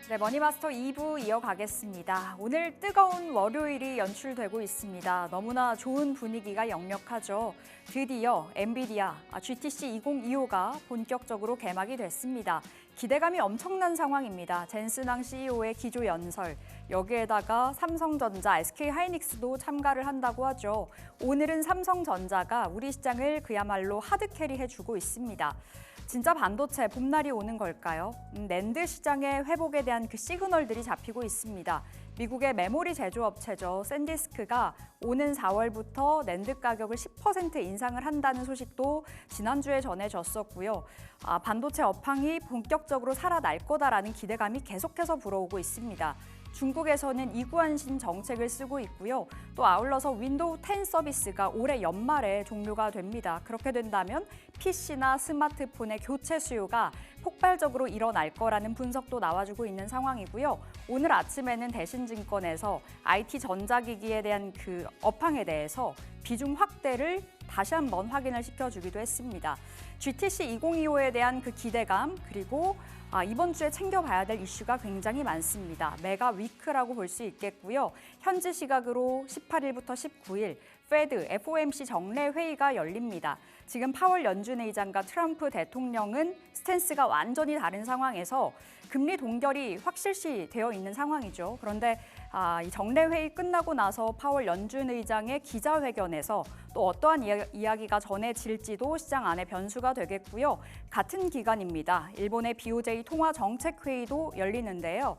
네, 머니마스터 2부 이어가겠습니다. 오늘 뜨거운 월요일이 연출되고 있습니다. 너무나 좋은 분위기가 역력하죠. 드디어 엔비디아 GTC 2025가 본격적으로 개막이 됐습니다. 기대감이 엄청난 상황입니다. 젠슨왕 CEO의 기조 연설, 여기에다가 삼성전자, SK하이닉스도 참가를 한다고 하죠. 오늘은 삼성전자가 우리 시장을 그야말로 하드캐리해주고 있습니다. 진짜 반도체 봄날이 오는 걸까요? 낸드 시장의 회복에 대한 그 시그널들이 잡히고 있습니다. 미국의 메모리 제조업체죠. 샌디스크가 오는 4월부터 낸드 가격을 10% 인상을 한다는 소식도 지난주에 전해졌었고요. 반도체 업황이 본격적으로 살아날 거다라는 기대감이 계속해서 불어오고 있습니다. 중국에서는 이구안신 정책을 쓰고 있고요. 또 아울러서 윈도우 10 서비스가 올해 연말에 종료가 됩니다. 그렇게 된다면 PC나 스마트폰의 교체 수요가 폭발적으로 일어날 거라는 분석도 나와주고 있는 상황이고요. 오늘 아침에는 대신증권에서 IT 전자기기에 대한 그 업황에 대해서 비중 확대를 다시 한번 확인을 시켜주기도 했습니다. GTC 2025에 대한 그 기대감, 그리고 이번 주에 챙겨봐야 될 이슈가 굉장히 많습니다. 메가 위크라고 볼 수 있겠고요. 현지 시각으로 18일부터 19일 페드 FOMC 정례 회의가 열립니다. 지금 파월 연준 의장과 트럼프 대통령은 스탠스가 완전히 다른 상황에서 금리 동결이 확실시 되어 있는 상황이죠. 그런데 이 정례 회의 끝나고 나서 파월 연준 의장의 기자회견에서 또 어떠한 이야기가 전해질지도 시장 안에 변수가 되겠고요. 같은 기간입니다. 일본의 BOJ 통화정책회의도 열리는데요.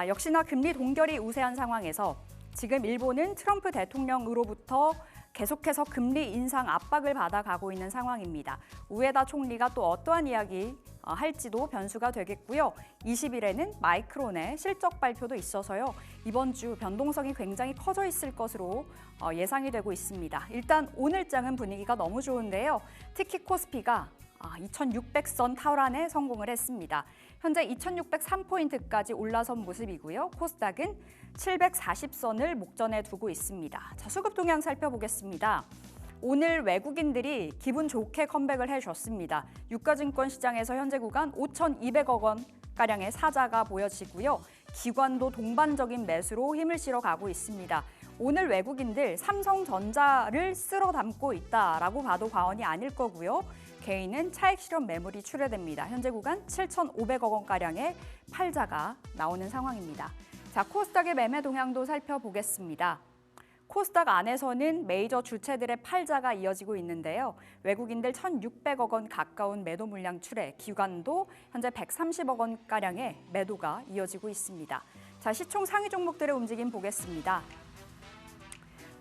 역시나 금리 동결이 우세한 상황에서 지금 일본은 트럼프 대통령으로부터 계속해서 금리 인상 압박을 받아가고 있는 상황입니다. 우에다 총리가 또 어떠한 이야기 할지도 변수가 되겠고요. 20일에는 마이크론의 실적 발표도 있어서요. 이번 주 변동성이 굉장히 커져 있을 것으로 예상이 되고 있습니다. 일단 오늘장은 분위기가 너무 좋은데요. 특히 코스피가 2600선 탈환에 성공을 했습니다. 현재 2603포인트까지 올라선 모습이고요. 코스닥은 740선을 목전에 두고 있습니다. 자, 수급 동향 살펴보겠습니다. 오늘 외국인들이 기분 좋게 컴백을 해줬습니다. 유가증권 시장에서 현재 구간 5,200억 원가량의 사자가 보여지고요. 기관도 동반적인 매수로 힘을 실어가고 있습니다. 오늘 외국인들 삼성전자를 쓸어 담고 있다라고 봐도 과언이 아닐 거고요. 개인은 차익 실현 매물이 출회됩니다. 현재 구간 7,500억 원가량의 팔자가 나오는 상황입니다. 자, 코스닥의 매매 동향도 살펴보겠습니다. 코스닥 안에서는 메이저 주체들의 팔자가 이어지고 있는데요. 외국인들 1,600억 원 가까운 매도 물량 출회, 기관도 현재 130억 원가량의 매도가 이어지고 있습니다. 자, 시총 상위 종목들의 움직임 보겠습니다.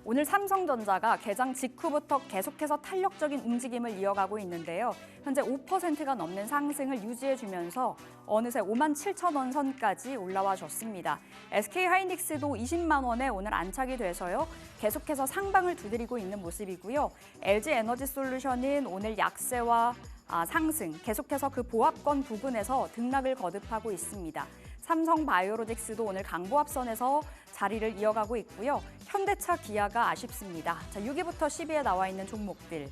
오늘 삼성전자가 개장 직후부터 계속해서 탄력적인 움직임을 이어가고 있는데요. 현재 5%가 넘는 상승을 유지해주면서 어느새 57,000원 선까지 올라와 줬습니다. SK하이닉스도 20만 원에 오늘 안착이 돼서요. 계속해서 상방을 두드리고 있는 모습이고요. LG에너지솔루션은 오늘 약세와 상승, 계속해서 그 보합권 부근에서 등락을 거듭하고 있습니다. 삼성바이오로직스도 오늘 강보합선에서 자리를 이어가고 있고요. 현대차, 기아가 아쉽습니다. 자, 6위부터 10위에 나와 있는 종목들.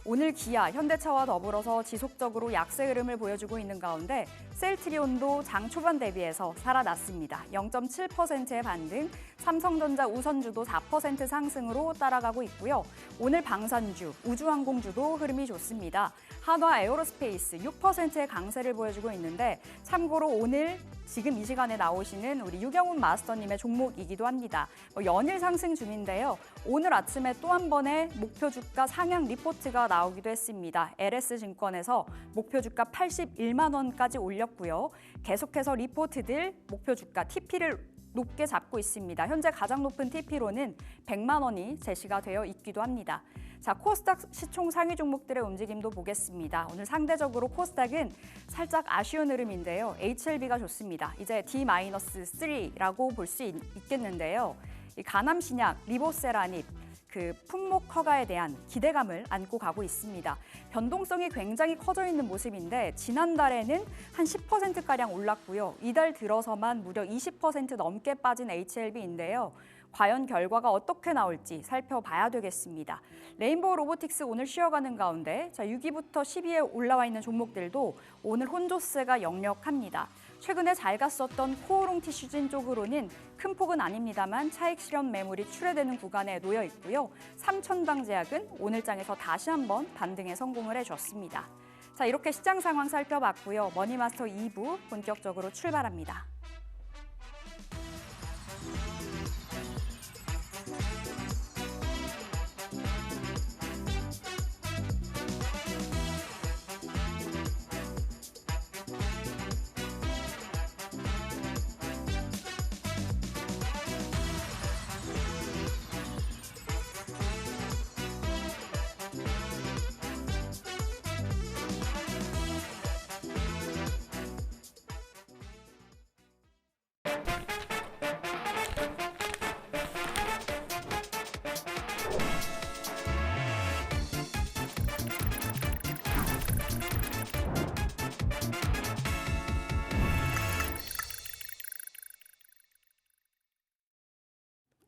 오늘 기아, 현대차와 더불어서 지속적으로 약세 흐름을 보여주고 있는 가운데 셀트리온도 장 초반 대비해서 살아났습니다. 0.7%의 반등, 삼성전자 우선주도 4% 상승으로 따라가고 있고요. 오늘 방산주, 우주항공주도 흐름이 좋습니다. 한화 에어로스페이스 6%의 강세를 보여주고 있는데 참고로 오늘 지금 이 시간에 나오시는 우리 유경훈 마스터님의 종목이기도 합니다. 연일 상승 중인데요. 오늘 아침에 또 한 번의 목표 주가 상향 리포트가 나오기도 했습니다. LS증권에서 목표 주가 81만 원까지 올렸고요. 계속해서 리포트들 목표 주가 TP를 높게 잡고 있습니다. 현재 가장 높은 TP로는 100만 원이 제시가 되어 있기도 합니다. 자, 코스닥 시총 상위 종목들의 움직임도 보겠습니다. 오늘 상대적으로 코스닥은 살짝 아쉬운 흐름인데요. HLB가 좋습니다. 이제 D-3라고 볼 수 있겠는데요. 이 가남신약, 리보세라닙, 그 품목 허가에 대한 기대감을 안고 가고 있습니다. 변동성이 굉장히 커져 있는 모습인데 지난달에는 한 10%가량 올랐고요. 이달 들어서만 무려 20% 넘게 빠진 HLB인데요. 과연 결과가 어떻게 나올지 살펴봐야 되겠습니다. 레인보우 로보틱스 오늘 쉬어가는 가운데 6위부터 10위에 올라와 있는 종목들도 오늘 혼조세가 역력합니다. 최근에 잘 갔었던 코오롱 티슈진 쪽으로는 큰 폭은 아닙니다만 차익 실현 매물이 출회되는 구간에 놓여 있고요. 삼천방제약은 오늘 장에서 다시 한번 반등에 성공을 해줬습니다. 자, 이렇게 시장 상황 살펴봤고요. 머니마스터 2부 본격적으로 출발합니다.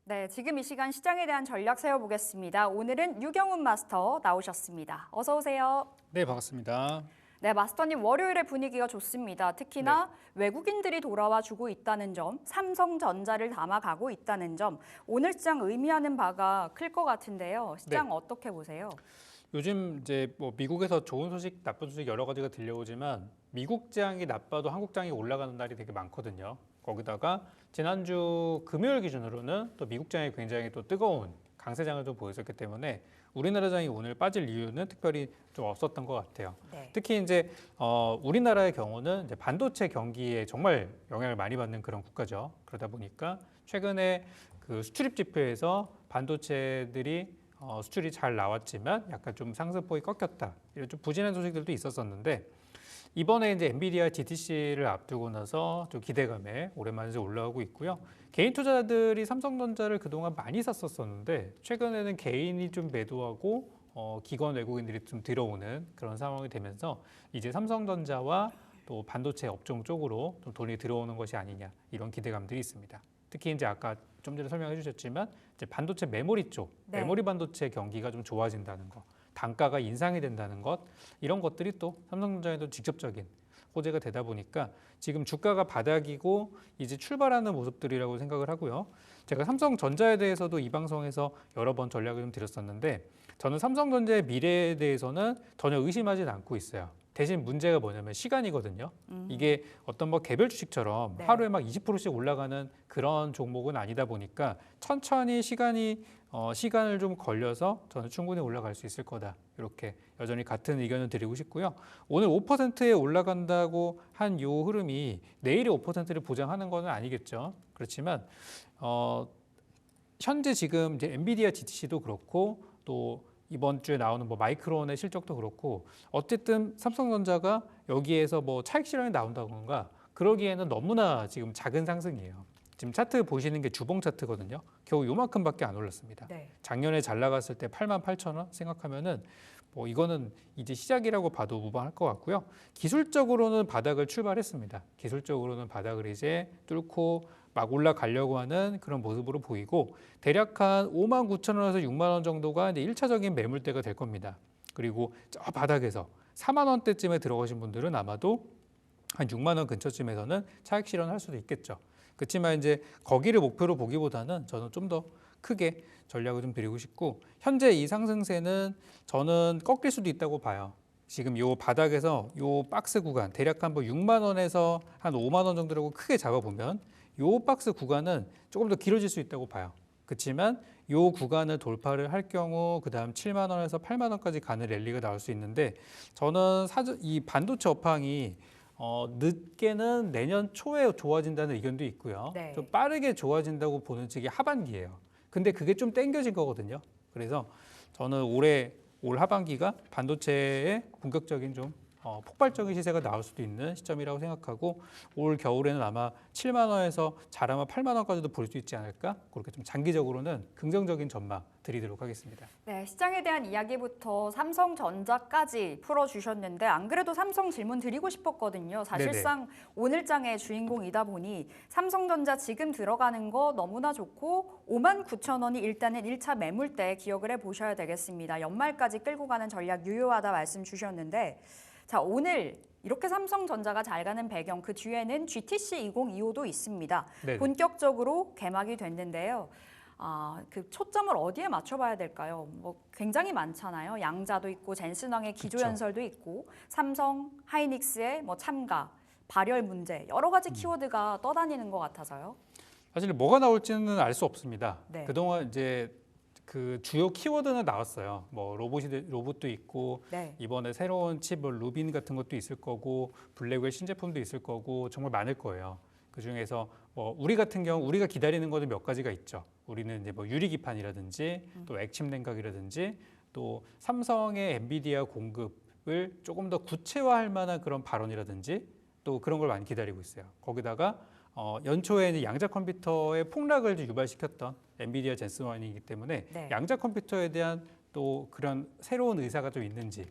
네, 지금 이 시간 시장에 대한 전략 세워보겠습니다. 오늘은 유경훈 마스터 나오셨습니다. 어서 오세요. 네, 반갑습니다. 네, 마스터님 월요일의 분위기가 좋습니다. 특히나 외국인들이 돌아와 주고 있다는 점, 삼성전자를 담아가고 있다는 점, 오늘 시장 의미하는 바가 클 것 같은데요. 시장 어떻게 보세요? 요즘 이제 뭐 미국에서 좋은 소식, 나쁜 소식 여러 가지가 들려오지만 미국 장이 나빠도 한국 장이 올라가는 날이 되게 많거든요. 거기다가 지난주 금요일 기준으로는 또 미국 장이 굉장히 또 뜨거운 강세장을 좀 보였었기 때문에 우리나라 장이 오늘 빠질 이유는 특별히 좀 없었던 것 같아요. 특히 이제 우리나라의 경우는 이제 반도체 경기에 정말 영향을 많이 받는 그런 국가죠. 그러다 보니까 최근에 그 수출입 지표에서 반도체들이 수출이 잘 나왔지만 약간 좀 상승폭이 꺾였다. 이런 좀 부진한 소식들도 있었었는데 이번에 이제 엔비디아 GTC를 앞두고 나서 좀 기대감에 오랜만에 올라오고 있고요. 개인 투자자들이 삼성전자를 그동안 많이 샀었었는데 최근에는 개인이 좀 매도하고 기관 외국인들이 좀 들어오는 그런 상황이 되면서 이제 삼성전자와 또 반도체 업종 쪽으로 좀 돈이 들어오는 것이 아니냐 이런 기대감들이 있습니다. 특히 이제 아까 좀 전에 설명해 주셨지만 이제 반도체 메모리 쪽, 메모리 반도체 경기가 좀 좋아진다는 거. 단가가 인상이 된다는 것 이런 것들이 또 삼성전자에도 직접적인 호재가 되다 보니까 지금 주가가 바닥이고 이제 출발하는 모습들이라고 생각을 하고요. 제가 삼성전자에 대해서도 이 방송에서 여러 번 전략을 좀 드렸었는데 저는 삼성전자의 미래에 대해서는 전혀 의심하지는 않고 있어요. 대신 문제가 뭐냐면 시간이거든요. 이게 어떤 뭐 개별 주식처럼 하루에 막 20%씩 올라가는 그런 종목은 아니다 보니까 천천히 시간을 좀 걸려서 저는 충분히 올라갈 수 있을 거다. 이렇게 여전히 같은 의견을 드리고 싶고요. 오늘 5%에 올라간다고 한 이 흐름이 내일의 5%를 보장하는 건 아니겠죠. 그렇지만 현재 지금 이제 엔비디아 GTC도 그렇고 또 이번 주에 나오는 뭐 마이크론의 실적도 그렇고 어쨌든 삼성전자가 여기에서 뭐 차익 실현이 나온다던가 그러기에는 너무나 지금 작은 상승이에요. 지금 차트 보시는 게 주봉 차트거든요. 겨우 요만큼밖에 안 올랐습니다. 작년에 잘 나갔을 때 88,000원 생각하면은 뭐 이거는 이제 시작이라고 봐도 무방할 것 같고요. 기술적으로는 바닥을 출발했습니다. 기술적으로는 바닥을 이제 뚫고 막 올라가려고 하는 그런 모습으로 보이고 대략 한 59,000원에서 6만 원 정도가 이제 1차적인 매물대가 될 겁니다. 그리고 저 바닥에서 4만 원대쯤에 들어가신 분들은 아마도 한 6만 원 근처쯤에서는 차익 실현할 수도 있겠죠. 그렇지만 이제 거기를 목표로 보기보다는 저는 좀 더 크게 전략을 좀 드리고 싶고 현재 이 상승세는 저는 꺾일 수도 있다고 봐요. 지금 요 바닥에서 요 박스 구간 대략 한 6만 원에서 한 5만 원 정도라고 크게 잡아보면 요 박스 구간은 조금 더 길어질 수 있다고 봐요. 그렇지만 요 구간을 돌파를 할 경우 그다음 7만 원에서 8만 원까지 가는 랠리가 나올 수 있는데 저는 이 반도체 업황이 늦게는 내년 초에 좋아진다는 의견도 있고요. 좀 빠르게 좋아진다고 보는 측이 하반기예요. 근데 그게 좀 땡겨진 거거든요. 그래서 저는 올 하반기가 반도체의 본격적인 좀 폭발적인 시세가 나올 수도 있는 시점이라고 생각하고 올 겨울에는 아마 7만 원에서 잘하면 8만 원까지도 볼 수 있지 않을까? 그렇게 좀 장기적으로는 긍정적인 전망 드리도록 하겠습니다. 네, 시장에 대한 이야기부터 삼성전자까지 풀어주셨는데 안 그래도 삼성 질문 드리고 싶었거든요. 사실상 오늘 장의 주인공이다 보니 삼성전자 지금 들어가는 거 너무나 좋고 59,000원이 일단은 1차 매물대 기억을 해보셔야 되겠습니다. 연말까지 끌고 가는 전략 유효하다 말씀 주셨는데 자, 오늘 이렇게 삼성전자가 잘 가는 배경 그 뒤에는 GTC 2025도 있습니다. 네네. 본격적으로 개막이 됐는데요. 그 초점을 어디에 맞춰봐야 될까요? 뭐 굉장히 많잖아요. 양자도 있고 젠슨왕의 기조 그쵸. 연설도 있고 삼성, 하이닉스의 뭐 참가, 발열 문제 여러 가지 키워드가 떠다니는 것 같아서요. 사실 뭐가 나올지는 알 수 없습니다. 네. 그동안 이제 그 주요 키워드는 나왔어요. 뭐 로봇도 있고 네. 이번에 새로운 칩, 뭐 루빈 같은 것도 있을 거고 블랙웰 신제품도 있을 거고 정말 많을 거예요. 그 중에서 뭐 우리 같은 경우 우리가 기다리는 거는 몇 가지가 있죠. 우리는 이제 뭐 유리기판이라든지 또 액침 냉각이라든지 또 삼성의 엔비디아 공급을 조금 더 구체화할 만한 그런 발언이라든지 또 그런 걸 많이 기다리고 있어요. 거기다가 연초에 이제 양자 컴퓨터의 폭락을 유발시켰던 엔비디아 젠슨1이기 때문에 네. 양자 컴퓨터에 대한 또 그런 새로운 의사가 좀 있는지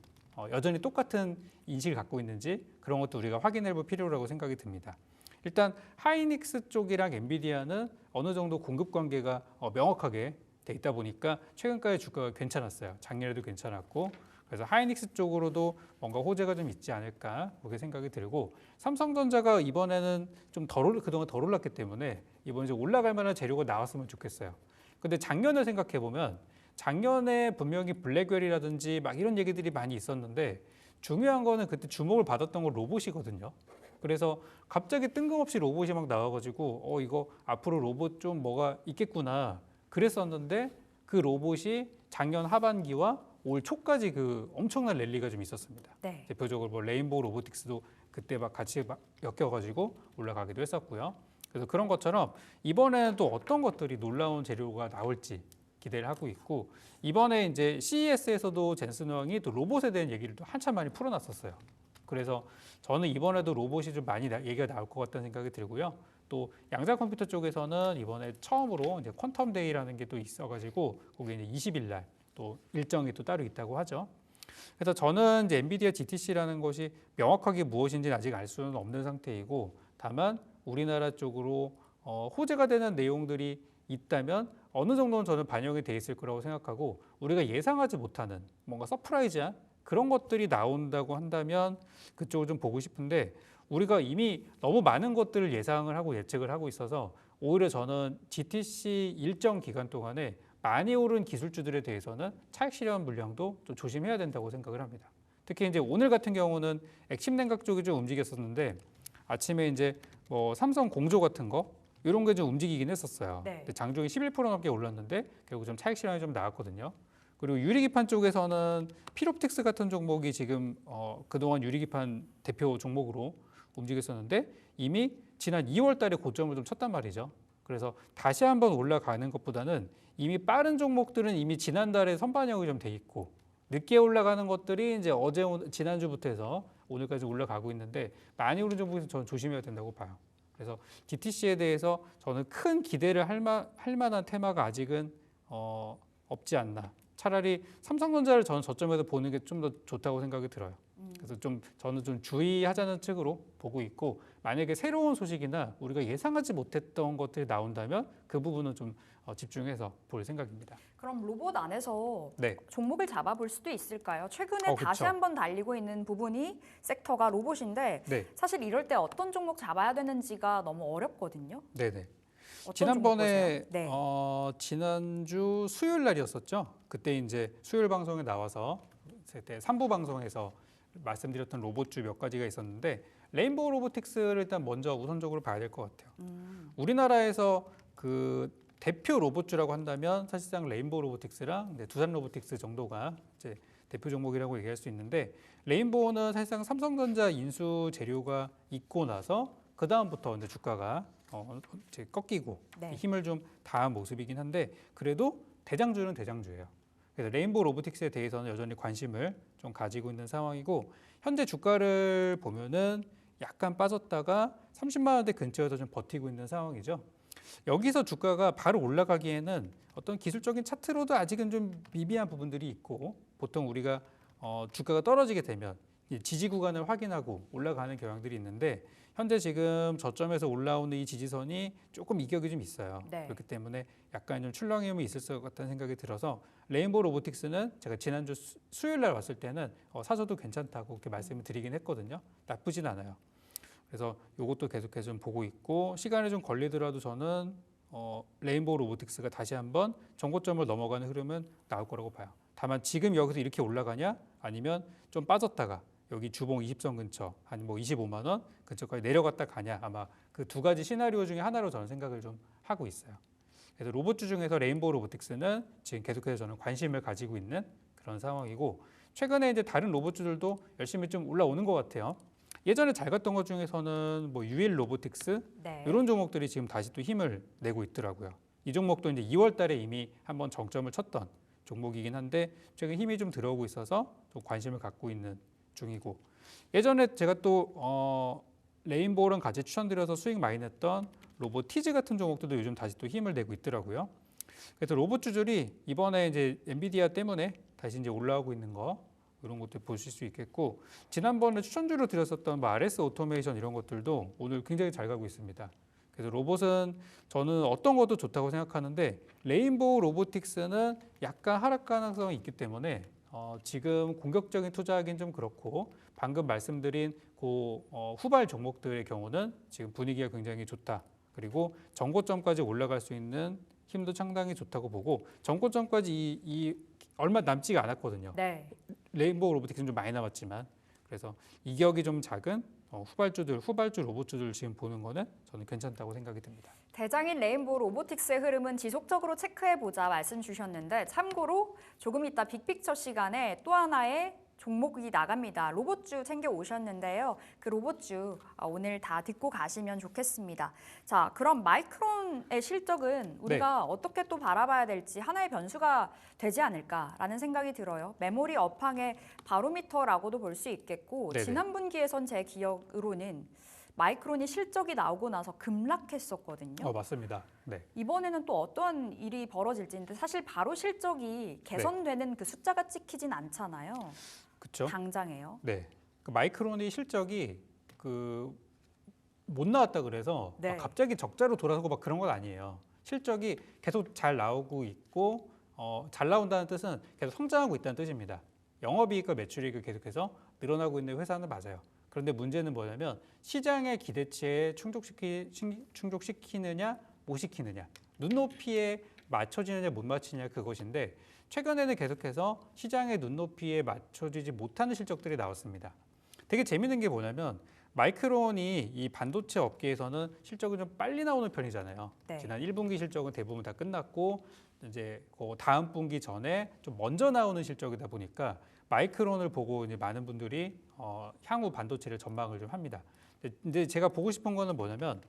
여전히 똑같은 인식을 갖고 있는지 그런 것도 우리가 확인해 볼 필요라고 생각이 듭니다. 일단 하이닉스 쪽이랑 엔비디아는 어느 정도 공급 관계가 명확하게 돼 있다 보니까 최근까지 주가가 괜찮았어요. 작년에도 괜찮았고 그래서 하이닉스 쪽으로도 뭔가 호재가 좀 있지 않을까 그렇게 생각이 들고 삼성전자가 이번에는 좀 그동안 덜 올랐기 때문에 이번에 좀 올라갈 만한 재료가 나왔으면 좋겠어요. 근데 작년을 생각해 보면 작년에 분명히 블랙웰이라든지 막 이런 얘기들이 많이 있었는데 중요한 거는 그때 주목을 받았던 건 로봇이거든요. 그래서 갑자기 뜬금없이 로봇이 막 나와가지고 이거 앞으로 로봇 좀 뭐가 있겠구나 그랬었는데 그 로봇이 작년 하반기와 올 초까지 그 엄청난 랠리가 좀 있었습니다. 네. 대표적으로 뭐 레인보우 로보틱스도 그때 막 같이 막 엮여가지고 올라가기도 했었고요. 그래서 그런 것처럼 이번에는 또 어떤 것들이 놀라운 재료가 나올지 기대를 하고 있고 이번에 이제 CES에서도 젠슨 왕이 또 로봇에 대한 얘기를 또 한참 많이 풀어놨었어요. 그래서 저는 이번에도 로봇이 좀 많이 얘기가 나올 것 같다는 생각이 들고요. 또 양자 컴퓨터 쪽에서는 이번에 처음으로 이제 퀀텀 데이라는 게 또 있어가지고 거기 이제 20일 날 또 일정이 또 따로 있다고 하죠. 그래서 저는 이제 엔비디아 GTC라는 것이 명확하게 무엇인지는 아직 알 수는 없는 상태이고 다만 우리나라 쪽으로 호재가 되는 내용들이 있다면 어느 정도는 저는 반영이 돼 있을 거라고 생각하고 우리가 예상하지 못하는 뭔가 서프라이즈한 그런 것들이 나온다고 한다면 그쪽을 좀 보고 싶은데 우리가 이미 너무 많은 것들을 예상을 하고 예측을 하고 있어서 오히려 저는 GTC 일정 기간 동안에 많이 오른 기술주들에 대해서는 차익 실현 물량도 좀 조심해야 된다고 생각을 합니다. 특히 이제 오늘 같은 경우는 액침 냉각 쪽이 좀 움직였었는데 아침에 이제 뭐 삼성 공조 같은 거 이런 게 좀 움직이긴 했었어요. 네. 근데 장중에 11% 넘게 올랐는데 결국 좀 차익 실현이 좀 나왔거든요. 그리고 유리기판 쪽에서는 필옵틱스 같은 종목이 지금 그동안 유리기판 대표 종목으로 움직였었는데 이미 지난 2월 달에 고점을 좀 쳤단 말이죠. 그래서 다시 한번 올라가는 것보다는 이미 빠른 종목들은 이미 지난달에 선반영이 좀 돼 있고 늦게 올라가는 것들이 이제 지난주부터 해서 오늘까지 올라가고 있는데 많이 오른 종목에서 저는 조심해야 된다고 봐요. 그래서 GTC에 대해서 저는 큰 기대를 할 만한 테마가 아직은 없지 않나. 차라리 삼성전자를 저는 저점에서 보는 게 좀 더 좋다고 생각이 들어요. 그래서 저는 좀 주의하자는 측으로 보고 있고 만약에 새로운 소식이나 우리가 예상하지 못했던 것들이 나온다면 그 부분은 좀 집중해서 볼 생각입니다. 그럼 로봇 안에서 네. 종목을 잡아볼 수도 있을까요? 최근에 그쵸. 다시 한번 달리고 있는 부분이 섹터가 로봇인데 네. 사실 이럴 때 어떤 종목 잡아야 되는지가 너무 어렵거든요. 네네. 어떤 지난번에 종목 보세요? 네. 지난주 수요일 날이었었죠. 그때 이제 수요일 방송에 나와서 그때 3부 방송에서 말씀드렸던 로봇주 몇 가지가 있었는데 레인보우 로보틱스를 일단 먼저 우선적으로 봐야 될 것 같아요. 우리나라에서 그 대표 로봇주라고 한다면 사실상 레인보우 로보틱스랑 두산 로보틱스 정도가 이제 대표 종목이라고 얘기할 수 있는데 레인보우는 사실상 삼성전자 인수 재료가 있고 나서 그 다음부터 이제 주가가 이제 꺾이고 네. 힘을 좀 다한 모습이긴 한데 그래도 대장주는 대장주예요. 그래서 레인보우 로보틱스에 대해서는 여전히 관심을 좀 가지고 있는 상황이고 현재 주가를 보면은 약간 빠졌다가 30만 원대 근처에서 좀 버티고 있는 상황이죠. 여기서 주가가 바로 올라가기에는 어떤 기술적인 차트로도 아직은 좀 미비한 부분들이 있고 보통 우리가 주가가 떨어지게 되면 지지 구간을 확인하고 올라가는 경향들이 있는데 현재 지금 저점에서 올라오는 이 지지선이 조금 이격이 좀 있어요. 네. 그렇기 때문에 약간 좀 출렁임이 있을 것 같다는 생각이 들어서 레인보우 로보틱스는 제가 지난주 수요일 날 왔을 때는 사셔도 괜찮다고 그렇게 말씀을 드리긴 했거든요. 나쁘진 않아요. 그래서 이것도 계속해서 좀 보고 있고 시간이 좀 걸리더라도 저는 레인보우 로보틱스가 다시 한번 정고점을 넘어가는 흐름은 나올 거라고 봐요. 다만 지금 여기서 이렇게 올라가냐 아니면 좀 빠졌다가 여기 주봉 20선 근처 한 뭐 25만 원 근처까지 내려갔다 가냐 아마 그 두 가지 시나리오 중에 하나로 저는 생각을 좀 하고 있어요. 그래서 로봇주 중에서 레인보우 로보틱스는 지금 계속해서 저는 관심을 가지고 있는 그런 상황이고 최근에 이제 다른 로봇주들도 열심히 좀 올라오는 것 같아요. 예전에 잘 갔던 것 중에서는 뭐 유일 로보틱스 네. 이런 종목들이 지금 다시 또 힘을 내고 있더라고요. 이 종목도 이제 2월 달에 이미 한번 정점을 쳤던 종목이긴 한데 최근 힘이 좀 들어오고 있어서 좀 관심을 갖고 있는 중이고 예전에 제가 또 레인보우랑 같이 추천드려서 수익 많이 냈던 로보티즈 같은 종목들도 요즘 다시 또 힘을 내고 있더라고요. 그래서 로봇주들이 이번에 이제 엔비디아 때문에 다시 이제 올라오고 있는 거 이런 것들 보실 수 있겠고 지난번에 추천주로 드렸었던 뭐 RS 오토메이션 이런 것들도 오늘 굉장히 잘 가고 있습니다. 그래서 로봇은 저는 어떤 것도 좋다고 생각하는데 레인보우 로보틱스는 약간 하락 가능성이 있기 때문에 지금 공격적인 투자하기는 좀 그렇고 방금 말씀드린 그 후발 종목들의 경우는 지금 분위기가 굉장히 좋다. 그리고 정고점까지 올라갈 수 있는 힘도 상당히 좋다고 보고 정고점까지 이 얼마 남지가 않았거든요. 네. 레인보우 로보틱스는 좀 많이 남았지만 그래서 이격이 좀 작은 후발주 로봇주들 지금 보는 거는 저는 괜찮다고 생각이 듭니다. 대장인 레인보우 로보틱스의 흐름은 지속적으로 체크해보자 말씀 주셨는데 참고로 조금 이따 빅픽처 시간에 또 하나의 종목이 나갑니다. 로봇주 챙겨 오셨는데요. 그 로봇주 오늘 다 듣고 가시면 좋겠습니다. 자, 그럼 마이크론의 실적은 우리가 어떻게 또 바라봐야 될지 하나의 변수가 되지 않을까라는 생각이 들어요. 메모리 업황의 바로미터라고도 볼 수 있겠고 네네. 지난 분기에선 제 기억으로는 마이크론이 실적이 나오고 나서 급락했었거든요. 맞습니다. 네. 이번에는 또 어떤 일이 벌어질지인데 사실 바로 실적이 개선되는 그 숫자가 찍히진 않잖아요. 그렇죠. 당장에요. 네. 그 마이크론이 실적이 못 나왔다 그래서 네. 막 갑자기 적자로 돌아서고 막 그런 건 아니에요. 실적이 계속 잘 나오고 있고 잘 나온다는 뜻은 계속 성장하고 있다는 뜻입니다. 영업이익과 매출이익이 계속해서 늘어나고 있는 회사는 맞아요. 그런데 문제는 뭐냐면 시장의 기대치에 충족시키느냐 못 시키느냐 눈높이에 맞춰지느냐 못 맞추느냐 그것인데 최근에는 계속해서 시장의 눈높이에 맞춰지지 못하는 실적들이 나왔습니다. 되게 재밌는 게 뭐냐면 마이크론이 이 반도체 업계에서는 실적이 좀 빨리 나오는 편이잖아요. 네. 지난 1분기 실적은 대부분 다 끝났고 이제 그 다음 분기 전에 좀 먼저 나오는 실적이다 보니까 마이크론을 보고 이제 많은 분들이 향후 반도체를 전망을 좀 합니다. 근데 제가 보고 싶은 거는 뭐냐면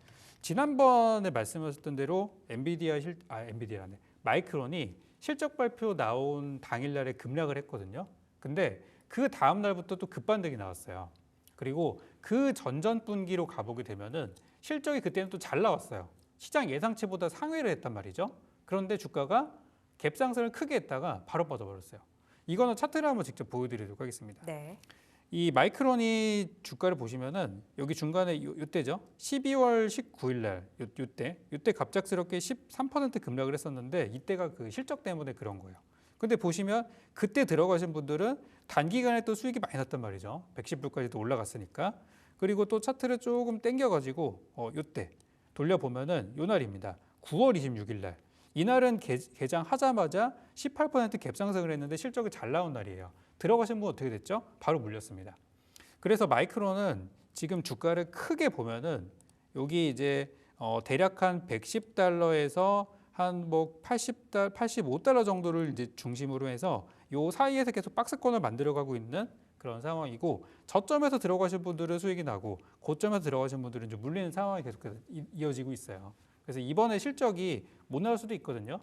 지난번에 말씀하셨던 대로 엔비디아라네. 마이크론이 실적 발표 나온 당일날에 급락을 했거든요. 근데 그 다음 날부터 또 급반등이 나왔어요. 그리고 그 전전 분기로 가보게 되면은 실적이 그때는 또 잘 나왔어요. 시장 예상치보다 상회를 했단 말이죠. 그런데 주가가 갭상승을 크게 했다가 바로 빠져버렸어요. 이거는 차트를 한번 직접 보여드리도록 하겠습니다. 네. 이 마이크론이 주가를 보시면은 여기 중간에 이때죠. 12월 19일 날 이때 갑작스럽게 13% 급락을 했었는데 이때가 그 실적 때문에 그런 거예요. 근데 보시면 그때 들어가신 분들은 단기간에 또 수익이 많이 났단 말이죠. 110불까지도 올라갔으니까. 그리고 또 차트를 조금 당겨가지고 이때 돌려보면은 요 날입니다. 9월 26일 날. 이날은 개장하자마자 18% 갭상승을 했는데 실적이 잘 나온 날이에요. 들어가신 분 어떻게 됐죠? 바로 물렸습니다. 그래서 마이크론은 지금 주가를 크게 보면은 여기 이제 대략 한 110달러에서 한 뭐 85달러 정도를 이제 중심으로 해서 요 사이에서 계속 박스권을 만들어가고 있는 그런 상황이고 저점에서 들어가신 분들은 수익이 나고 고점에서 들어가신 분들은 좀 물리는 상황이 계속 이어지고 있어요. 그래서 이번에 실적이 못 나올 수도 있거든요.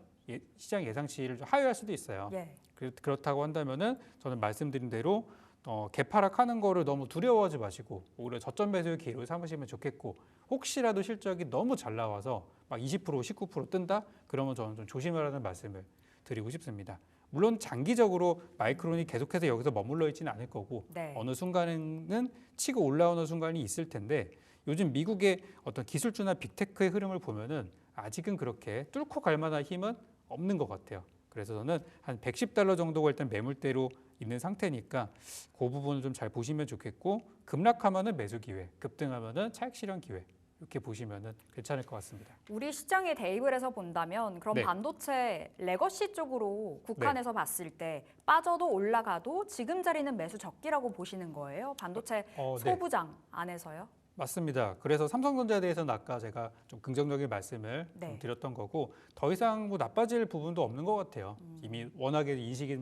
시장 예상치를 좀 하회할 수도 있어요. 예. 그렇다고 한다면은 저는 말씀드린 대로 개파락하는 거를 너무 두려워하지 마시고 오히려 저점 매수의 기회로 삼으시면 좋겠고 혹시라도 실적이 너무 잘 나와서 막 20% 19% 뜬다? 그러면 저는 좀 조심하라는 말씀을 드리고 싶습니다. 물론 장기적으로 마이크론이 계속해서 여기서 머물러 있지는 않을 거고 네. 어느 순간에는 치고 올라오는 순간이 있을 텐데 요즘 미국의 어떤 기술주나 빅테크의 흐름을 보면은 아직은 그렇게 뚫고 갈 만한 힘은 없는 것 같아요. 그래서 저는 한 $110 정도가 일단 매물대로 있는 상태니까 그 부분을 좀 잘 보시면 좋겠고, 급락하면은 매수 기회, 급등하면은 차익 실현 기회, 이렇게 보시면은 괜찮을 것 같습니다. 우리 시장에 대입을 해서 본다면 그럼 네. 반도체 레거시 쪽으로 국한해서 봤을 때 빠져도 올라가도 지금 자리는 매수 적기라고 보시는 거예요? 반도체 네. 소부장 안에서요? 맞습니다. 그래서 삼성전자에 대해서는 아까 제가 좀 긍정적인 말씀을 네. 좀 드렸던 거고, 더 이상 뭐 나빠질 부분도 없는 것 같아요. 이미 워낙에 인식이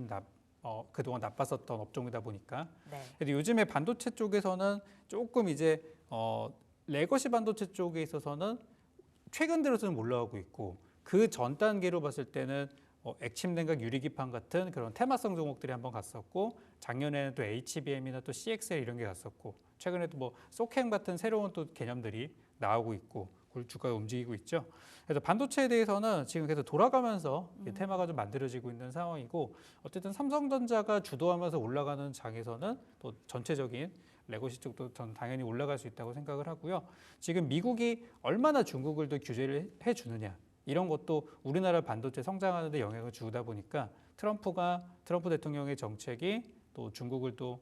그동안 나빴었던 업종이다 보니까. 네. 근데 요즘에 반도체 쪽에서는 조금 이제 레거시 반도체 쪽에 있어서는 최근 들어서는 올라가고 있고, 그 전 단계로 봤을 때는 액침 냉각 유리기판 같은 그런 테마성 종목들이 한번 갔었고, 작년에는 또 HBM이나 또 CXL 이런 게 갔었고, 최근에도 뭐 소캠 같은 새로운 또 개념들이 나오고 있고, 그걸 주가가 움직이고 있죠. 그래서 반도체에 대해서는 지금 계속 돌아가면서 테마가 좀 만들어지고 있는 상황이고, 어쨌든 삼성전자가 주도하면서 올라가는 장에서는 또 전체적인 레거시 쪽도 전 당연히 올라갈 수 있다고 생각을 하고요. 지금 미국이 얼마나 중국을 더 규제를 해주느냐, 이런 것도 우리나라 반도체 성장하는 데 영향을 주다 보니까 트럼프 대통령의 정책이 또 중국을 또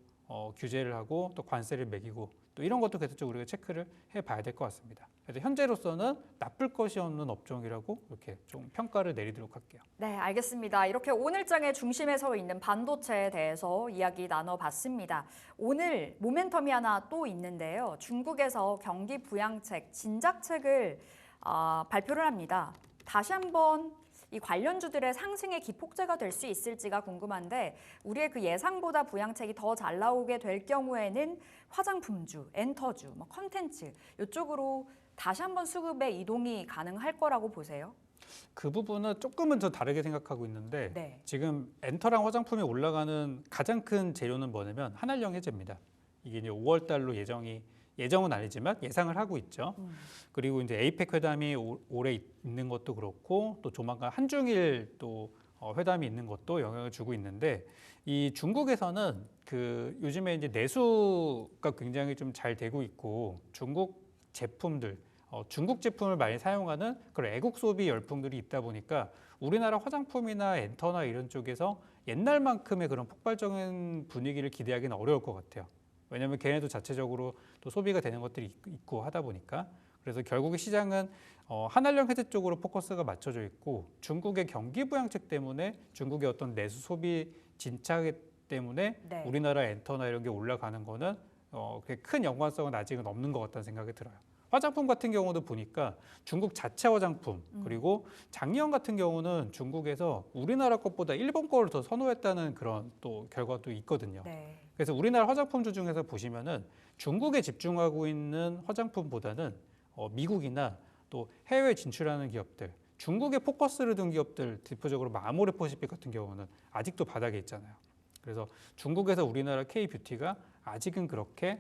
규제를 하고 또 관세를 매기고, 또 이런 것도 계속적으로 우리가 체크를 해봐야 될 것 같습니다. 그래서 현재로서는 나쁠 것이 없는 업종이라고 이렇게 좀 평가를 내리도록 할게요. 네, 알겠습니다. 이렇게 오늘장의 중심에 서 있는 반도체에 대해서 이야기 나눠봤습니다. 오늘 모멘텀이 하나 또 있는데요. 중국에서 경기 부양책, 진작책을 발표를 합니다. 다시 한번 이 관련주들의 상승의 기폭제가 될 수 있을지가 궁금한데, 우리의 그 예상보다 부양책이 더 잘 나오게 될 경우에는 화장품주, 엔터주, 컨텐츠 이쪽으로 다시 한번 수급의 이동이 가능할 거라고 보세요? 그 부분은 조금은 더 다르게 생각하고 있는데, 네. 지금 엔터랑 화장품이 올라가는 가장 큰 재료는 뭐냐면 한알령 해제입니다. 이게 이제 5월 달로 예정은 아니지만 예상을 하고 있죠. 그리고 이제 에이펙 회담이 올해 있는 것도 그렇고, 또 조만간 한중일 또 회담이 있는 것도 영향을 주고 있는데, 이 중국에서는 그 요즘에 이제 내수가 굉장히 좀 잘 되고 있고, 중국 제품들, 중국 제품을 많이 사용하는 그런 애국 소비 열풍들이 있다 보니까 우리나라 화장품이나 엔터나 이런 쪽에서 옛날만큼의 그런 폭발적인 분위기를 기대하기는 어려울 것 같아요. 왜냐하면 걔네도 자체적으로 또 소비가 되는 것들이 있고 하다 보니까. 그래서 결국에 시장은 한알령 해제 쪽으로 포커스가 맞춰져 있고, 중국의 경기 부양책 때문에 중국의 어떤 내수 소비 진차기 때문에 네. 우리나라 엔터나 이런 게 올라가는 거는 그렇게 큰 연관성은 아직은 없는 것 같다는 생각이 들어요. 화장품 같은 경우도 보니까 중국 자체 화장품, 그리고 작년 같은 경우는 중국에서 우리나라 것보다 일본 거를 더 선호했다는 그런 또 결과도 있거든요. 네. 그래서 우리나라 화장품주 중에서 보시면은 중국에 집중하고 있는 화장품보다는 미국이나 또 해외 진출하는 기업들, 중국에 포커스를 둔 기업들, 대표적으로 아모레퍼시픽 같은 경우는 아직도 바닥에 있잖아요. 그래서 중국에서 우리나라 K뷰티가 아직은 그렇게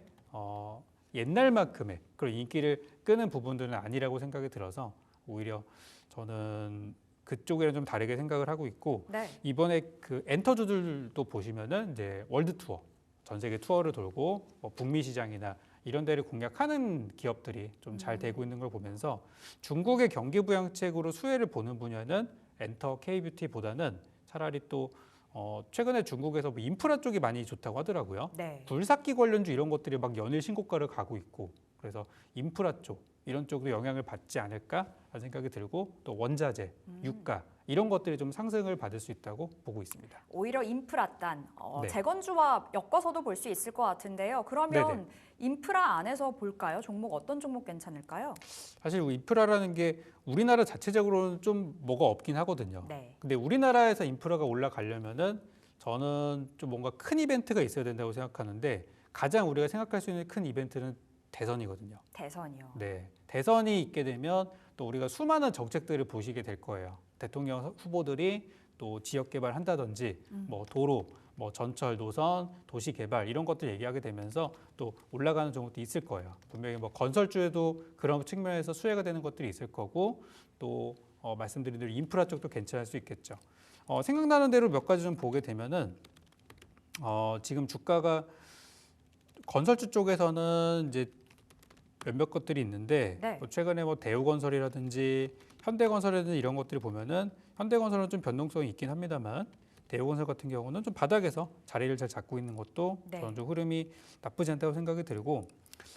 옛날만큼의 그런 인기를 끄는 부분들은 아니라고 생각이 들어서, 오히려 저는 그쪽이랑 좀 다르게 생각을 하고 있고, 네. 이번에 그 엔터주들도 보시면은 이제 월드 투어, 전 세계 투어를 돌고 북미 시장이나 이런 데를 공략하는 기업들이 좀 잘 되고 있는 걸 보면서, 중국의 경기 부양책으로 수혜를 보는 분야는 엔터 K뷰티보다는 차라리 또 최근에 중국에서 뭐 인프라 쪽이 많이 좋다고 하더라고요. 네. 굴삭기 관련주 이런 것들이 막 연일 신고가를 가고 있고, 그래서 인프라 쪽 이런 쪽도 영향을 받지 않을까 하는 생각이 들고, 또 원자재, 유가 이런 것들이 좀 상승을 받을 수 있다고 보고 있습니다. 오히려 인프라단, 네. 재건주와 엮어서도 볼 수 있을 것 같은데요. 그러면 네네. 인프라 안에서 볼까요? 어떤 종목 괜찮을까요? 사실 인프라라는 게 우리나라 자체적으로는 좀 뭐가 없긴 하거든요. 네. 근데 우리나라에서 인프라가 올라가려면은 저는 좀 뭔가 큰 이벤트가 있어야 된다고 생각하는데, 가장 우리가 생각할 수 있는 큰 이벤트는 대선이거든요. 대선이요. 네, 대선이 있게 되면 또 우리가 수많은 정책들을 보시게 될 거예요. 대통령 후보들이 또 지역 개발한다든지, 뭐 도로, 뭐 전철, 노선, 도시 개발 이런 것들 얘기하게 되면서 또 올라가는 종목도 있을 거예요. 분명히 뭐 건설주에도 그런 측면에서 수혜가 되는 것들이 있을 거고, 또 말씀드린 대로 인프라 쪽도 괜찮을 수 있겠죠. 생각나는 대로 몇 가지 좀 보게 되면은 지금 주가가 건설주 쪽에서는 이제 몇몇 것들이 있는데 네. 뭐 최근에 뭐 대우건설이라든지 현대건설이라든지 이런 것들이 보면은 현대건설은 좀 변동성이 있긴 합니다만 대우건설 같은 경우는 좀 바닥에서 자리를 잘 잡고 있는 것도 네. 저는 좀 흐름이 나쁘지 않다고 생각이 들고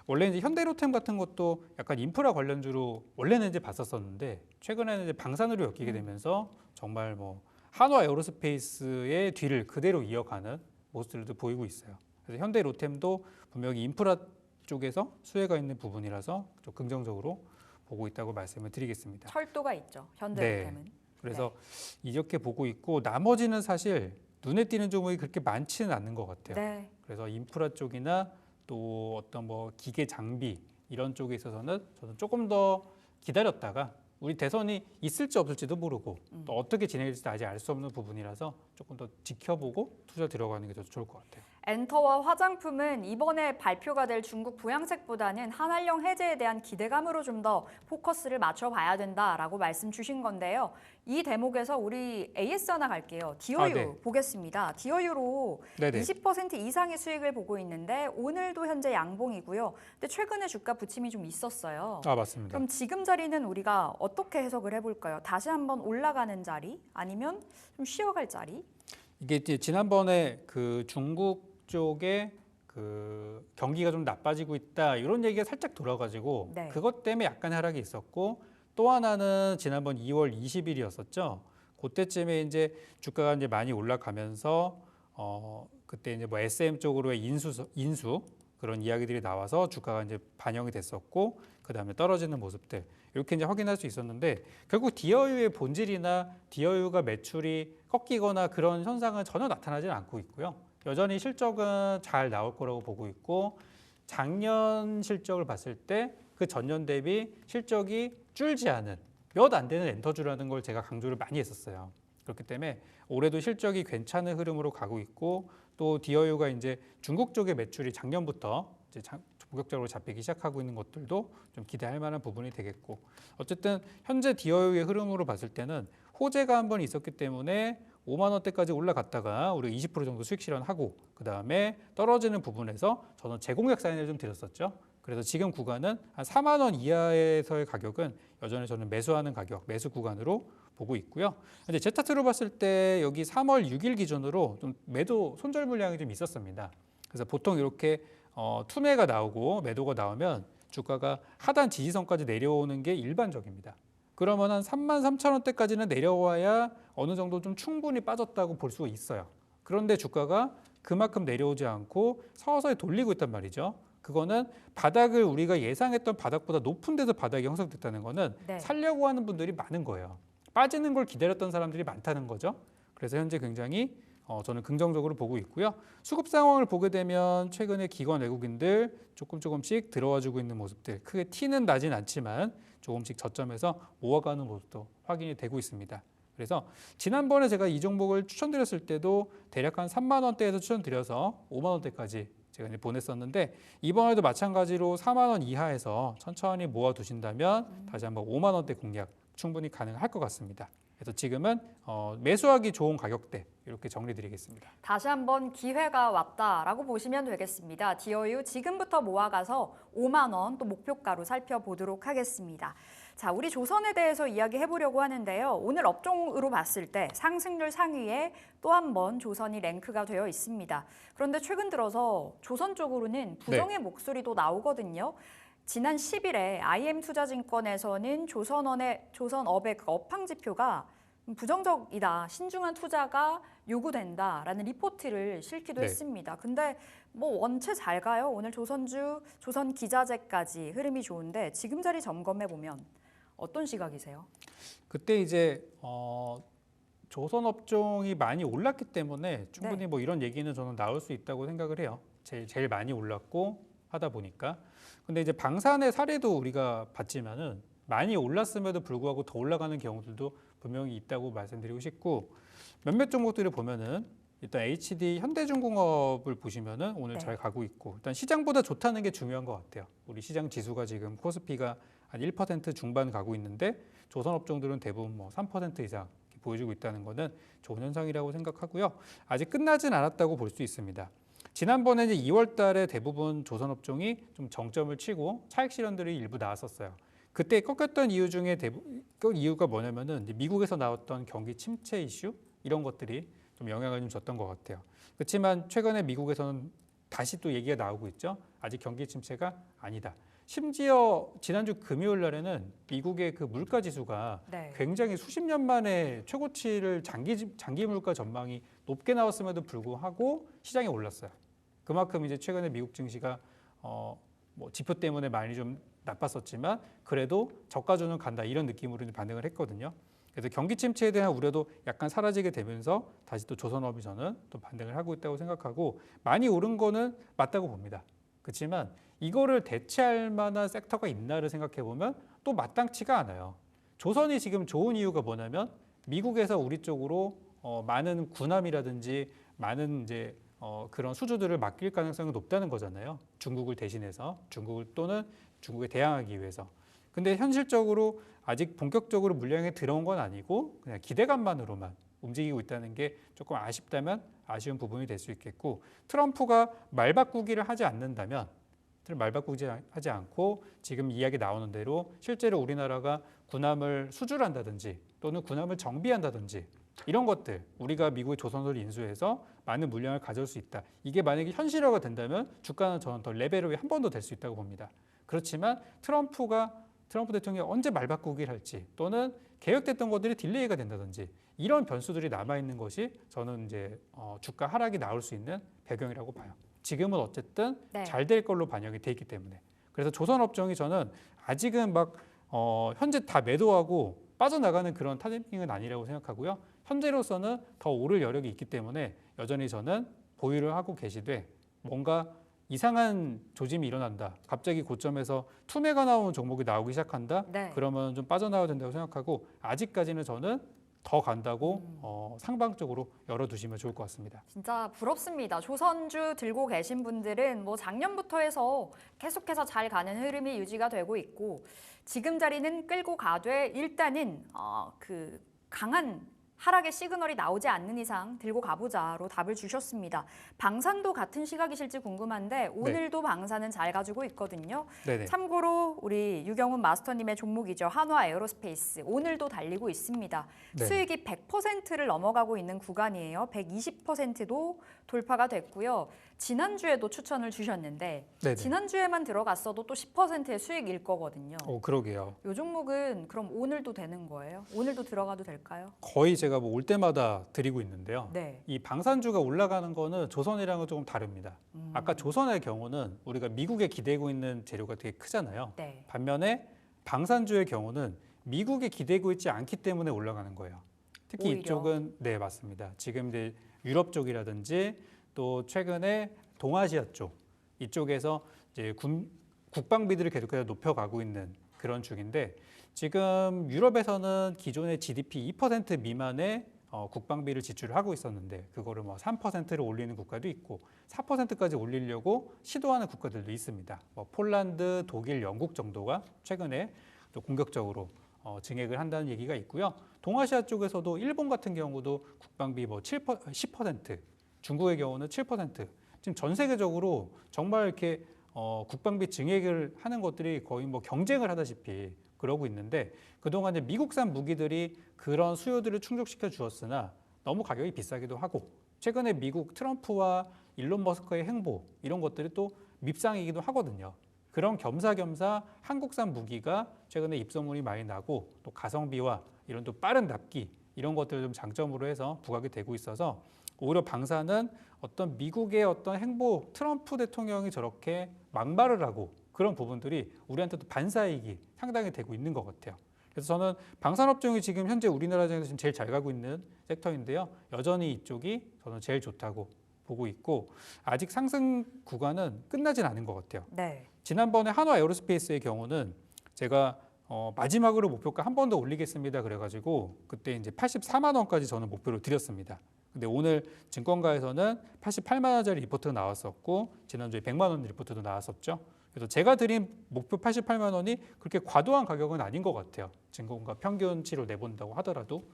원래 이제 현대로템 같은 것도 약간 인프라 관련주로 원래는 이제 봤었었는데 최근에는 이제 방산으로 엮이게 되면서 정말 뭐 한화 에어로스페이스의 뒤를 그대로 이어가는 모습들도 보이고 있어요. 그래서 현대로템도 분명히 인프라 쪽에서 수혜가 있는 부분이라서 좀 긍정적으로 보고 있다고 말씀을 드리겠습니다. 철도가 있죠. 현대로템은. 그래서 이렇게 보고 있고 나머지는 사실 눈에 띄는 종목이 그렇게 많지는 않는 것 같아요. 네. 그래서 인프라 쪽이나 또 어떤 뭐 기계 장비 이런 쪽에 있어서는 저는 조금 더 기다렸다가 우리 대선이 있을지 없을지도 모르고 또 어떻게 진행될지 아직 알 수 없는 부분이라서 조금 더 지켜보고 투자 들어가는 게 더 좋을 것 같아요. 엔터와 화장품은 이번에 발표가 될 중국 부양책보다는 한한령 해제에 대한 기대감으로 좀 더 포커스를 맞춰봐야 된다라고 말씀 주신 건데요. 이 대목에서 우리 AS 하나 갈게요. 디어유 네. 보겠습니다. 디어유로 네네. 20% 이상의 수익을 보고 있는데 오늘도 현재 양봉이고요. 근데 최근에 주가 부침이 좀 있었어요. 맞습니다. 그럼 지금 자리는 우리가 어떻게 해석을 해볼까요? 다시 한번 올라가는 자리 아니면 좀 쉬어갈 자리? 이게 이제 지난번에 그 중국 쪽에 그 경기가 좀 나빠지고 있다 이런 얘기가 살짝 돌아가지고 네. 그것 때문에 약간 하락이 있었고 또 하나는 지난번 2월 20일이었었죠. 그때쯤에 이제 주가가 이제 많이 올라가면서 그때 이제 뭐 SM 쪽으로의 인수 그런 이야기들이 나와서 주가가 이제 반영이 됐었고 그 다음에 떨어지는 모습들 이렇게 이제 확인할 수 있었는데 결국 디어유의 본질이나 디어유가 매출이 꺾이거나 그런 현상은 전혀 나타나지 않고 있고요. 여전히 실적은 잘 나올 거라고 보고 있고 작년 실적을 봤을 때 그 전년 대비 실적이 줄지 않은 몇 안 되는 엔터주라는 걸 제가 강조를 많이 했었어요. 그렇기 때문에 올해도 실적이 괜찮은 흐름으로 가고 있고 또 디어유가 이제 중국 쪽의 매출이 작년부터 이제 본격적으로 잡히기 시작하고 있는 것들도 좀 기대할 만한 부분이 되겠고 어쨌든 현재 디어유의 흐름으로 봤을 때는 호재가 한 번 있었기 때문에 5만 원대까지 올라갔다가 우리가 20% 정도 수익 실현하고 그 다음에 떨어지는 부분에서 저는 재공약 사인을 좀 드렸었죠. 그래서 지금 구간은 한 4만 원 이하에서의 가격은 여전히 저는 매수하는 가격, 매수 구간으로 보고 있고요. 이제 제 차트로 봤을 때 여기 3월 6일 기준으로 좀 매도 손절 물량이 좀 있었습니다. 그래서 보통 이렇게 투매가 나오고 매도가 나오면 주가가 하단 지지선까지 내려오는 게 일반적입니다. 그러면 한 33,000원대까지는 내려와야 어느 정도 좀 충분히 빠졌다고 볼 수 있어요. 그런데 주가가 그만큼 내려오지 않고 서서히 돌리고 있단 말이죠. 그거는 바닥을 우리가 예상했던 바닥보다 높은 데서 바닥이 형성됐다는 거는 네. 살려고 하는 분들이 많은 거예요. 빠지는 걸 기다렸던 사람들이 많다는 거죠. 그래서 현재 굉장히 저는 긍정적으로 보고 있고요. 수급 상황을 보게 되면 최근에 기관 외국인들 조금씩 들어와주고 있는 모습들 크게 티는 나진 않지만 조금씩 저점에서 모아가는 모습도 확인이 되고 있습니다. 그래서 지난번에 제가 이 종목을 추천드렸을 때도 대략 한 3만 원대에서 추천드려서 5만 원대까지 제가 이제 보냈었는데 이번에도 마찬가지로 4만 원 이하에서 천천히 모아두신다면 다시 한번 5만 원대 공략 충분히 가능할 것 같습니다. 그래서 지금은 매수하기 좋은 가격대 이렇게 정리드리겠습니다. 다시 한번 기회가 왔다라고 보시면 되겠습니다. 디어유 지금부터 모아가서 5만 원 또 목표가로 살펴보도록 하겠습니다. 자, 우리 조선에 대해서 이야기해 보려고 하는데요. 오늘 업종으로 봤을 때 상승률 상위에 또 한 번 조선이 랭크가 되어 있습니다. 그런데 최근 들어서 조선 쪽으로는 부정의 목소리도 나오거든요. 지난 10일에 IM투자증권에서는 조선업의 그 업황 지표가 부정적이다, 신중한 투자가 요구된다라는 리포트를 실기도 했습니다. 근데 뭐 원체 잘 가요. 오늘 조선 기자재까지 흐름이 좋은데 지금 자리 점검해 보면 어떤 시각이세요? 그때 이제 조선 업종이 많이 올랐기 때문에 충분히 뭐 이런 얘기는 저는 나올 수 있다고 생각을 해요. 제일 많이 올랐고 하다 보니까. 근데 이제 방산의 사례도 우리가 봤지만은 많이 올랐음에도 불구하고 더 올라가는 경우들도 분명히 있다고 말씀드리고 싶고 몇몇 종목들을 보면은 일단 HD 현대중공업을 보시면은 오늘 잘 가고 있고 일단 시장보다 좋다는 게 중요한 것 같아요. 우리 시장 지수가 지금 코스피가 한 1% 중반 가고 있는데 조선업종들은 대부분 뭐 3% 이상 보여주고 있다는 것은 좋은 현상이라고 생각하고요. 아직 끝나진 않았다고 볼 수 있습니다. 지난번에 이제 2월 달에 대부분 조선업종이 좀 정점을 치고 차익 실현들이 일부 나왔었어요. 그때 꺾였던 이유 중에 그 이유가 뭐냐면은 이제 미국에서 나왔던 경기 침체 이슈 이런 것들이 좀 영향을 좀 줬던 것 같아요. 그렇지만 최근에 미국에서는 다시 또 얘기가 나오고 있죠. 아직 경기 침체가 아니다. 심지어 지난주 금요일 날에는 미국의 그 물가 지수가 네. 굉장히 수십 년 만에 최고치를 장기 물가 전망이 높게 나왔음에도 불구하고 시장에 올랐어요. 그만큼 이제 최근에 미국 증시가 뭐 지표 때문에 많이 좀 나빴었지만 그래도 저가주는 간다 이런 느낌으로 반응을 했거든요. 그래서 경기 침체에 대한 우려도 약간 사라지게 되면서 다시 또 조선업이 저는 또 반등을 하고 있다고 생각하고 많이 오른 거는 맞다고 봅니다. 그렇지만 이거를 대체할 만한 섹터가 있나를 생각해 보면 또 마땅치가 않아요. 조선이 지금 좋은 이유가 뭐냐면 미국에서 우리 쪽으로 많은 군함이라든지 많은 이제 그런 수주들을 맡길 가능성이 높다는 거잖아요. 중국을 대신해서 중국을 또는 중국에 대항하기 위해서. 근데 현실적으로 아직 본격적으로 물량에 들어온 건 아니고 그냥 기대감만으로만 움직이고 있다는 게 조금 아쉽다면 아쉬운 부분이 될 수 있겠고 트럼프가 말 바꾸기를 하지 않는다면 말 바꾸지 하지 않고 지금 이야기 나오는 대로 실제로 우리나라가 군함을 수주를 한다든지 또는 군함을 정비한다든지 이런 것들 우리가 미국의 조선소를 인수해서 많은 물량을 가져올 수 있다. 이게 만약에 현실화가 된다면 주가는 저는 더 레벨업이 한 번 더 될 수 있다고 봅니다. 그렇지만 트럼프 대통령이 언제 말 바꾸기를 할지 또는 계획됐던 것들이 딜레이가 된다든지 이런 변수들이 남아 있는 것이 저는 이제 주가 하락이 나올 수 있는 배경이라고 봐요. 지금은 어쨌든 네. 잘 될 걸로 반영이 돼 있기 때문에 그래서 조선업종이 저는 아직은 막 현재 다 매도하고 빠져나가는 그런 타이밍은 아니라고 생각하고요. 현재로서는 더 오를 여력이 있기 때문에 여전히 저는 보유를 하고 계시되 뭔가 이상한 조짐이 일어난다. 갑자기 고점에서 투매가 나오는 종목이 나오기 시작한다. 네. 그러면 좀 빠져나와야 된다고 생각하고 아직까지는 저는 더 간다고 상방적으로 열어두시면 좋을 것 같습니다. 진짜 부럽습니다. 조선주 들고 계신 분들은 뭐 작년부터 해서 계속해서 잘 가는 흐름이 유지가 되고 있고 지금 자리는 끌고 가되 일단은 그 강한 하락의 시그널이 나오지 않는 이상 들고 가보자로 답을 주셨습니다. 방산도 같은 시각이실지 궁금한데 오늘도 방산은 잘 가지고 있거든요. 네네. 참고로 우리 유경훈 마스터님의 종목이죠. 한화 에어로스페이스 오늘도 달리고 있습니다. 네. 수익이 100%를 넘어가고 있는 구간이에요. 120%도 돌파가 됐고요. 지난주에도 추천을 주셨는데 네네. 지난주에만 들어갔어도 또 10%의 수익일 거거든요. 그러게요. 이 종목은 그럼 오늘도 되는 거예요? 오늘도 들어가도 될까요? 거의 제가 뭐 올 때마다 드리고 있는데요. 네. 이 방산주가 올라가는 거는 조선이랑은 조금 다릅니다. 아까 조선의 경우는 우리가 미국에 기대고 있는 재료가 되게 크잖아요. 네. 반면에 방산주의 경우는 미국에 기대고 있지 않기 때문에 올라가는 거예요. 특히 오히려. 이쪽은 네 맞습니다. 지금 이제 유럽 쪽이라든지 또 최근에 동아시아 쪽 이쪽에서 이제 국방비들을 계속해서 높여가고 있는 그런 중인데 지금 유럽에서는 기존의 GDP 2% 미만의 국방비를 지출하고 있었는데 그거를 뭐 3%를 올리는 국가도 있고 4%까지 올리려고 시도하는 국가들도 있습니다. 뭐 폴란드, 독일, 영국 정도가 최근에 또 공격적으로 증액을 한다는 얘기가 있고요. 동아시아 쪽에서도 일본 같은 경우도 국방비 뭐 10%, 중국의 경우는 7%. 지금 전 세계적으로 정말 이렇게 국방비 증액을 하는 것들이 거의 뭐 경쟁을 하다시피 그러고 있는데 그동안 이제 미국산 무기들이 그런 수요들을 충족시켜 주었으나 너무 가격이 비싸기도 하고 최근에 미국 트럼프와 일론 머스크의 행보 이런 것들이 또 밉상이기도 하거든요. 그런 겸사겸사 한국산 무기가 최근에 입소문이 많이 나고 또 가성비와 이런 또 빠른 납기 이런 것들을 좀 장점으로 해서 부각이 되고 있어서 오히려 방산은 어떤 미국의 어떤 행보 트럼프 대통령이 저렇게 막말을 하고 그런 부분들이 우리한테도 반사이익이 상당히 되고 있는 것 같아요. 그래서 저는 방산업종이 지금 현재 우리나라 중에서 지금 제일 잘 가고 있는 섹터인데요. 여전히 이쪽이 저는 제일 좋다고 보고 있고 아직 상승 구간은 끝나진 않은 것 같아요. 네. 지난번에 한화 에어로스페이스의 경우는 제가 마지막으로 목표가 한 번 더 올리겠습니다. 그래가지고 그때 이제 84만 원까지 저는 목표를 드렸습니다. 근데 오늘 증권가에서는 88만 원짜리 리포트가 나왔었고 지난주에 100만 원 리포트도 나왔었죠. 그래서 제가 드린 목표 88만 원이 그렇게 과도한 가격은 아닌 것 같아요. 증권가 평균치로 내본다고 하더라도.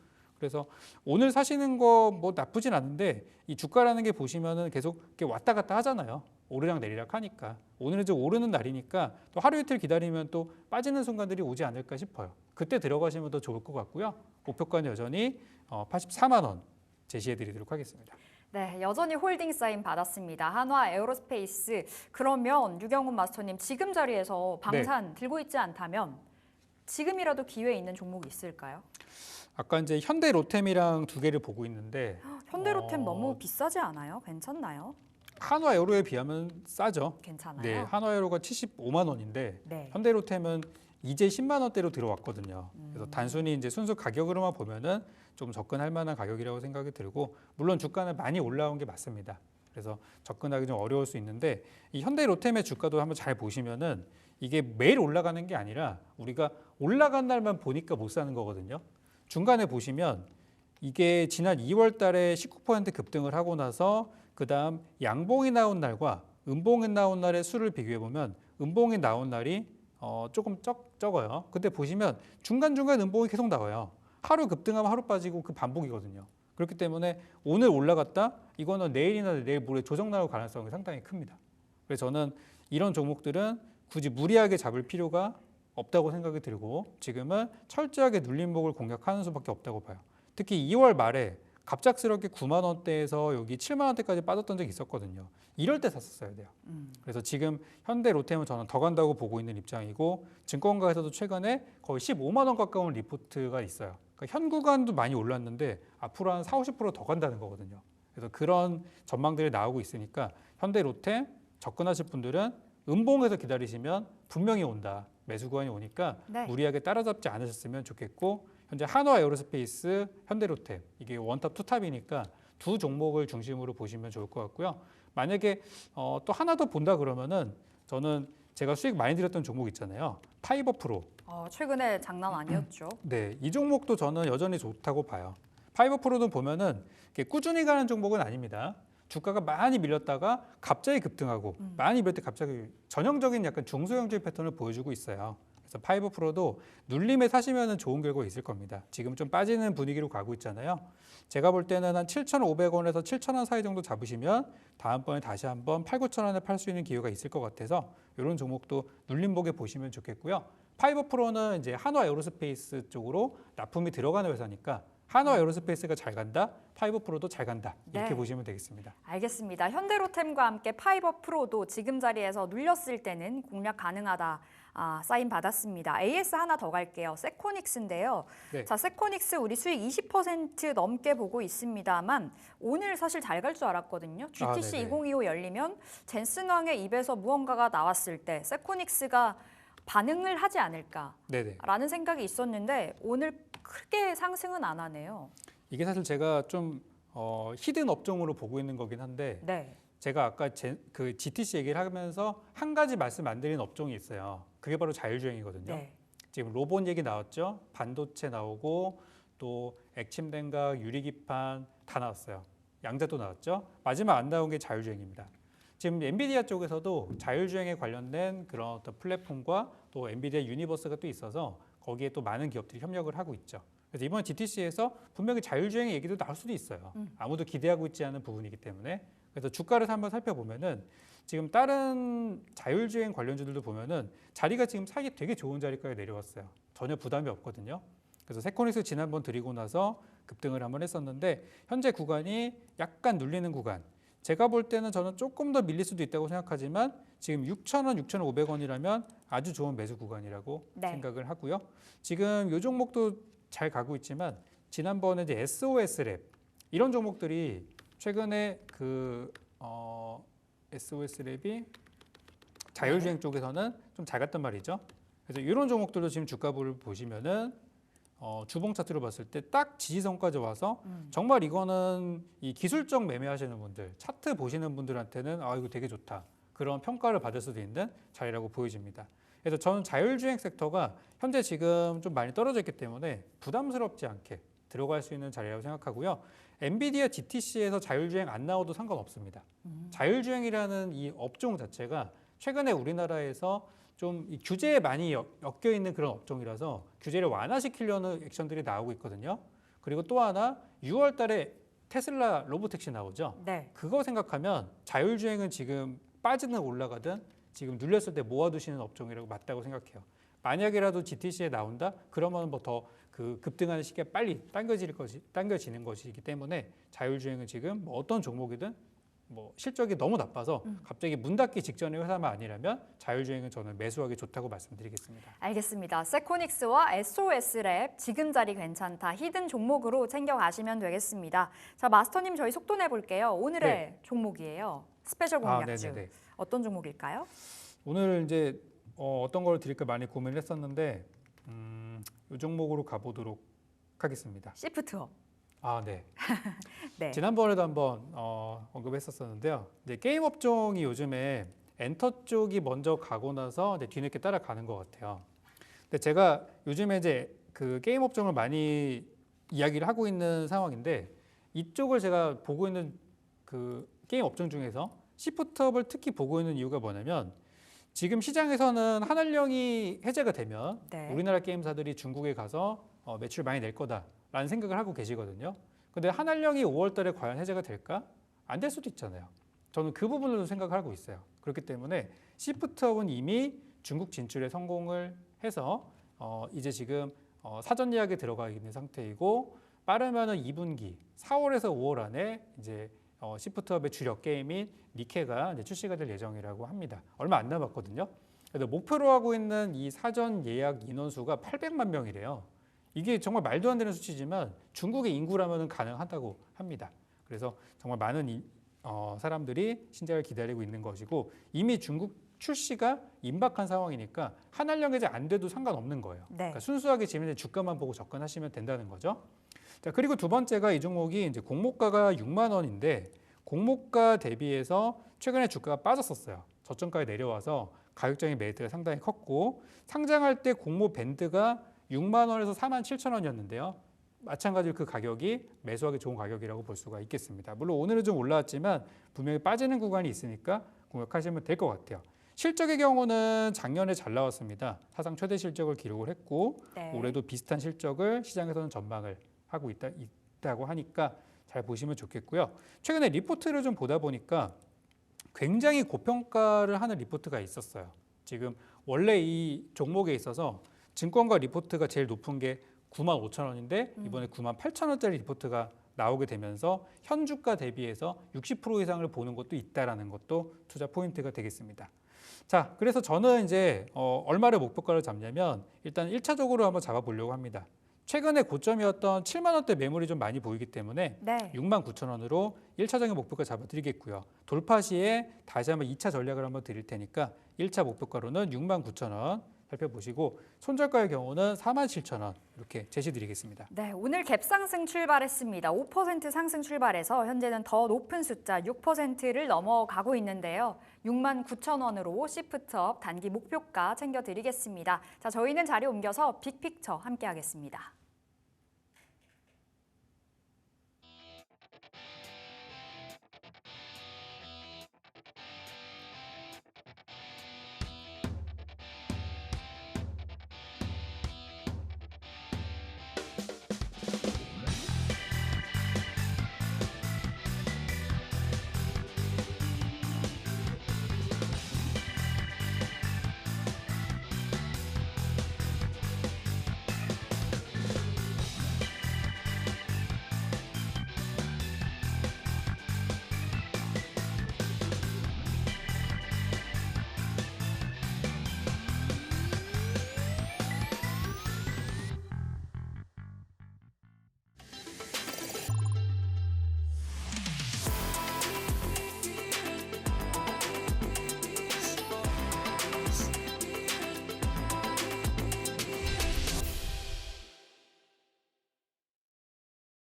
그래서 오늘 사시는 거 뭐 나쁘진 않은데 이 주가라는 게 보시면은 계속 이렇게 왔다 갔다 하잖아요. 오르락 내리락 하니까 오늘은 좀 오르는 날이니까 또 하루 이틀 기다리면 또 빠지는 순간들이 오지 않을까 싶어요. 그때 들어가시면 더 좋을 것 같고요. 목표가는 여전히 84만 원 제시해드리도록 하겠습니다. 네, 여전히 홀딩 사인 받았습니다. 한화 에어로스페이스. 그러면 유경훈 마스터님 지금 자리에서 방산 들고 있지 않다면 지금이라도 기회 있는 종목이 있을까요? 아까 이제 현대 로템이랑 두 개를 보고 있는데 현대로템 너무 비싸지 않아요? 괜찮나요? 한화 에어로에 비하면 싸죠. 괜찮아요. 네, 한화 에어로가 75만 원인데 네. 현대 로템은 이제 10만 원대로 들어왔거든요. 그래서 단순히 이제 순수 가격으로만 보면은 좀 접근할 만한 가격이라고 생각이 들고 물론 주가는 많이 올라온 게 맞습니다. 그래서 접근하기 좀 어려울 수 있는데 이 현대 로템의 주가도 한번 잘 보시면은 이게 매일 올라가는 게 아니라 우리가 올라간 날만 보니까 못 사는 거거든요. 중간에 보시면 이게 지난 2월 달에 19% 급등을 하고 나서 그다음 양봉이 나온 날과 음봉이 나온 날의 수를 비교해 보면 음봉이 나온 날이 조금 적어요. 근데 보시면 중간중간 음봉이 계속 나와요. 하루 급등하면 하루 빠지고 그 반복이거든요. 그렇기 때문에 오늘 올라갔다 이거는 내일이나 내일 모레 조정 나올 가능성이 상당히 큽니다. 그래서 저는 이런 종목들은 굳이 무리하게 잡을 필요가 없다고 생각이 들고 지금은 철저하게 눌림목을 공략하는 수밖에 없다고 봐요. 특히 2월 말에 갑작스럽게 9만 원대에서 여기 7만 원대까지 빠졌던 적이 있었거든요. 이럴 때 샀었어야 돼요. 그래서 지금 현대 로템은 저는 더 간다고 보고 있는 입장이고 증권가에서도 최근에 거의 15만 원 가까운 리포트가 있어요. 그러니까 현 구간도 많이 올랐는데 앞으로 한 40~50%더 간다는 거거든요. 그래서 그런 전망들이 나오고 있으니까 현대 로템 접근하실 분들은 음봉에서 기다리시면 분명히 온다. 매수 구간이 오니까 네. 무리하게 따라잡지 않으셨으면 좋겠고 현재 한화 에어로스페이스, 현대로템 이게 원탑 투탑이니까 두 종목을 중심으로 보시면 좋을 것 같고요. 만약에 또 하나 더 본다 그러면은 저는 제가 수익 많이 들였던 종목 있잖아요. 파이버 프로. 최근에 장난 아니었죠. 네, 이 종목도 저는 여전히 좋다고 봐요. 파이버 프로는 보면은 이렇게 꾸준히 가는 종목은 아닙니다. 주가가 많이 밀렸다가 갑자기 급등하고 많이 밀릴 때 갑자기 전형적인 약간 중소형주의 패턴을 보여주고 있어요. 그래서 파이버 프로도 눌림에 사시면 좋은 결과 있을 겁니다. 지금 좀 빠지는 분위기로 가고 있잖아요. 제가 볼 때는 한 7,500원에서 7,000원 사이 정도 잡으시면 다음번에 다시 한번 8,9,000원에 팔 수 있는 기회가 있을 것 같아서 이런 종목도 눌림목에 보시면 좋겠고요. 파이버 프로는 이제 한화 에어로스페이스 쪽으로 납품이 들어가는 회사니까 한화 에어로스페이스가 잘 간다, 파이버 프로도 잘 간다 이렇게 네. 보시면 되겠습니다. 알겠습니다. 현대로템과 함께 파이버 프로도 지금 자리에서 눌렸을 때는 공략 가능하다. 사인 받았습니다. AS 하나 더 갈게요. 세코닉스인데요. 네. 자, 세코닉스 우리 수익 20% 넘게 보고 있습니다만 오늘 사실 잘 갈 줄 알았거든요. GTC 네네. 2025 열리면 젠슨왕의 입에서 무언가가 나왔을 때 세코닉스가 반응을 하지 않을까라는 네네. 생각이 있었는데 오늘 크게 상승은 안 하네요. 이게 사실 제가 좀 히든 업종으로 보고 있는 거긴 한데 네. 제가 아까 그 GTC 얘기를 하면서 한 가지 말씀 안 드린 업종이 있어요. 그게 바로 자율주행이거든요. 네. 지금 로봇 얘기 나왔죠. 반도체 나오고 또 액침냉각, 유리기판 다 나왔어요. 양자도 나왔죠. 마지막 안 나온 게 자율주행입니다. 지금 엔비디아 쪽에서도 자율주행에 관련된 그런 어떤 플랫폼과 또 엔비디아 유니버스가 또 있어서 거기에 또 많은 기업들이 협력을 하고 있죠. 그래서 이번 GTC에서 분명히 자율주행의 얘기도 나올 수도 있어요. 아무도 기대하고 있지 않은 부분이기 때문에. 그래서 주가를 한번 살펴보면은 지금 다른 자율주행 관련주들도 보면은 자리가 지금 사기 되게 좋은 자리까지 내려왔어요. 전혀 부담이 없거든요. 그래서 세코닉스 지난번 드리고 나서 급등을 한번 했었는데 현재 구간이 약간 눌리는 구간. 제가 볼 때는 저는 조금 더 밀릴 수도 있다고 생각하지만 지금 6,000원, 6,500원이라면 아주 좋은 매수 구간이라고 네. 생각을 하고요. 지금 이 종목도 잘 가고 있지만 지난번에 이제 SOS랩 이런 종목들이 최근에 SOS랩이 자율주행 쪽에서는 좀 잘 갔단 말이죠. 그래서 이런 종목들도 지금 주가를 보시면은 주봉 차트로 봤을 때 딱 지지선까지 와서 정말 이거는 이 기술적 매매하시는 분들, 차트 보시는 분들한테는 이거 되게 좋다. 그런 평가를 받을 수도 있는 자리라고 보여집니다. 그래서 저는 자율주행 섹터가 현재 지금 좀 많이 떨어져 있기 때문에 부담스럽지 않게 들어갈 수 있는 자리라고 생각하고요. 엔비디아 GTC에서 자율주행 안 나와도 상관없습니다. 자율주행이라는 이 업종 자체가 최근에 우리나라에서 좀 이 규제에 많이 엮여 있는 그런 업종이라서 규제를 완화시키려는 액션들이 나오고 있거든요. 그리고 또 하나 6월 달에 테슬라 로보택시 나오죠. 네. 그거 생각하면 자율주행은 지금 빠지든 올라가든 지금 눌렸을 때 모아두시는 업종이라고 맞다고 생각해요. 만약이라도 GTC에 나온다? 그러면 뭐 더 그 급등하는 시기가 빨리 당겨지는 것이기 때문에 자율주행은 지금 뭐 어떤 종목이든 뭐 실적이 너무 나빠서 갑자기 문 닫기 직전의 회사만 아니라면 자율주행은 저는 매수하기 좋다고 말씀드리겠습니다. 알겠습니다. 세코닉스와 SOS랩 지금 자리 괜찮다. 히든 종목으로 챙겨가시면 되겠습니다. 자, 마스터님 저희 속도 내볼게요. 오늘의 종목이에요. 스페셜 공략주. 네네네. 어떤 종목일까요? 오늘 이제 어떤 걸 드릴까 많이 고민을 했었는데 이 종목으로 가보도록 하겠습니다. 시프트업. 네. 네. 지난번에도 한번 언급했었는데요. 이제 게임 업종이 요즘에 엔터 쪽이 먼저 가고 나서 이제 뒤늦게 따라가는 것 같아요. 근데 제가 요즘에 이제 그 게임 업종을 많이 이야기를 하고 있는 상황인데 이쪽을 제가 보고 있는 그 게임 업종 중에서 시프트업을 특히 보고 있는 이유가 뭐냐면 지금 시장에서는 한한령이 해제가 되면 네. 우리나라 게임사들이 중국에 가서 매출 많이 낼 거다라는 생각을 하고 계시거든요. 근데 한한령이 5월 달에 과연 해제가 될까? 안 될 수도 있잖아요. 저는 그 부분으로 생각을 하고 있어요. 그렇기 때문에 시프트업은 이미 중국 진출에 성공을 해서 이제 지금 사전 예약에 들어가 있는 상태이고 빠르면은 2분기 4월에서 5월 안에 이제 시프트업의 주력 게임인 니케가 이제 출시가 될 예정이라고 합니다. 얼마 안 남았거든요. 그래서 목표로 하고 있는 이 사전 예약 인원수가 800만 명이래요. 이게 정말 말도 안 되는 수치지만 중국의 인구라면 가능하다고 합니다. 그래서 정말 많은 사람들이 신작을 기다리고 있는 것이고 이미 중국 출시가 임박한 상황이니까 한한령 해제 안 돼도 상관없는 거예요. 네. 그러니까 순수하게 지금 주가만 보고 접근하시면 된다는 거죠. 자, 그리고 두 번째가 이 종목이 이제 공모가가 6만 원인데 공모가 대비해서 최근에 주가가 빠졌었어요. 저점가에 내려와서 가격적인 메리트가 상당히 컸고 상장할 때 공모 밴드가 6만 원에서 4만 7천 원이었는데요. 마찬가지로 그 가격이 매수하기 좋은 가격이라고 볼 수가 있겠습니다. 물론 오늘은 좀 올라왔지만 분명히 빠지는 구간이 있으니까 공략하시면 될 것 같아요. 실적의 경우는 작년에 잘 나왔습니다. 사상 최대 실적을 기록을 했고 네. 올해도 비슷한 실적을 시장에서는 전망을 하고 있다고 하니까 잘 보시면 좋겠고요. 최근에 리포트를 좀 보다 보니까 굉장히 고평가를 하는 리포트가 있었어요. 지금 원래 이 종목에 있어서 증권가 리포트가 제일 높은 게 9만 5천 원인데 이번에 9만 8천 원짜리 리포트가 나오게 되면서 현주가 대비해서 60% 이상을 보는 것도 있다라는 것도 투자 포인트가 되겠습니다. 자, 그래서 저는 이제 얼마를 목표가를 잡냐면 일단 1차적으로 한번 잡아보려고 합니다. 최근에 고점이었던 7만 원대 매물이 좀 많이 보이기 때문에 네. 6만 9천 원으로 1차적인 목표가 잡아드리겠고요. 돌파 시에 다시 한번 2차 전략을 한번 드릴 테니까 1차 목표가로는 6만 9천 원 살펴보시고 손절가의 경우는 4만 7천 원 이렇게 제시드리겠습니다. 네, 오늘 갭상승 출발했습니다. 5% 상승 출발해서 현재는 더 높은 숫자 6%를 넘어가고 있는데요. 6만 9천 원으로 시프트업 단기 목표가 챙겨드리겠습니다. 자, 저희는 자리 옮겨서 빅픽처 함께 하겠습니다.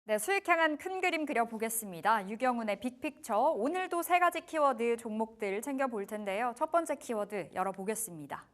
네, 수익 향한 큰 그림 그려보겠습니다. 유경훈의 빅픽처, 오늘도 세 가지 키워드 종목들 챙겨볼 텐데요. 첫 번째 키워드 열어보겠습니다.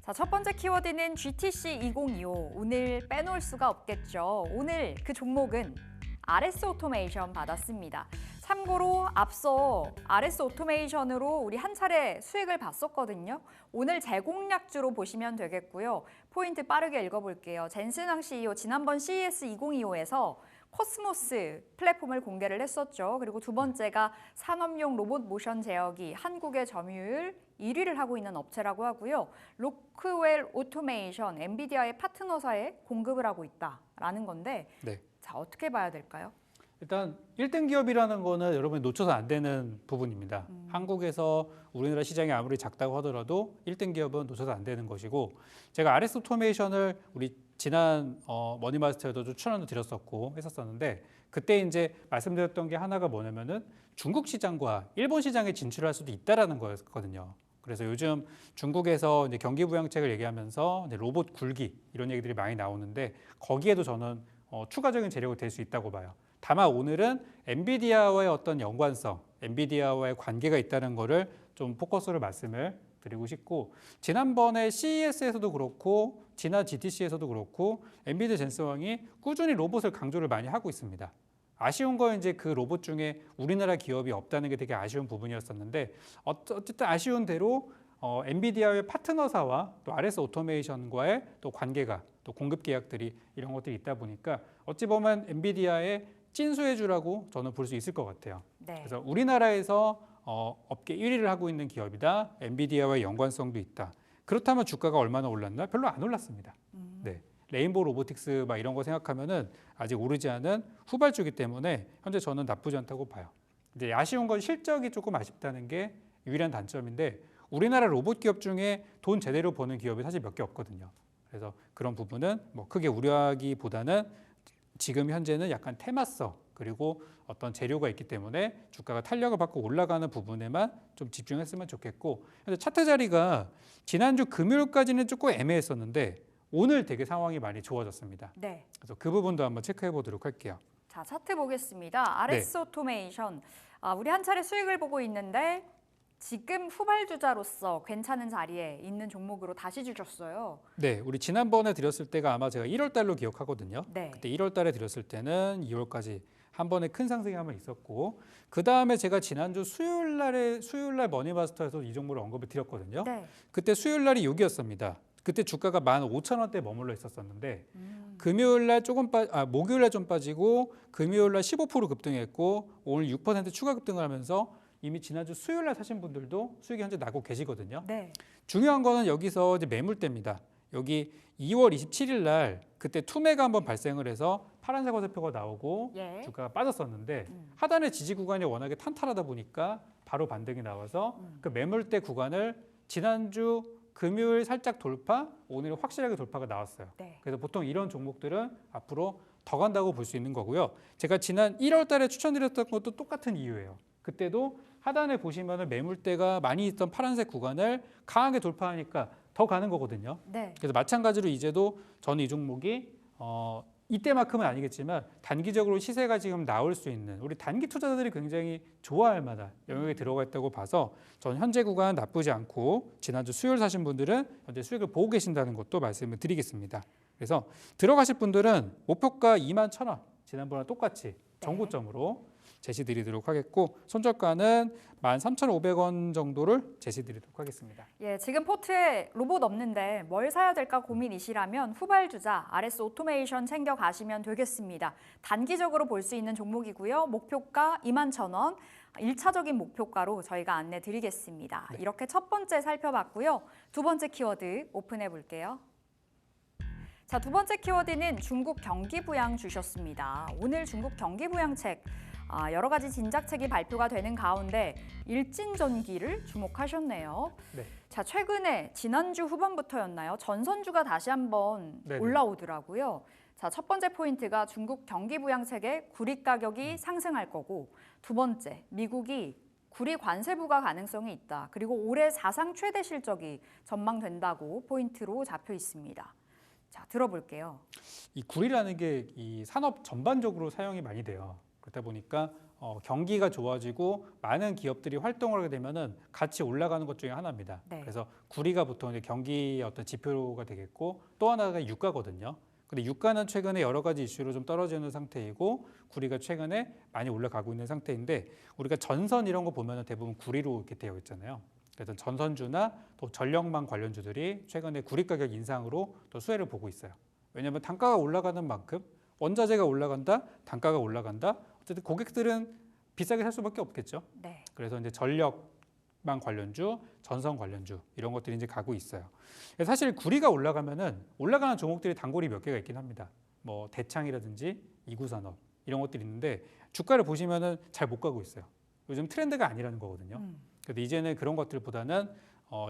자, 첫 번째 키워드는 GTC 2025. 오늘 빼놓을 수가 없겠죠. 오늘 그 종목은 RS 오토메이션 받았습니다. 참고로 앞서 RS 오토메이션으로 우리 한 차례 수익을 봤었거든요. 오늘 재공략주로 보시면 되겠고요. 포인트 빠르게 읽어볼게요. 젠슨왕 CEO 지난번 CES 2025에서 코스모스 플랫폼을 공개를 했었죠. 그리고 두 번째가 산업용 로봇 모션 제어기 한국의 점유율 1위를 하고 있는 업체라고 하고요. 로크웰 오토메이션, 엔비디아의 파트너사에 공급을 하고 있다라는 건데 네. 자, 어떻게 봐야 될까요? 일단 1등 기업이라는 거는 여러분이 놓쳐서 안 되는 부분입니다. 한국에서 우리나라 시장이 아무리 작다고 하더라도 1등 기업은 놓쳐서 안 되는 것이고 제가 RS 오토메이션을 우리 지난 머니마스터에도 추천을 드렸었고 했었었는데 그때 이제 말씀드렸던 게 하나가 뭐냐면은 중국 시장과 일본 시장에 진출할 수도 있다라는 거였거든요. 그래서 요즘 중국에서 이제 경기 부양책을 얘기하면서 이제 로봇 굴기 이런 얘기들이 많이 나오는데 거기에도 저는 추가적인 재료가 될 수 있다고 봐요. 다만 오늘은 엔비디아와의 어떤 연관성, 엔비디아와의 관계가 있다는 거를 좀 포커스로 말씀을 드리고 싶고 지난번에 CES에서도 그렇고 지난 GTC에서도 그렇고 엔비디아 젠슨왕이 꾸준히 로봇을 강조를 많이 하고 있습니다. 아쉬운 건 이제 그 로봇 중에 우리나라 기업이 없다는 게 되게 아쉬운 부분이었었는데 어쨌든 아쉬운 대로 엔비디아의 파트너사와 또 RS 오토메이션과의 또 관계가 또 공급 계약들이 이런 것들이 있다 보니까 어찌 보면 엔비디아의 찐수혜주라고 저는 볼 수 있을 것 같아요. 네. 그래서 우리나라에서 업계 1위를 하고 있는 기업이다. 엔비디아와의 연관성도 있다. 그렇다면 주가가 얼마나 올랐나? 별로 안 올랐습니다. 네. 레인보우 로보틱스 막 이런 거 생각하면은 아직 오르지 않은 후발주기 때문에 현재 저는 나쁘지 않다고 봐요. 이제 아쉬운 건 실적이 조금 아쉽다는 게 유일한 단점인데 우리나라 로봇 기업 중에 돈 제대로 버는 기업이 사실 몇 개 없거든요. 그래서 그런 부분은 뭐 크게 우려하기보다는 지금 현재는 약간 테마성 그리고 어떤 재료가 있기 때문에 주가가 탄력을 받고 올라가는 부분에만 좀 집중했으면 좋겠고 현재 차트 자리가 지난주 금요일까지는 조금 애매했었는데 오늘 되게 상황이 많이 좋아졌습니다. 네. 그래서 그 부분도 한번 체크해 보도록 할게요. 자, 차트 보겠습니다. RS 오토메이션. 우리 한 차례 수익을 보고 있는데 지금 후발주자로서 괜찮은 자리에 있는 종목으로 다시 주셨어요. 네, 우리 지난번에 드렸을 때가 아마 제가 1월 달로 기억하거든요. 네. 그때 1월 달에 드렸을 때는 2월까지 한 번에 큰 상승이 한번 있었고 그 다음에 제가 지난주 수요일 날 머니마스터에서 이 종목을 언급을 드렸거든요. 네. 그때 수요일 날이 여기였습니다. 그때 주가가 15,000원대에 머물러 있었었는데 금요일 날 목요일 날 좀 빠지고 금요일 날 15% 급등했고 오늘 6% 추가 급등을 하면서 이미 지난주 수요일 날 사신 분들도 수익이 현재 나고 계시거든요. 네. 중요한 거는 여기서 이제 매물대입니다. 여기 2월 27일 날 그때 투매가 한번 발생을 해서 파란색 화살표가 나오고 예. 주가가 빠졌었는데 하단의 지지 구간이 워낙에 탄탄하다 보니까 바로 반등이 나와서 그 매물대 구간을 지난주 금요일 살짝 돌파, 오늘 확실하게 돌파가 나왔어요. 네. 그래서 보통 이런 종목들은 앞으로 더 간다고 볼 수 있는 거고요. 제가 지난 1월 달에 추천드렸던 것도 똑같은 이유예요. 그때도 하단에 보시면 매물대가 많이 있던 파란색 구간을 강하게 돌파하니까 더 가는 거거든요. 네. 그래서 마찬가지로 이제도 저는 이 종목이 이때만큼은 아니겠지만 단기적으로 시세가 지금 나올 수 있는 우리 단기 투자자들이 굉장히 좋아할 만한 영역에 들어가 있다고 봐서 저는 현재 구간 나쁘지 않고 지난주 수요일 사신 분들은 현재 수익을 보고 계신다는 것도 말씀을 드리겠습니다. 그래서 들어가실 분들은 목표가 21,000원 지난번에 똑같이 정고점으로 제시드리도록 하겠고 손절가는 13,500원 정도를 제시드리도록 하겠습니다. 예, 지금 포트에 로봇 없는데 뭘 사야 될까 고민이시라면 후발주자 RS 오토메이션 챙겨 가시면 되겠습니다. 단기적으로 볼 수 있는 종목이고요. 목표가 21,000원. 1차적인 목표가로 저희가 안내 드리겠습니다. 네. 이렇게 첫 번째 살펴봤고요. 두 번째 키워드 오픈해 볼게요. 자, 두 번째 키워드는 중국 경기 부양 주셨습니다. 오늘 중국 경기 부양책 여러 가지 진작책이 발표가 되는 가운데 일진전기를 주목하셨네요. 네. 자, 최근에 지난주 후반부터였나요? 전선주가 다시 한번 네네. 올라오더라고요. 자, 첫 번째 포인트가 중국 경기 부양책에 구리 가격이 상승할 거고 두 번째, 미국이 구리 관세 부과 가능성이 있다. 그리고 올해 사상 최대 실적이 전망된다고 포인트로 잡혀 있습니다. 자, 들어볼게요. 이 구리라는 게 이 산업 전반적으로 사용이 많이 돼요. 그러다 보니까 경기가 좋아지고 많은 기업들이 활동을 하게 되면은 같이 올라가는 것 중에 하나입니다. 네. 그래서 구리가 보통 이제 경기의 어떤 지표가 되겠고 또 하나가 유가거든요. 근데 유가는 최근에 여러 가지 이슈로 좀 떨어지는 상태이고 구리가 최근에 많이 올라가고 있는 상태인데 우리가 전선 이런 거 보면은 대부분 구리로 이렇게 되어 있잖아요. 그래서 전선주나 또 전력망 관련주들이 최근에 구리 가격 인상으로 또 수혜를 보고 있어요. 왜냐하면 단가가 올라가는 만큼 원자재가 올라간다, 단가가 올라간다. 어쨌든 고객들은 비싸게 살 수밖에 없겠죠. 네. 그래서 이제 전력망 관련주, 전선 관련주 이런 것들이 이제 가고 있어요. 사실 구리가 올라가면은 올라가는 종목들이 단골이 몇 개가 있긴 합니다. 뭐 대창이라든지 이구산업 이런 것들이 있는데 주가를 보시면은 잘 못 가고 있어요. 요즘 트렌드가 아니라는 거거든요. 그래서 이제는 그런 것들보다는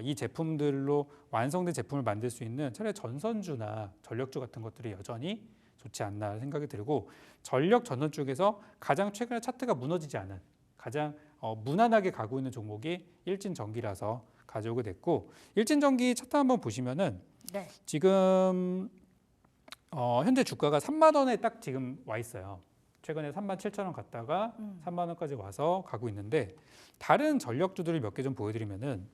이 제품들로 완성된 제품을 만들 수 있는 차라리 전선주나 전력주 같은 것들이 여전히 좋지 않나 생각이 들고 전력 전선 쪽에서 가장 최근에 차트가 무너지지 않은 가장 무난하게 가고 있는 종목이 일진전기라서 가져오게 됐고 일진전기 차트 한번 보시면은 네. 지금 현재 주가가 3만 원에 딱 지금 와 있어요. 최근에 3만 7천 원 갔다가 3만 원까지 와서 가고 있는데 다른 전력주들을 몇 개 좀 보여드리면은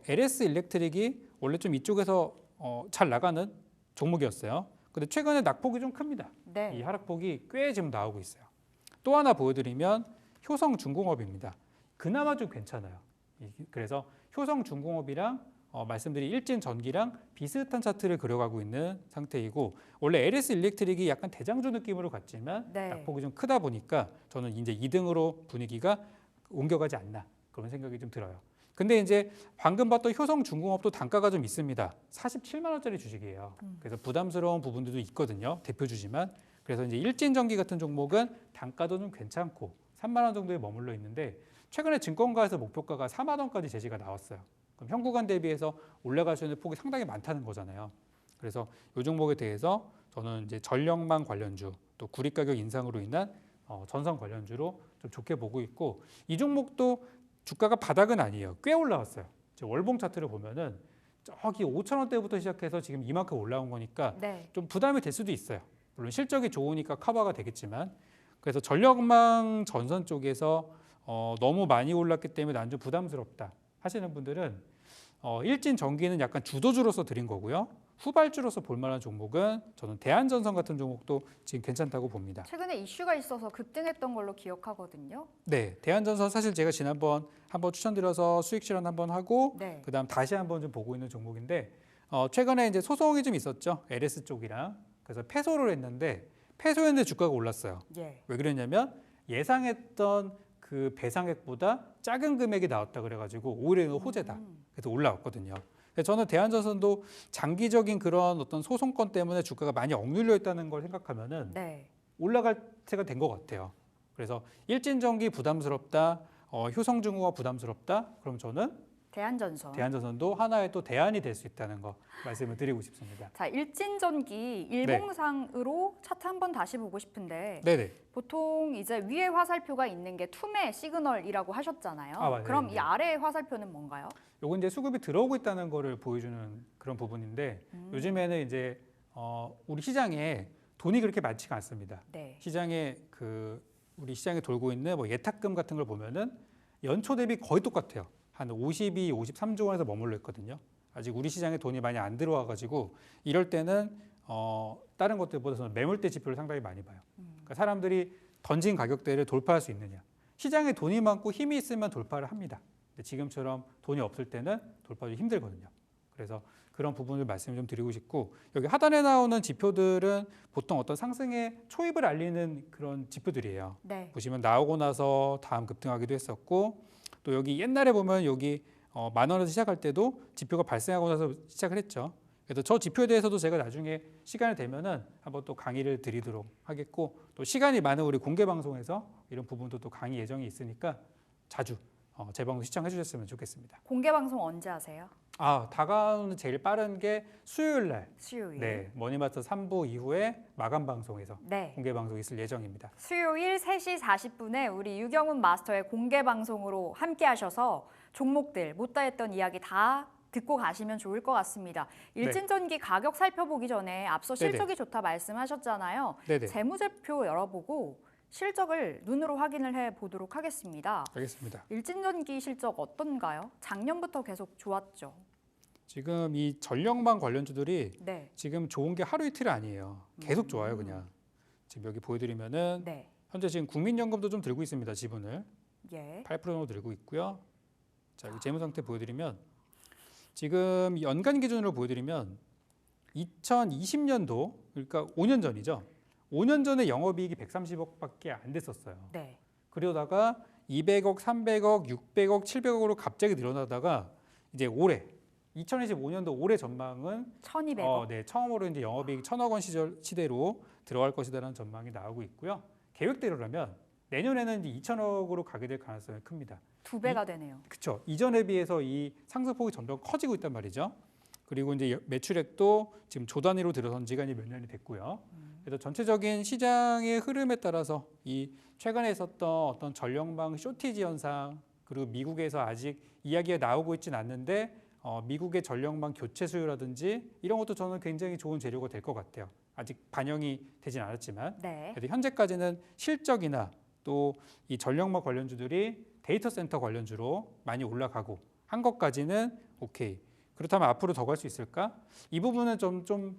LS 일렉트릭이 원래 좀 이쪽에서 잘 나가는 종목이었어요. 근데 최근에 낙폭이 좀 큽니다. 네. 이 하락폭이 꽤 지금 나오고 있어요. 또 하나 보여드리면 효성중공업입니다. 그나마 좀 괜찮아요. 그래서 효성중공업이랑 말씀드린 일진전기랑 비슷한 차트를 그려가고 있는 상태이고 원래 LS 일렉트릭이 약간 대장주 느낌으로 갔지만 네. 낙폭이 좀 크다 보니까 저는 이제 2등으로 분위기가 옮겨가지 않나 그런 생각이 좀 들어요. 근데 이제 방금 봤던 효성중공업도 단가가 좀 있습니다. 47만 원짜리 주식이에요. 그래서 부담스러운 부분들도 있거든요. 대표주지만. 그래서 이제 일진전기 같은 종목은 단가도 좀 괜찮고 3만 원 정도에 머물러 있는데 최근에 증권가에서 목표가가 4만 원까지 제시가 나왔어요. 그럼 현 구간 대비해서 올라갈 수 있는 폭이 상당히 많다는 거잖아요. 그래서 이 종목에 대해서 저는 이제 전력망 관련주 또 구리 가격 인상으로 인한 전선 관련주로 좀 좋게 보고 있고 이 종목도 주가가 바닥은 아니에요. 꽤 올라왔어요. 월봉 차트를 보면은 저기 5천 원대부터 시작해서 지금 이만큼 올라온 거니까 네. 좀 부담이 될 수도 있어요. 물론 실적이 좋으니까 커버가 되겠지만 그래서 전력망 전선 쪽에서 너무 많이 올랐기 때문에 난 좀 부담스럽다 하시는 분들은 일진 전기는 약간 주도주로서 드린 거고요. 후발주로서 볼만한 종목은 저는 대한전선 같은 종목도 지금 괜찮다고 봅니다. 최근에 이슈가 있어서 급등했던 걸로 기억하거든요. 네, 대한전선 사실 제가 지난번 한번 추천드려서 수익 실현 한번 하고 네. 그다음 다시 한번 좀 보고 있는 종목인데 최근에 이제 소송이 좀 있었죠. LS 쪽이랑 그래서 패소를 했는데 패소했는데 주가가 올랐어요. 예. 왜 그랬냐면 예상했던 그 배상액보다 작은 금액이 나왔다 그래가지고 오히려 이거 호재다. 그래서 올라왔거든요. 그래서 저는 대한전선도 장기적인 그런 어떤 소송권 때문에 주가가 많이 억눌려 있다는 걸 생각하면은 네. 올라갈 때가 된 것 같아요. 그래서 일진전기 부담스럽다, 효성중공업 부담스럽다. 그럼 저는 대한전선. 대한전선도 하나의 또 대안이 될 수 있다는 거 말씀을 드리고 싶습니다. 자, 일진전기 일봉상으로 차트 한번 다시 보고 싶은데 네네. 보통 이제 위에 화살표가 있는 게 투매 시그널이라고 하셨잖아요. 아, 맞아요. 그럼 네. 이 아래의 화살표는 뭔가요? 요건 이제 수급이 들어오고 있다는 거를 보여주는 그런 부분인데 요즘에는 이제 우리 시장에 돈이 그렇게 많지가 않습니다. 네. 시장에 우리 시장에 돌고 있는 뭐 예탁금 같은 걸 보면은 연초 대비 거의 똑같아요. 한 52, 53조 원에서 머물러 있거든요. 아직 우리 시장에 돈이 많이 안 들어와 가지고 이럴 때는 다른 것들보다 매물대 지표를 상당히 많이 봐요. 그러니까 사람들이 던진 가격대를 돌파할 수 있느냐. 시장에 돈이 많고 힘이 있으면 돌파를 합니다. 근데 지금처럼 돈이 없을 때는 돌파하기 힘들거든요. 그래서 그런 부분을 말씀을 좀 드리고 싶고 여기 하단에 나오는 지표들은 보통 어떤 상승의 초입을 알리는 그런 지표들이에요. 네. 보시면 나오고 나서 다음 급등하기도 했었고 또 여기 옛날에 보면 여기 만 원에서 시작할 때도 지표가 발생하고 나서 시작을 했죠. 그래서 저 지표에 대해서도 제가 나중에 시간이 되면은 한번 또 강의를 드리도록 하겠고 또 시간이 많은 우리 공개 방송에서 이런 부분도 또 강의 예정이 있으니까 자주 제 방송 시청해 주셨으면 좋겠습니다. 공개 방송 언제 하세요? 다가오는 제일 빠른 게 수요일 날. 수요일. 네, 머니마트 3부 이후에 마감 방송에서 네. 공개 방송이 있을 예정입니다. 수요일 3시 40분에 우리 유경훈 마스터의 공개 방송으로 함께 하셔서 종목들 못다 했던 이야기 다 듣고 가시면 좋을 것 같습니다. 일진전기 가격 살펴보기 전에 앞서 실적이 좋다 말씀하셨잖아요. 네네. 재무제표 열어보고 실적을 눈으로 확인을 해보도록 하겠습니다. 알겠습니다. 일진전기 실적 어떤가요? 작년부터 계속 좋았죠. 지금 이 전력망 관련주들이 네. 지금 좋은 게 하루 이틀이 아니에요. 계속 좋아요, 그냥. 지금 여기 보여드리면은 네. 현재 지금 국민연금도 좀 들고 있습니다, 지분을. 예. 8% 정도 들고 있고요. 자, 여기 재무 상태 보여드리면 지금 연간 기준으로 보여드리면 2020년도 그러니까 5년 전이죠. 5년 전에 영업이익이 130억밖에 안 됐었어요. 네. 그러다가 200억, 300억, 600억, 700억으로 갑자기 늘어나다가 이제 올해 2025년도 올해 전망은 1,200억. 네, 처음으로 이제 영업이익 1,000억 원 시대로 들어갈 것이다라는 전망이 나오고 있고요. 계획대로라면 내년에는 이제 2,000억으로 가게 될 가능성이 큽니다. 2배가 되네요. 그렇죠. 이전에 비해서 이 상승폭이 점점 커지고 있단 말이죠. 그리고 이제 매출액도 지금 조 단위로 들어선 지가 이제 몇 년이 됐고요. 그래서 전체적인 시장의 흐름에 따라서 이 최근에 있었던 어떤 전력망 쇼티지 현상 그리고 미국에서 아직 이야기가 나오고 있지는 않는데 미국의 전력망 교체 수요라든지 이런 것도 저는 굉장히 좋은 재료가 될 것 같아요. 아직 반영이 되진 않았지만 네. 그래도 현재까지는 실적이나 또 이 전력망 관련주들이 데이터 센터 관련주로 많이 올라가고 한 것까지는 오케이. 그렇다면 앞으로 더 갈 수 있을까? 이 부분은 좀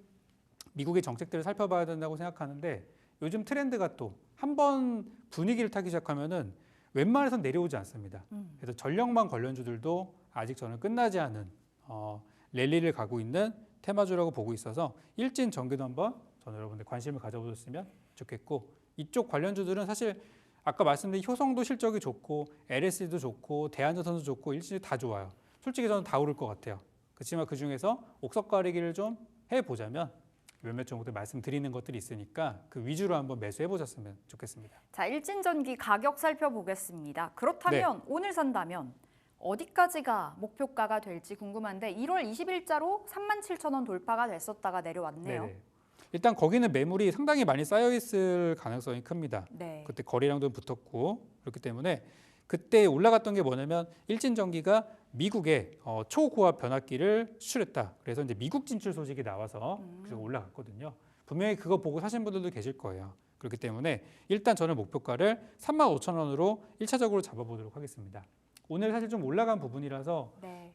미국의 정책들을 살펴봐야 된다고 생각하는데 요즘 트렌드가 또 한 번 분위기를 타기 시작하면은 웬만해선 내려오지 않습니다. 그래서 전력망 관련주들도 아직 저는 끝나지 않은 랠리를 가고 있는 테마주라고 보고 있어서 일진 전기도 한번 저는 여러분들 관심을 가져보셨으면 좋겠고 이쪽 관련주들은 사실 아까 말씀드린 효성도 실적이 좋고 LS도 좋고 대한전선도 좋고 일진이 다 좋아요. 솔직히 저는 다 오를 것 같아요. 그렇지만 그 중에서 옥석 가리기를 좀 해보자면 몇몇 종목들 말씀드리는 것들이 있으니까 그 위주로 한번 매수해보셨으면 좋겠습니다. 자, 일진전기 가격 살펴보겠습니다. 그렇다면 오늘 산다면 어디까지가 목표가가 될지 궁금한데 1월 20일자로 37,000원 돌파가 됐었다가 내려왔네요. 네네. 일단 거기는 매물이 상당히 많이 쌓여 있을 가능성이 큽니다. 네. 그때 거래량도 붙었고 그렇기 때문에 그때 올라갔던 게 뭐냐면 일진전기가 미국의 초고압 변압기를 수출했다. 그래서 이제 미국 진출 소식이 나와서 그래서 올라갔거든요. 분명히 그거 보고 사신 분들도 계실 거예요. 그렇기 때문에 일단 저는 목표가를 35,000원으로 1차적으로 잡아보도록 하겠습니다. 오늘 사실 좀 올라간 부분이라서 네.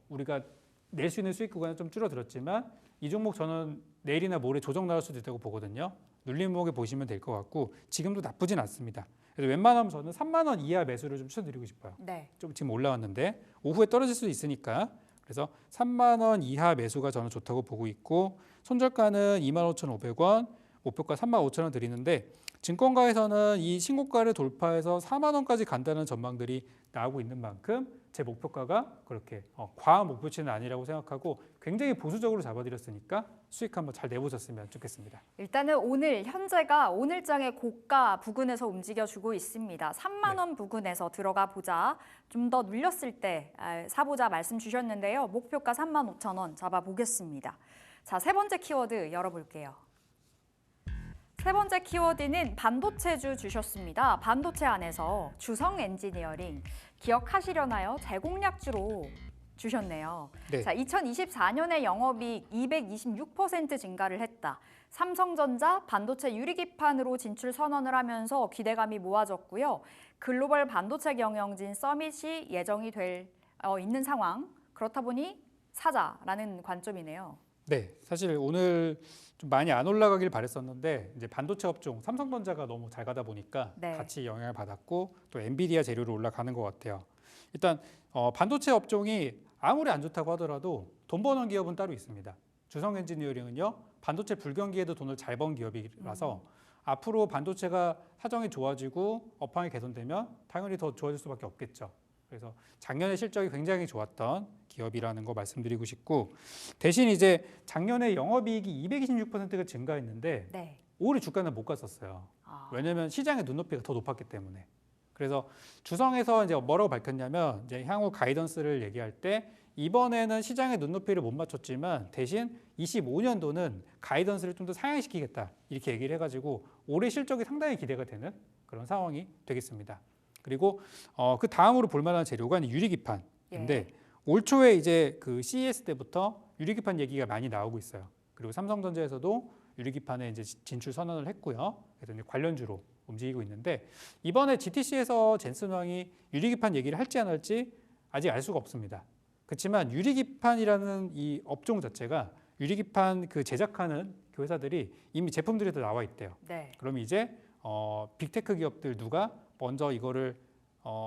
우리가 낼 수 있는 수익 구간은 좀 줄어들었지만 이 종목 저는 내일이나 모레 조정 나올 수도 있다고 보거든요. 눌림목에 보시면 될 것 같고 지금도 나쁘진 않습니다. 그래서 웬만하면 저는 3만 원 이하 매수를 좀 추천드리고 싶어요. 네. 좀 지금 올라왔는데 오후에 떨어질 수 있으니까 그래서 3만 원 이하 매수가 저는 좋다고 보고 있고 손절가는 25,500원, 목표가 35,000원 드리는데 증권가에서는 이 신고가를 돌파해서 4만 원까지 간다는 전망들이 나오고 있는 만큼 제 목표가가 그렇게 과한 목표치는 아니라고 생각하고 굉장히 보수적으로 잡아드렸으니까 수익 한번 잘 내보셨으면 좋겠습니다. 일단은 오늘 현재가 오늘장의 고가 부근에서 움직여주고 있습니다. 3만 원 부근에서 들어가 보자. 좀 더 눌렸을 때 사보자 말씀 주셨는데요. 목표가 35,000원 잡아보겠습니다. 자, 세 번째 키워드 열어볼게요. 세 번째 키워드는 반도체주 주셨습니다. 반도체 안에서 주성 엔지니어링 기억하시려나요? 제공약주로 주셨네요. 네. 자, 2024년에 영업이익 226% 증가를 했다. 삼성전자 반도체 유리기판으로 진출 선언을 하면서 기대감이 모아졌고요. 글로벌 반도체 경영진 서밋이 예정이 있는 상황. 그렇다 보니 사자라는 관점이네요. 네, 사실 오늘 좀 많이 안 올라가길 바랬었는데 이제 반도체 업종 삼성전자가 너무 잘 가다 보니까 네. 같이 영향을 받았고 또 엔비디아 재료로 올라가는 것 같아요. 일단 반도체 업종이 아무리 안 좋다고 하더라도 돈 버는 기업은 따로 있습니다. 주성 엔지니어링은요 반도체 불경기에도 돈을 잘 번 기업이라서 앞으로 반도체가 사정이 좋아지고 업황이 개선되면 당연히 더 좋아질 수밖에 없겠죠. 그래서 작년에 실적이 굉장히 좋았던 기업이라는 거 말씀드리고 싶고 대신 이제 작년에 영업이익이 226%가 증가했는데 네. 올해 주가는 못 갔었어요. 왜냐하면 시장의 눈높이가 더 높았기 때문에. 그래서 주성에서 이제 뭐라고 밝혔냐면 이제 향후 가이던스를 얘기할 때 이번에는 시장의 눈높이를 못 맞췄지만 대신 25년도는 가이던스를 좀 더 상향시키겠다 이렇게 얘기를 해가지고 올해 실적이 상당히 기대가 되는 그런 상황이 되겠습니다. 그리고 그 다음으로 볼만한 재료가 유리기판인데 예. 올 초에 이제 그 CES 때부터 유리기판 얘기가 많이 나오고 있어요. 그리고 삼성전자에서도 유리기판에 이제 진출 선언을 했고요. 그래서 이제 관련주로 움직이고 있는데 이번에 GTC에서 젠슨 왕이 유리기판 얘기를 할지 안 할지 아직 알 수가 없습니다. 그렇지만 유리기판이라는 이 업종 자체가 유리기판 그 제작하는 그 회사들이 이미 제품들이 다 나와 있대요. 네. 그럼 이제 빅테크 기업들 누가 먼저 이거를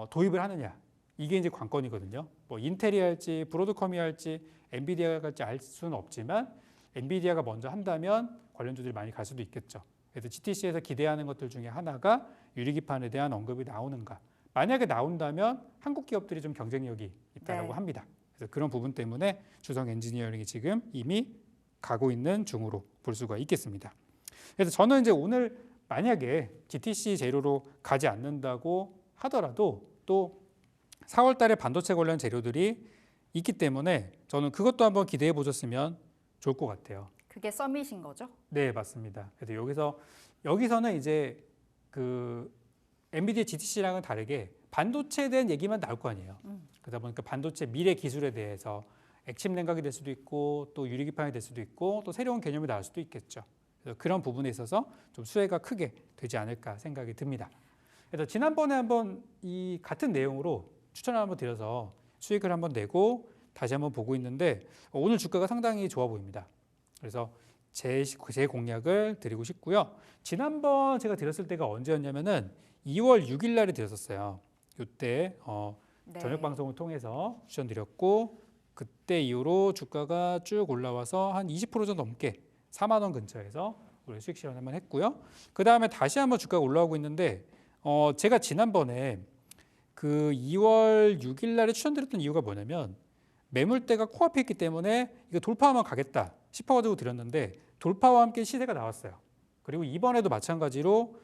도입을 하느냐, 이게 이제 관건이거든요. 뭐 인텔이 할지 브로드컴이 할지 엔비디아가 할지 알 수는 없지만 엔비디아가 먼저 한다면 관련주들이 많이 갈 수도 있겠죠. 그래서 GTC에서 기대하는 것들 중에 하나가 유리기판에 대한 언급이 나오는가. 만약에 나온다면 한국 기업들이 좀 경쟁력이 있다고 네. 합니다. 그래서 그런 부분 때문에 주성 엔지니어링이 지금 이미 가고 있는 중으로 볼 수가 있겠습니다. 그래서 저는 이제 오늘 만약에 GTC 재료로 가지 않는다고 하더라도 또 4월 달에 반도체 관련 재료들이 있기 때문에 저는 그것도 한번 기대해 보셨으면 좋을 것 같아요. 그게 서밋인 거죠? 네, 맞습니다. 그래서 여기서는 이제 그 엔비디아 GTC랑은 다르게 반도체에 대한 얘기만 나올 거 아니에요. 그러다 보니까 반도체 미래 기술에 대해서 액침 냉각이 될 수도 있고 또 유리기판이 될 수도 있고 또 새로운 개념이 나올 수도 있겠죠. 그래서 그런 부분에 있어서 좀 수혜가 크게 되지 않을까 생각이 듭니다. 그래서 지난번에 한번 이 같은 내용으로 추천을 한번 드려서 수익을 한번 내고 다시 한번 보고 있는데 오늘 주가가 상당히 좋아 보입니다. 그래서 제 공략을 드리고 싶고요. 지난번 제가 드렸을 때가 언제였냐면은 2월 6일 날에 드렸었어요. 이때 네. 저녁 방송을 통해서 추천드렸고 그때 이후로 주가가 쭉 올라와서 한 20% 정도 넘게 4만 원 근처에서 우리 수익 실현 한번 했고요. 그 다음에 다시 한번 주가가 올라오고 있는데 제가 지난번에 그 2월 6일 날에 추천드렸던 이유가 뭐냐면 매물대가 코앞에 있기 때문에 이거 돌파하면 가겠다 싶어가지고 드렸는데 돌파와 함께 시세가 나왔어요. 그리고 이번에도 마찬가지로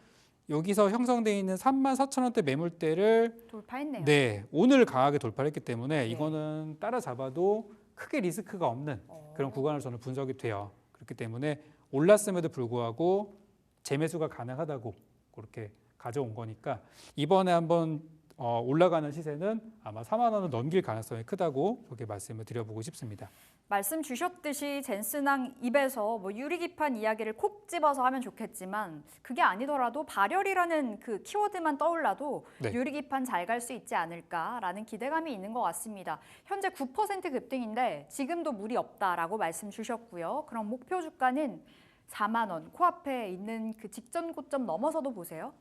여기서 형성되어 있는 34,000원대 매물대를 돌파했네요. 네, 오늘 강하게 돌파를 했기 때문에 네. 이거는 따라잡아도 크게 리스크가 없는 그런 구간을 저는 분석이 돼요. 그렇기 때문에 올랐음에도 불구하고 재매수가 가능하다고 그렇게 가져온 거니까 이번에 한번 올라가는 시세는 아마 4만 원을 넘길 가능성이 크다고 그렇게 말씀을 드려보고 싶습니다. 말씀 주셨듯이 젠슨항 입에서 뭐 유리기판 이야기를 콕 집어서 하면 좋겠지만 그게 아니더라도 발열이라는 그 키워드만 떠올라도 네. 유리기판 잘 갈 수 있지 않을까라는 기대감이 있는 것 같습니다. 현재 9% 급등인데 지금도 무리 없다라고 말씀 주셨고요. 그럼 목표 주가는 4만 원 코앞에 있는 그 직전 고점 넘어서도 보세요.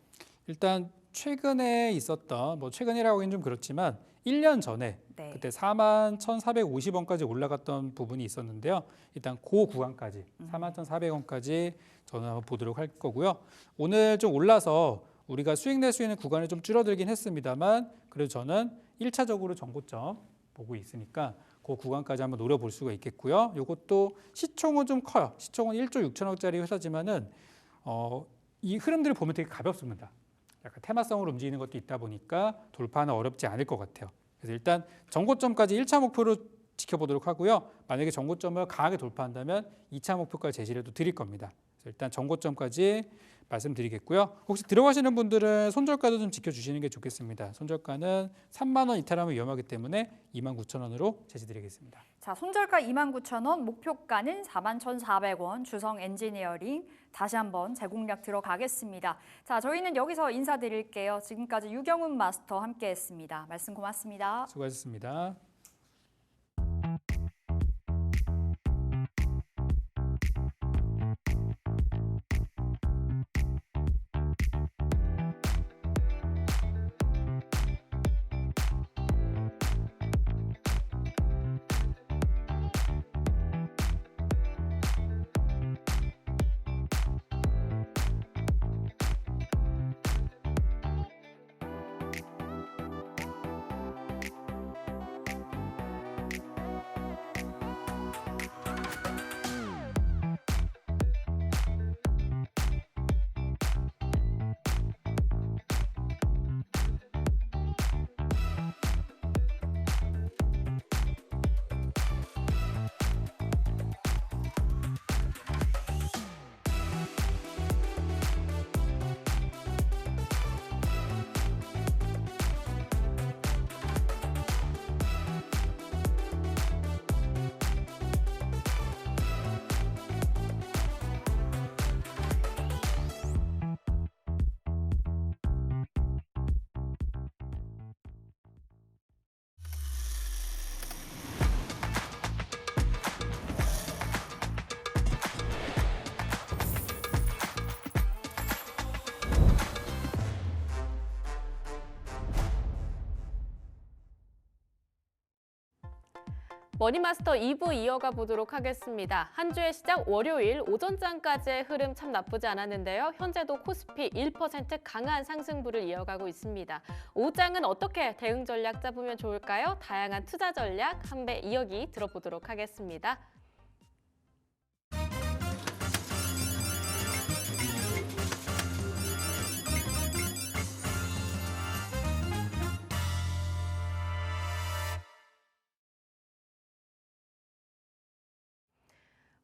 일단 최근에 있었던 뭐 최근이라고 하긴 좀 그렇지만 1년 전에 네. 그때 41,450원까지 올라갔던 부분이 있었는데요. 일단 그 구간까지 41,400원까지 저는 한번 보도록 할 거고요. 오늘 좀 올라서 우리가 수익 낼 수 있는 구간이 좀 줄어들긴 했습니다만 그래도 저는 1차적으로 정고점 보고 있으니까 그 구간까지 한번 노려볼 수가 있겠고요. 이것도 시총은 좀 커요. 시총은 1조 6천억짜리 회사지만은 이 흐름들을 보면 되게 가볍습니다. 약간 테마성으로 움직이는 것도 있다 보니까 돌파는 어렵지 않을 것 같아요. 그래서 일단 정고점까지 1차 목표로 지켜보도록 하고요. 만약에 정고점을 강하게 돌파한다면 2차 목표까지 제시를 또 드릴 겁니다. 그래서 일단 정고점까지 말씀드리겠고요. 혹시 들어가시는 분들은 손절가도 좀 지켜주시는 게 좋겠습니다. 손절가는 3만 원 이탈하면 위험하기 때문에 29,000원으로 제시드리겠습니다. 자, 손절가 29,000원, 목표가는 41,400원, 주성 엔지니어링 다시 한번 재공략 들어가겠습니다. 자, 저희는 여기서 인사드릴게요. 지금까지 유경훈 마스터 함께했습니다. 말씀 고맙습니다. 수고하셨습니다. 머니마스터 2부 이어가 보도록 하겠습니다. 한 주의 시작 월요일 오전장까지의 흐름 참 나쁘지 않았는데요. 현재도 코스피 1% 강한 상승부를 이어가고 있습니다. 오후장은 어떻게 대응 전략 짜보면 좋을까요? 다양한 투자 전략 한 배 이어기 들어보도록 하겠습니다.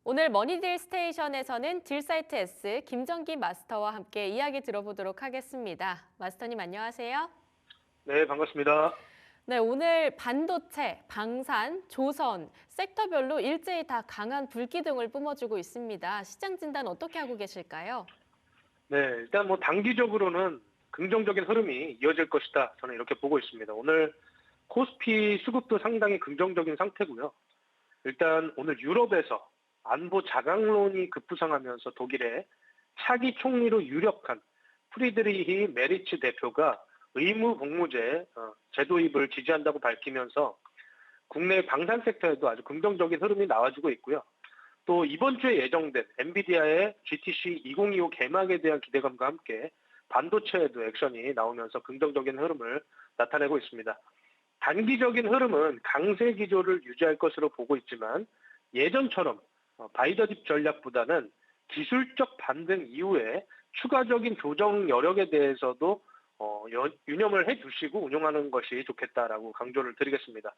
오늘 머니딜 스테이션에서는 딜사이트 S 김정기 마스터와 함께 이야기 들어보도록 하겠습니다. 마스터님 안녕하세요. 네, 반갑습니다. 네, 오늘 반도체, 방산, 조선, 섹터별로 일제히 다 강한 불기둥을 뿜어주고 있습니다. 시장 진단 어떻게 하고 계실까요? 네, 일단 뭐 단기적으로는 긍정적인 흐름이 이어질 것이다. 저는 이렇게 보고 있습니다. 오늘 코스피 수급도 상당히 긍정적인 상태고요. 일단 오늘 유럽에서 안보 자강론이 급부상하면서 독일의 차기 총리로 유력한 프리드리히 메리츠 대표가 의무 복무제 제도입을 지지한다고 밝히면서 국내 방산 섹터에도 아주 긍정적인 흐름이 나와주고 있고요. 또 이번 주에 예정된 엔비디아의 GTC 2025 개막에 대한 기대감과 함께 반도체에도 액션이 나오면서 긍정적인 흐름을 나타내고 있습니다. 단기적인 흐름은 강세 기조를 유지할 것으로 보고 있지만 예전처럼 바이더딥 전략보다는 기술적 반등 이후에 추가적인 조정 여력에 대해서도 유념을 해두시고 운용하는 것이 좋겠다라고 강조를 드리겠습니다.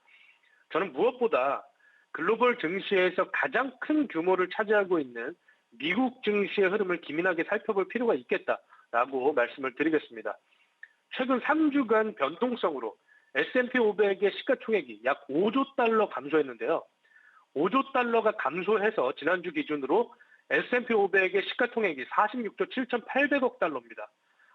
저는 무엇보다 글로벌 증시에서 가장 큰 규모를 차지하고 있는 미국 증시의 흐름을 기민하게 살펴볼 필요가 있겠다라고 말씀을 드리겠습니다. 최근 3주간 변동성으로 S&P 500의 시가총액이 약 5조 달러 감소했는데요. 5조 달러가 감소해서 지난주 기준으로 S&P 500의 시가총액이 46조 7,800억 달러입니다.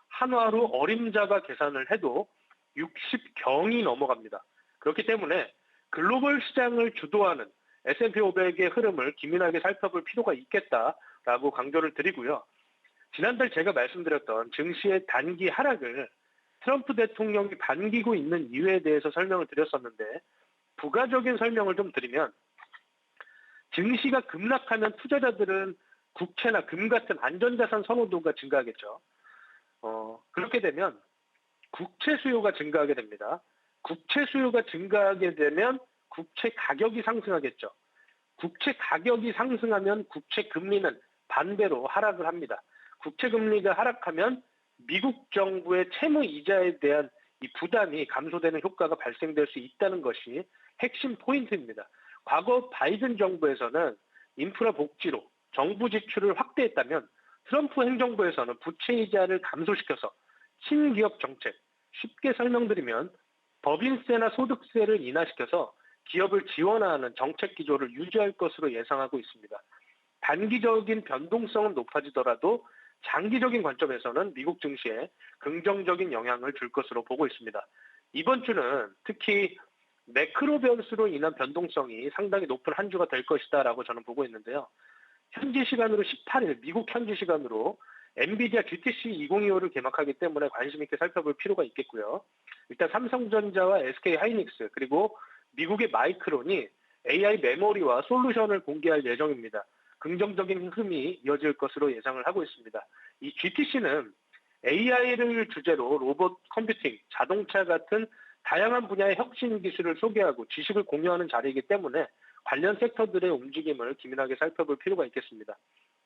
한화로 어림잡아 계산을 해도 60경이 넘어갑니다. 그렇기 때문에 글로벌 시장을 주도하는 S&P 500의 흐름을 기민하게 살펴볼 필요가 있겠다라고 강조를 드리고요. 지난달 제가 말씀드렸던 증시의 단기 하락을 트럼프 대통령이 반기고 있는 이유에 대해서 설명을 드렸었는데 부가적인 설명을 좀 드리면 증시가 급락하면 투자자들은 국채나 금 같은 안전자산 선호도가 증가하겠죠. 그렇게 되면 국채 수요가 증가하게 됩니다. 국채 수요가 증가하게 되면 국채 가격이 상승하겠죠. 국채 가격이 상승하면 국채 금리는 반대로 하락을 합니다. 국채 금리가 하락하면 미국 정부의 채무 이자에 대한 이 부담이 감소되는 효과가 발생될 수 있다는 것이 핵심 포인트입니다. 과거 바이든 정부에서는 인프라 복지로 정부 지출을 확대했다면 트럼프 행정부에서는 부채 이자를 감소시켜서 친기업 정책, 쉽게 설명드리면 법인세나 소득세를 인하시켜서 기업을 지원하는 정책 기조를 유지할 것으로 예상하고 있습니다. 단기적인 변동성은 높아지더라도 장기적인 관점에서는 미국 증시에 긍정적인 영향을 줄 것으로 보고 있습니다. 이번 주는 특히 매크로 변수로 인한 변동성이 상당히 높은 한 주가 될 것이다라고 저는 보고 있는데요. 현지 시간으로 18일 미국 현지 시간으로 엔비디아 GTC 2025를 개막하기 때문에 관심 있게 살펴볼 필요가 있겠고요. 일단 삼성전자와 SK 하이닉스 그리고 미국의 마이크론이 AI 메모리와 솔루션을 공개할 예정입니다. 긍정적인 흐름이 이어질 것으로 예상을 하고 있습니다. 이 GTC는 AI를 주제로 로봇 컴퓨팅, 자동차 같은 다양한 분야의 혁신 기술을 소개하고 지식을 공유하는 자리이기 때문에 관련 섹터들의 움직임을 기민하게 살펴볼 필요가 있겠습니다.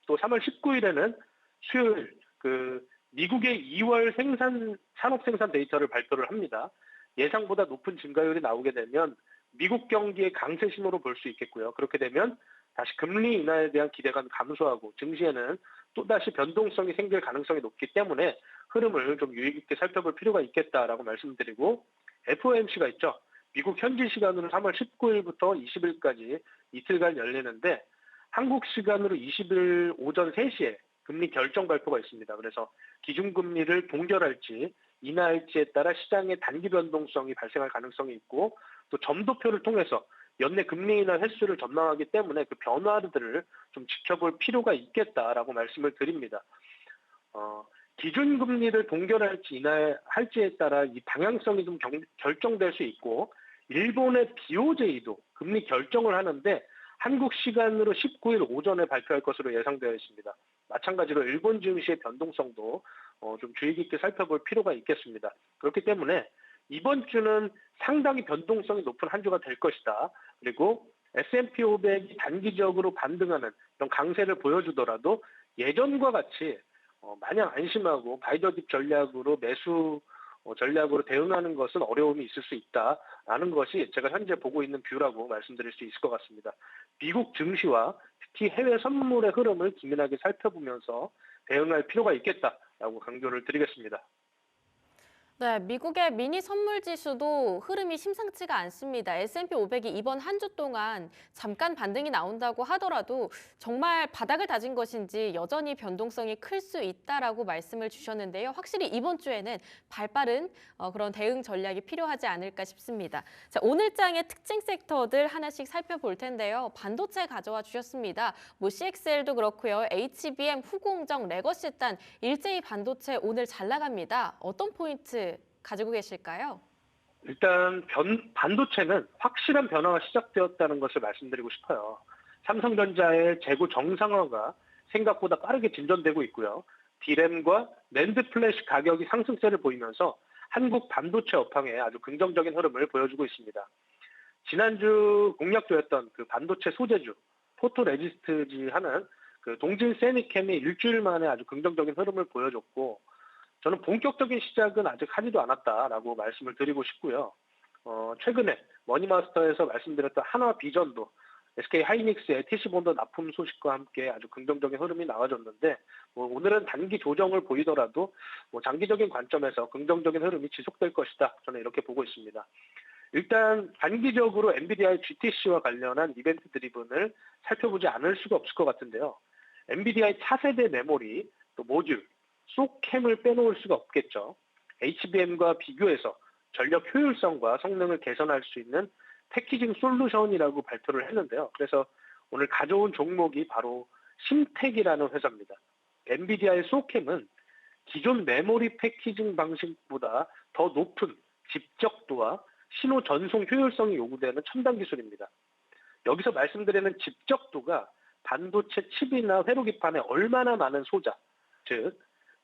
또 3월 19일에는 수요일 미국의 2월 산업 생산 데이터를 발표를 합니다. 예상보다 높은 증가율이 나오게 되면 미국 경기의 강세 신호로 볼 수 있겠고요. 그렇게 되면 다시 금리 인하에 대한 기대감이 감소하고 증시에는 또다시 변동성이 생길 가능성이 높기 때문에 흐름을 좀 유의 깊게 살펴볼 필요가 있겠다라고 말씀드리고 FOMC가 있죠. 미국 현지 시간으로 3월 19일부터 20일까지 이틀간 열리는데 한국 시간으로 20일 오전 3시에 금리 결정 발표가 있습니다. 그래서 기준금리를 동결할지 인하할지에 따라 시장의 단기 변동성이 발생할 가능성이 있고 또 점도표를 통해서 연내 금리 인하 횟수를 전망하기 때문에 그 변화들을 좀 지켜볼 필요가 있겠다라고 말씀을 드립니다. 기준금리를 동결할지 인하할지에 따라 이 방향성이 좀 결정될 수 있고 일본의 BOJ도 금리 결정을 하는데 한국 시간으로 19일 오전에 발표할 것으로 예상되어 있습니다. 마찬가지로 일본 증시의 변동성도 좀 주의 깊게 살펴볼 필요가 있겠습니다. 그렇기 때문에 이번 주는 상당히 변동성이 높은 한 주가 될 것이다. 그리고 S&P 500이 단기적으로 반등하는 이런 강세를 보여주더라도 예전과 같이 마냥 안심하고 바이더딥 전략으로 매수 전략으로 대응하는 것은 어려움이 있을 수 있다라는 것이 제가 현재 보고 있는 뷰라고 말씀드릴 수 있을 것 같습니다. 미국 증시와 특히 해외 선물의 흐름을 기민하게 살펴보면서 대응할 필요가 있겠다라고 강조를 드리겠습니다. 네, 미국의 미니 선물 지수도 흐름이 심상치가 않습니다. S&P 500이 이번 한 주 동안 잠깐 반등이 나온다고 하더라도 정말 바닥을 다진 것인지 여전히 변동성이 클 수 있다라고 말씀을 주셨는데요. 확실히 이번 주에는 발빠른 그런 대응 전략이 필요하지 않을까 싶습니다. 자, 오늘 장의 특징 섹터들 하나씩 살펴볼 텐데요. 반도체 가져와 주셨습니다. CXL도 그렇고요. HBM, 후공정, 레거시단 일제히 반도체 오늘 잘 나갑니다. 어떤 포인트 가지고 계실까요? 일단 반도체는 확실한 변화가 시작되었다는 것을 말씀드리고 싶어요. 삼성전자의 재고 정상화가 생각보다 빠르게 진전되고 있고요. D램과 낸드 플래시 가격이 상승세를 보이면서 한국 반도체 업황에 아주 긍정적인 흐름을 보여주고 있습니다. 지난주 공약주였던 그 반도체 소재주, 포토레지스트지 하는 그 동진 세미캠이 일주일 만에 아주 긍정적인 흐름을 보여줬고, 저는 본격적인 시작은 아직 하지도 않았다라고 말씀을 드리고 싶고요. 최근에 머니마스터에서 말씀드렸던 한화 비전도 SK 하이닉스의 TC본드 납품 소식과 함께 아주 긍정적인 흐름이 나와줬는데, 오늘은 단기 조정을 보이더라도 장기적인 관점에서 긍정적인 흐름이 지속될 것이다. 저는 이렇게 보고 있습니다. 일단 단기적으로 엔비디아의 GTC와 관련한 이벤트 드리븐을 살펴보지 않을 수가 없을 것 같은데요. 엔비디아의 차세대 메모리, 또 모듈, 소캠을 빼놓을 수가 없겠죠. HBM과 비교해서 전력 효율성과 성능을 개선할 수 있는 패키징 솔루션이라고 발표를 했는데요. 그래서 오늘 가져온 종목이 바로 심텍이라는 회사입니다. 엔비디아의 소캠은 기존 메모리 패키징 방식보다 더 높은 집적도와 신호 전송 효율성이 요구되는 첨단 기술입니다. 여기서 말씀드리는 집적도가 반도체 칩이나 회로기판에 얼마나 많은 소자, 즉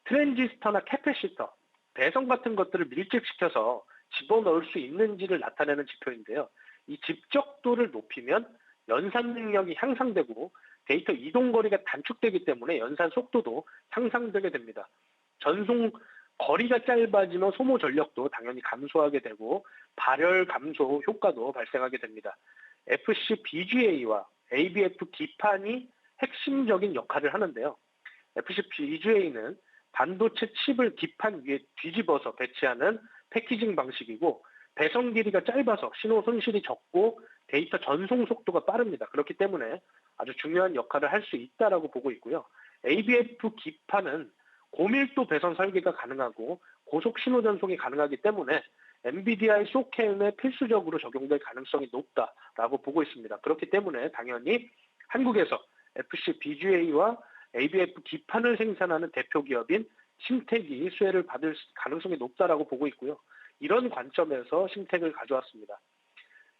트랜지스터나 캐패시터, 배선 같은 것들을 밀집시켜서 집어넣을 수 있는지를 나타내는 지표인데요. 이 집적도를 높이면 연산 능력이 향상되고 데이터 이동 거리가 단축되기 때문에 연산 속도도 향상되게 됩니다. 전송 거리가 짧아지면 소모 전력도 당연히 감소하게 되고 발열 감소 효과도 발생하게 됩니다. FC BGA와 ABF 기판이 핵심적인 역할을 하는데요. FC BGA는 반도체 칩을 기판 위에 뒤집어서 배치하는 패키징 방식이고, 배선 길이가 짧아서 신호 손실이 적고 데이터 전송 속도가 빠릅니다. 그렇기 때문에 아주 중요한 역할을 할 수 있다라고 보고 있고요. ABF 기판은 고밀도 배선 설계가 가능하고 고속 신호 전송이 가능하기 때문에 엔비디아의 소캠에 필수적으로 적용될 가능성이 높다라고 보고 있습니다. 그렇기 때문에 당연히 한국에서 FC BGA와 ABF 기판을 생산하는 대표 기업인 심텍이 수혜를 받을 가능성이 높다라고 보고 있고요. 이런 관점에서 심텍을 가져왔습니다.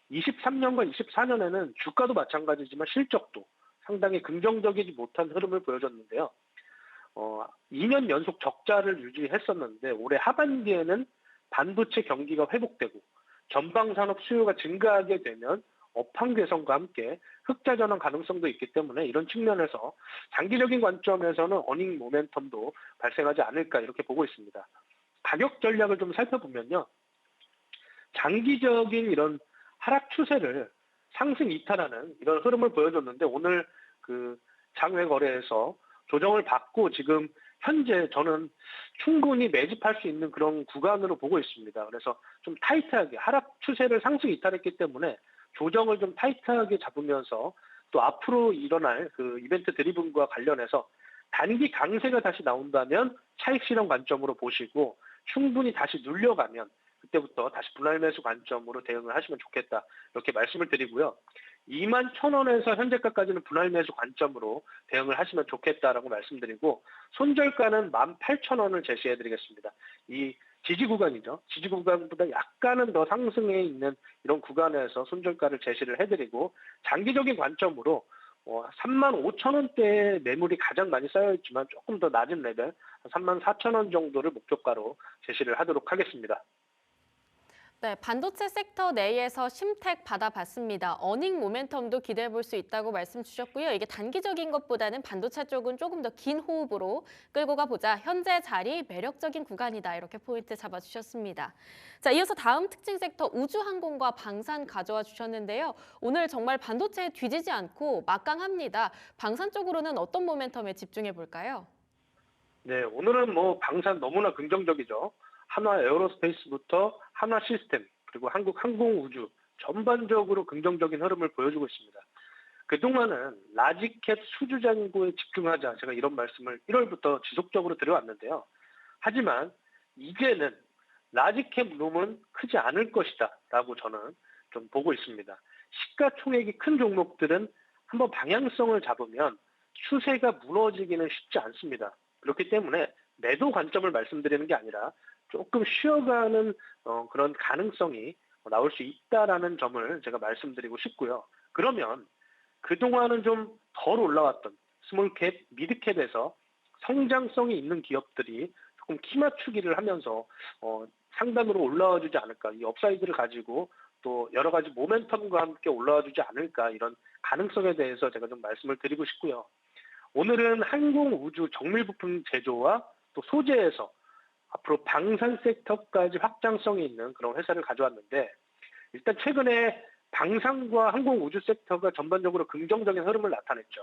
23년과 24년에는 주가도 마찬가지지만 실적도 상당히 긍정적이지 못한 흐름을 보여줬는데요. 2년 연속 적자를 유지했었는데 올해 하반기에는 반도체 경기가 회복되고 전방산업 수요가 증가하게 되면 업황 개선과 함께 흑자 전환 가능성도 있기 때문에 이런 측면에서 장기적인 관점에서는 어닝 모멘텀도 발생하지 않을까 이렇게 보고 있습니다. 가격 전략을 좀 살펴보면요. 장기적인 이런 하락 추세를 상승 이탈하는 이런 흐름을 보여줬는데 오늘 그 장외 거래에서 조정을 받고 지금 현재 저는 충분히 매집할 수 있는 그런 구간으로 보고 있습니다. 그래서 좀 타이트하게 하락 추세를 상승 이탈했기 때문에 조정을 좀 타이트하게 잡으면서 또 앞으로 일어날 그 이벤트 드리븐과 관련해서 단기 강세가 다시 나온다면 차익 실현 관점으로 보시고 충분히 다시 눌려가면 그때부터 다시 분할 매수 관점으로 대응을 하시면 좋겠다 이렇게 말씀을 드리고요. 21,000원에서 현재가까지는 분할 매수 관점으로 대응을 하시면 좋겠다라고 말씀드리고 손절가는 18,000원을 제시해드리겠습니다. 이 지지 구간이죠. 지지 구간보다 약간은 더 상승해 있는 이런 구간에서 손절가를 제시를 해드리고 장기적인 관점으로 35,000원대의 매물이 가장 많이 쌓여있지만 조금 더 낮은 레벨 34,000원 정도를 목표가로 제시를 하도록 하겠습니다. 네, 반도체 섹터 내에서 심택 받아봤습니다. 어닝 모멘텀도 기대해 볼 수 있다고 말씀 주셨고요. 이게 단기적인 것보다는 반도체 쪽은 조금 더 긴 호흡으로 끌고 가보자. 현재 자리 매력적인 구간이다. 이렇게 포인트 잡아주셨습니다. 자, 이어서 다음 특징 섹터 우주항공과 방산 가져와 주셨는데요. 오늘 정말 반도체에 뒤지지 않고 막강합니다. 방산 쪽으로는 어떤 모멘텀에 집중해 볼까요? 네, 오늘은 방산 너무나 긍정적이죠. 한화 에어로스페이스부터 한화 시스템 그리고 한국 항공우주 전반적으로 긍정적인 흐름을 보여주고 있습니다. 그동안은 라지캡 수주잔고에 집중하자 제가 이런 말씀을 1월부터 지속적으로 드려왔는데요. 하지만 이제는 라지캡 룸은 크지 않을 것이다 라고 저는 좀 보고 있습니다. 시가총액이 큰 종목들은 한번 방향성을 잡으면 추세가 무너지기는 쉽지 않습니다. 그렇기 때문에 매도 관점을 말씀드리는 게 아니라 조금 쉬어가는 그런 가능성이 나올 수 있다라는 점을 제가 말씀드리고 싶고요. 그러면 그동안은 좀 덜 올라왔던 스몰캡, 미드캡에서 성장성이 있는 기업들이 조금 키 맞추기를 하면서 상단으로 올라와 주지 않을까. 이 업사이드를 가지고 또 여러 가지 모멘텀과 함께 올라와 주지 않을까. 이런 가능성에 대해서 제가 좀 말씀을 드리고 싶고요. 오늘은 항공우주 정밀부품 제조와 또 소재에서 앞으로 방산 섹터까지 확장성이 있는 그런 회사를 가져왔는데 일단 최근에 방산과 항공우주 섹터가 전반적으로 긍정적인 흐름을 나타냈죠.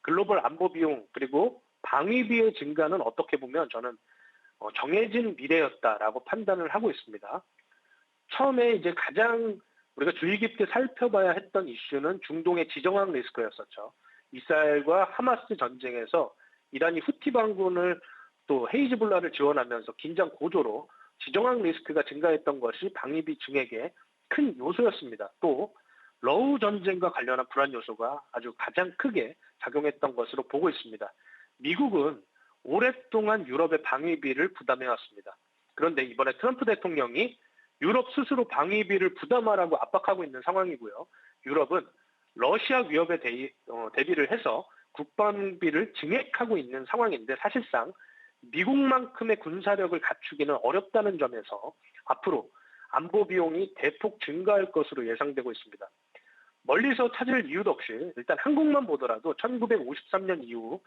글로벌 안보 비용 그리고 방위비의 증가는 어떻게 보면 저는 정해진 미래였다라고 판단을 하고 있습니다. 처음에 이제 가장 우리가 주의 깊게 살펴봐야 했던 이슈는 중동의 지정학 리스크였었죠. 이스라엘과 하마스 전쟁에서 이란이 후티 반군을 또 헤이즈볼라를 지원하면서 긴장 고조로 지정학 리스크가 증가했던 것이 방위비 증액의 큰 요소였습니다. 또 러우 전쟁과 관련한 불안 요소가 아주 가장 크게 작용했던 것으로 보고 있습니다. 미국은 오랫동안 유럽의 방위비를 부담해왔습니다. 그런데 이번에 트럼프 대통령이 유럽 스스로 방위비를 부담하라고 압박하고 있는 상황이고요. 유럽은 러시아 위협에 대비를 해서 국방비를 증액하고 있는 상황인데 사실상 미국만큼의 군사력을 갖추기는 어렵다는 점에서 앞으로 안보 비용이 대폭 증가할 것으로 예상되고 있습니다. 멀리서 찾을 이유도 없이 일단 한국만 보더라도 1953년 이후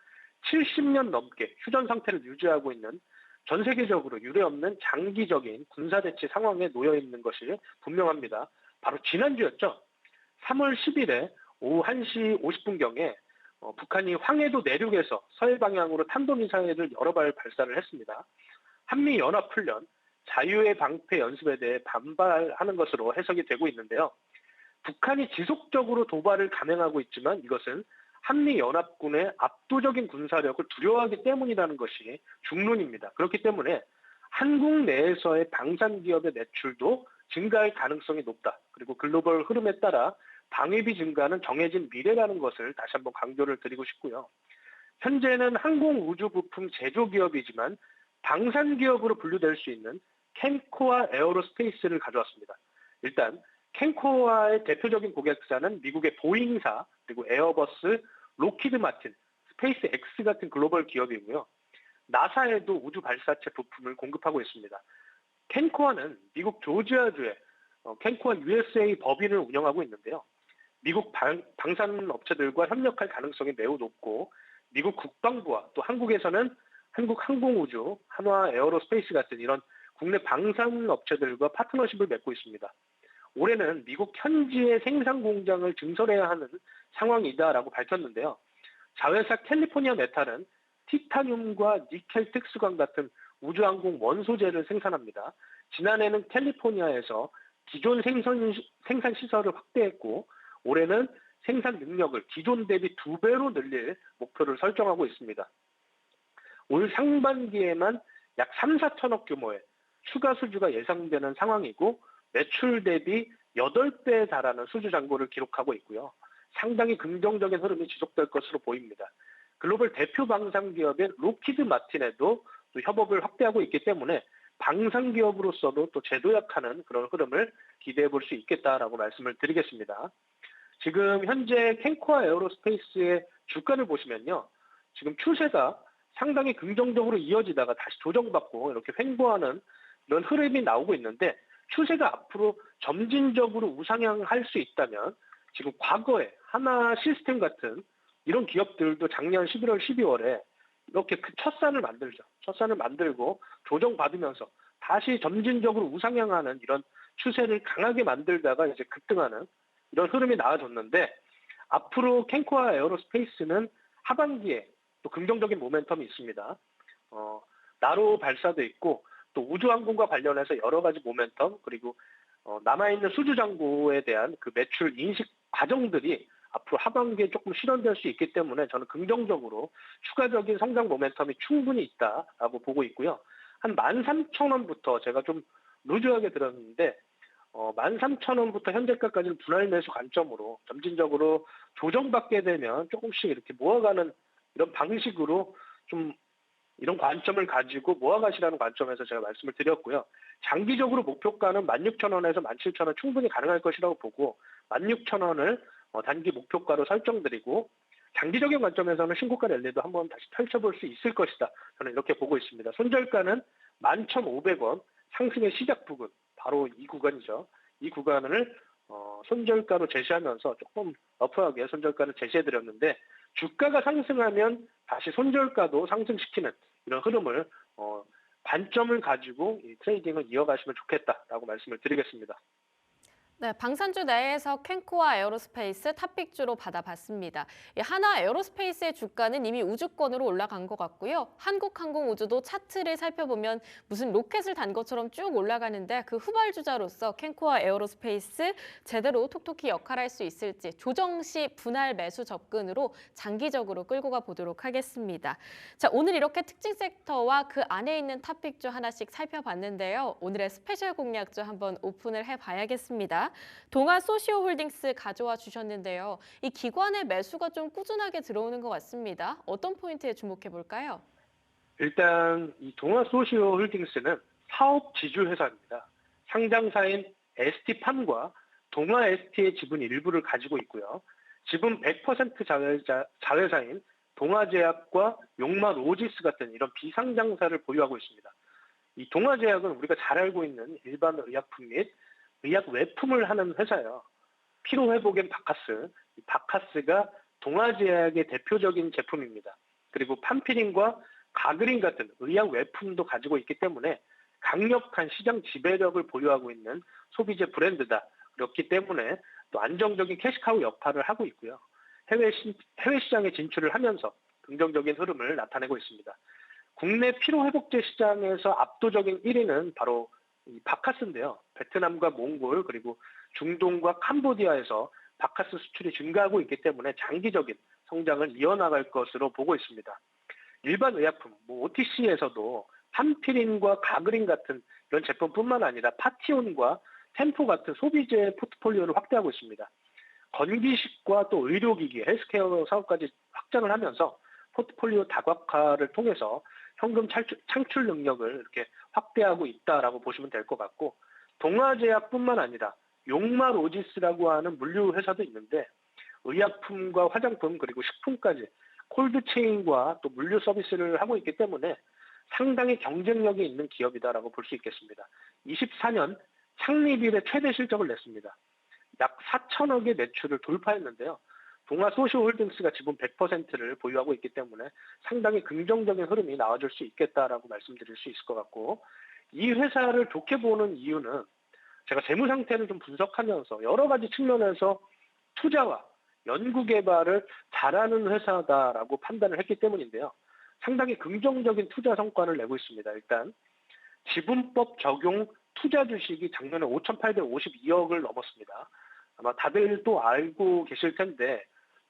70년 넘게 휴전 상태를 유지하고 있는 전 세계적으로 유례없는 장기적인 군사대치 상황에 놓여 있는 것이 분명합니다. 바로 지난주였죠. 3월 10일에 오후 1시 50분경에 북한이 황해도 내륙에서 서해 방향으로 탄도미사일을 여러 발 발사를 했습니다. 한미연합훈련, 자유의 방패 연습에 대해 반발하는 것으로 해석이 되고 있는데요. 북한이 지속적으로 도발을 감행하고 있지만 이것은 한미연합군의 압도적인 군사력을 두려워하기 때문이라는 것이 중론입니다. 그렇기 때문에 한국 내에서의 방산기업의 매출도 증가할 가능성이 높다. 그리고 글로벌 흐름에 따라 방위비 증가는 정해진 미래라는 것을 다시 한번 강조를 드리고 싶고요. 현재는 항공우주 부품 제조기업이지만 방산기업으로 분류될 수 있는 캔코아 에어로스페이스를 가져왔습니다. 일단 캔코아의 대표적인 고객사는 미국의 보잉사, 그리고 에어버스, 로키드 마틴, 스페이스 X 같은 글로벌 기업이고요. 나사에도 우주 발사체 부품을 공급하고 있습니다. 캔코아는 미국 조지아주의 캔코아 USA 법인을 운영하고 있는데요. 미국 방산 업체들과 협력할 가능성이 매우 높고 미국 국방부와 또 한국에서는 한국 항공우주, 한화 에어로스페이스 같은 이런 국내 방산 업체들과 파트너십을 맺고 있습니다. 올해는 미국 현지의 생산 공장을 증설해야 하는 상황이다라고 밝혔는데요. 자회사 캘리포니아 메탈은 티타늄과 니켈 특수광 같은 우주항공 원소재를 생산합니다. 지난해는 캘리포니아에서 기존 생산 시설을 확대했고 올해는 생산 능력을 기존 대비 2배로 늘릴 목표를 설정하고 있습니다. 올 상반기에만 약 3, 4천억 규모의 추가 수주가 예상되는 상황이고 매출 대비 8배에 달하는 수주 잔고를 기록하고 있고요. 상당히 긍정적인 흐름이 지속될 것으로 보입니다. 글로벌 대표 방산 기업인 로키드 마틴에도 또 협업을 확대하고 있기 때문에 방산 기업으로서도 또 재도약하는 그런 흐름을 기대해 볼 수 있겠다라고 말씀을 드리겠습니다. 지금 현재 캔코아 에어로스페이스의 주가를 보시면요. 지금 추세가 상당히 긍정적으로 이어지다가 다시 조정받고 이렇게 횡보하는 이런 흐름이 나오고 있는데 추세가 앞으로 점진적으로 우상향할 수 있다면 지금 과거에 하나 시스템 같은 이런 기업들도 작년 11월, 12월에 이렇게 그 첫산을 만들죠. 첫산을 만들고 조정받으면서 다시 점진적으로 우상향하는 이런 추세를 강하게 만들다가 이제 급등하는 이런 흐름이 나와줬는데 앞으로 캔코아 에어로스페이스는 하반기에 또 긍정적인 모멘텀이 있습니다. 나로 발사도 있고 또 우주항공과 관련해서 여러 가지 모멘텀 그리고 남아있는 수주장고에 대한 그 매출 인식 과정들이 앞으로 하반기에 조금 실현될 수 있기 때문에 저는 긍정적으로 추가적인 성장 모멘텀이 충분히 있다라고 보고 있고요. 한 13,000원부터 제가 좀 루즈하게 들었는데 13,000원부터 현재가까지는 분할 매수 관점으로 점진적으로 조정받게 되면 조금씩 이렇게 모아가는 이런 방식으로 좀 이런 관점을 가지고 모아가시라는 관점에서 제가 말씀을 드렸고요. 장기적으로 목표가는 16,000원에서 17,000원 충분히 가능할 것이라고 보고 16,000원을 단기 목표가로 설정드리고 장기적인 관점에서는 신고가 랠리도 한번 다시 펼쳐볼 수 있을 것이다. 저는 이렇게 보고 있습니다. 손절가는 11,500원 상승의 시작 부근 바로 이 구간이죠. 이 구간을 손절가로 제시하면서 조금 러프하게 손절가를 제시해드렸는데 주가가 상승하면 다시 손절가도 상승시키는 이런 흐름을 관점을 가지고 이 트레이딩을 이어가시면 좋겠다라고 말씀을 드리겠습니다. 네, 방산주 내에서 캔코아 에어로스페이스 탑픽주로 받아봤습니다. 하나 에어로스페이스의 주가는 이미 우주권으로 올라간 것 같고요. 한국항공우주도 차트를 살펴보면 무슨 로켓을 단 것처럼 쭉 올라가는데 그 후발주자로서 캔코아 에어로스페이스 제대로 톡톡히 역할할 수 있을지 조정 시 분할 매수 접근으로 장기적으로 끌고 가보도록 하겠습니다. 자, 오늘 이렇게 특징 섹터와 그 안에 있는 탑픽주 하나씩 살펴봤는데요. 오늘의 스페셜 공략주 한번 오픈을 해봐야겠습니다. 동아 소시오홀딩스 가져와 주셨는데요. 이 기관의 매수가 좀 꾸준하게 들어오는 것 같습니다. 어떤 포인트에 주목해 볼까요? 일단 이 동아 소시오홀딩스는 사업 지주 회사입니다. 상장사인 ST팜과 동아 ST의 지분 일부를 가지고 있고요. 지분 100% 자회사인 동아제약과 용마로지스 같은 이런 비상장사를 보유하고 있습니다. 이 동아제약은 우리가 잘 알고 있는 일반 의약품 및 의약 외품을 하는 회사예요. 피로회복엔 바카스, 이 바카스가 동아제약의 대표적인 제품입니다. 그리고 판피린과 가그린 같은 의약 외품도 가지고 있기 때문에 강력한 시장 지배력을 보유하고 있는 소비재 브랜드다. 그렇기 때문에 또 안정적인 캐시카우 역할을 하고 있고요. 해외 시장에 진출을 하면서 긍정적인 흐름을 나타내고 있습니다. 국내 피로회복제 시장에서 압도적인 1위는 바로 이 바카스인데요. 베트남과 몽골 그리고 중동과 캄보디아에서 바카스 수출이 증가하고 있기 때문에 장기적인 성장을 이어나갈 것으로 보고 있습니다. 일반 의약품, OTC에서도 판피린과 가그린 같은 이런 제품뿐만 아니라 파티온과 템포 같은 소비재 포트폴리오를 확대하고 있습니다. 건기식과 또 의료기기, 헬스케어 사업까지 확장을 하면서 포트폴리오 다각화를 통해서 현금 창출 능력을 이렇게 확대하고 있다라고 보시면 될 것 같고 동아제약뿐만 아니라 용마로지스라고 하는 물류 회사도 있는데 의약품과 화장품 그리고 식품까지 콜드체인과 또 물류 서비스를 하고 있기 때문에 상당히 경쟁력이 있는 기업이다라고 볼 수 있겠습니다. 24년 창립 이래 최대 실적을 냈습니다. 약 4천억의 매출을 돌파했는데요. 동아소시오홀딩스가 지분 100%를 보유하고 있기 때문에 상당히 긍정적인 흐름이 나와줄 수 있겠다라고 말씀드릴 수 있을 것 같고 이 회사를 좋게 보는 이유는 제가 재무 상태를 좀 분석하면서 여러 가지 측면에서 투자와 연구개발을 잘하는 회사다라고 판단을 했기 때문인데요. 상당히 긍정적인 투자 성과를 내고 있습니다. 일단 지분법 적용 투자 주식이 작년에 5,852억을 넘었습니다. 아마 다들 또 알고 계실 텐데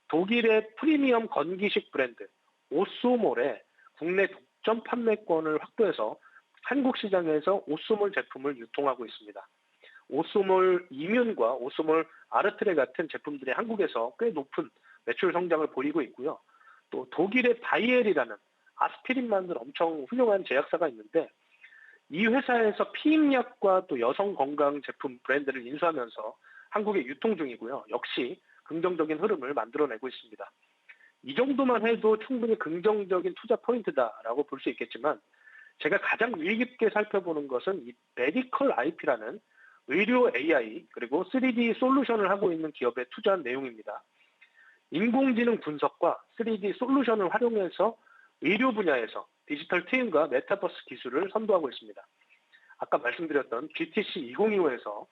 독일의 프리미엄 건기식 브랜드 오쏘몰의 국내 독점 판매권을 확보해서 한국 시장에서 오쏘몰 제품을 유통하고 있습니다. 오쏘몰 이뮨과 오쏘몰 아르트레 같은 제품들이 한국에서 꽤 높은 매출 성장을 보이고 있고요. 또 독일의 바이엘이라는 아스피린 만든 엄청 훌륭한 제약사가 있는데 이 회사에서 피임약과 또 여성 건강 제품 브랜드를 인수하면서 한국에 유통 중이고요. 역시 긍정적인 흐름을 만들어내고 있습니다. 이 정도만 해도 충분히 긍정적인 투자 포인트다라고 볼 수 있겠지만 제가 가장 유의 깊게 살펴보는 것은 이 메디컬 IP라는 의료 AI 그리고 3D 솔루션을 하고 있는 기업에 투자한 내용입니다. 인공지능 분석과 3D 솔루션을 활용해서 의료 분야에서 디지털 트윈과 메타버스 기술을 선도하고 있습니다. 아까 말씀드렸던 GTC 2025에서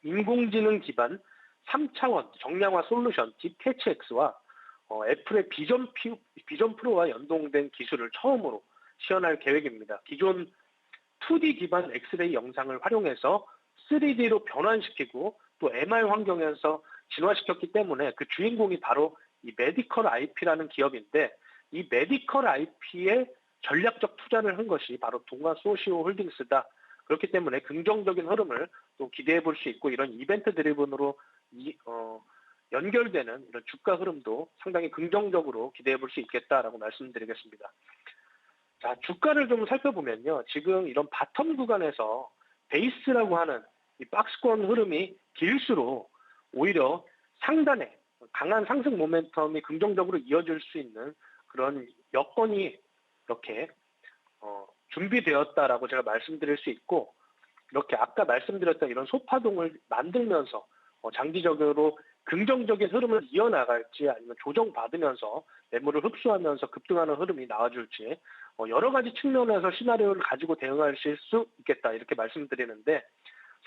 인공지능 기반 3차원 정량화 솔루션 딥캐치X와 애플의 비전 프로와 연동된 기술을 처음으로 시연할 계획입니다. 기존 2D 기반 엑스레이 영상을 활용해서 3D로 변환시키고 또 MR 환경에서 진화시켰기 때문에 그 주인공이 바로 이 메디컬 IP라는 기업인데 이 메디컬 IP에 전략적 투자를 한 것이 바로 동아소시오 홀딩스다. 그렇기 때문에 긍정적인 흐름을 또 기대해 볼 수 있고 이런 이벤트 드리븐으로 연결되는 이런 주가 흐름도 상당히 긍정적으로 기대해 볼 수 있겠다라고 말씀드리겠습니다. 자, 주가를 좀 살펴보면요. 지금 이런 바텀 구간에서 베이스라고 하는 이 박스권 흐름이 길수록 오히려 상단에 강한 상승 모멘텀이 긍정적으로 이어질 수 있는 그런 여건이 이렇게 준비되었다라고 제가 말씀드릴 수 있고 이렇게 아까 말씀드렸던 이런 소파동을 만들면서 장기적으로 긍정적인 흐름을 이어나갈지 아니면 조정받으면서 매물을 흡수하면서 급등하는 흐름이 나와줄지 여러 가지 측면에서 시나리오를 가지고 대응하실 수 있겠다 이렇게 말씀드리는데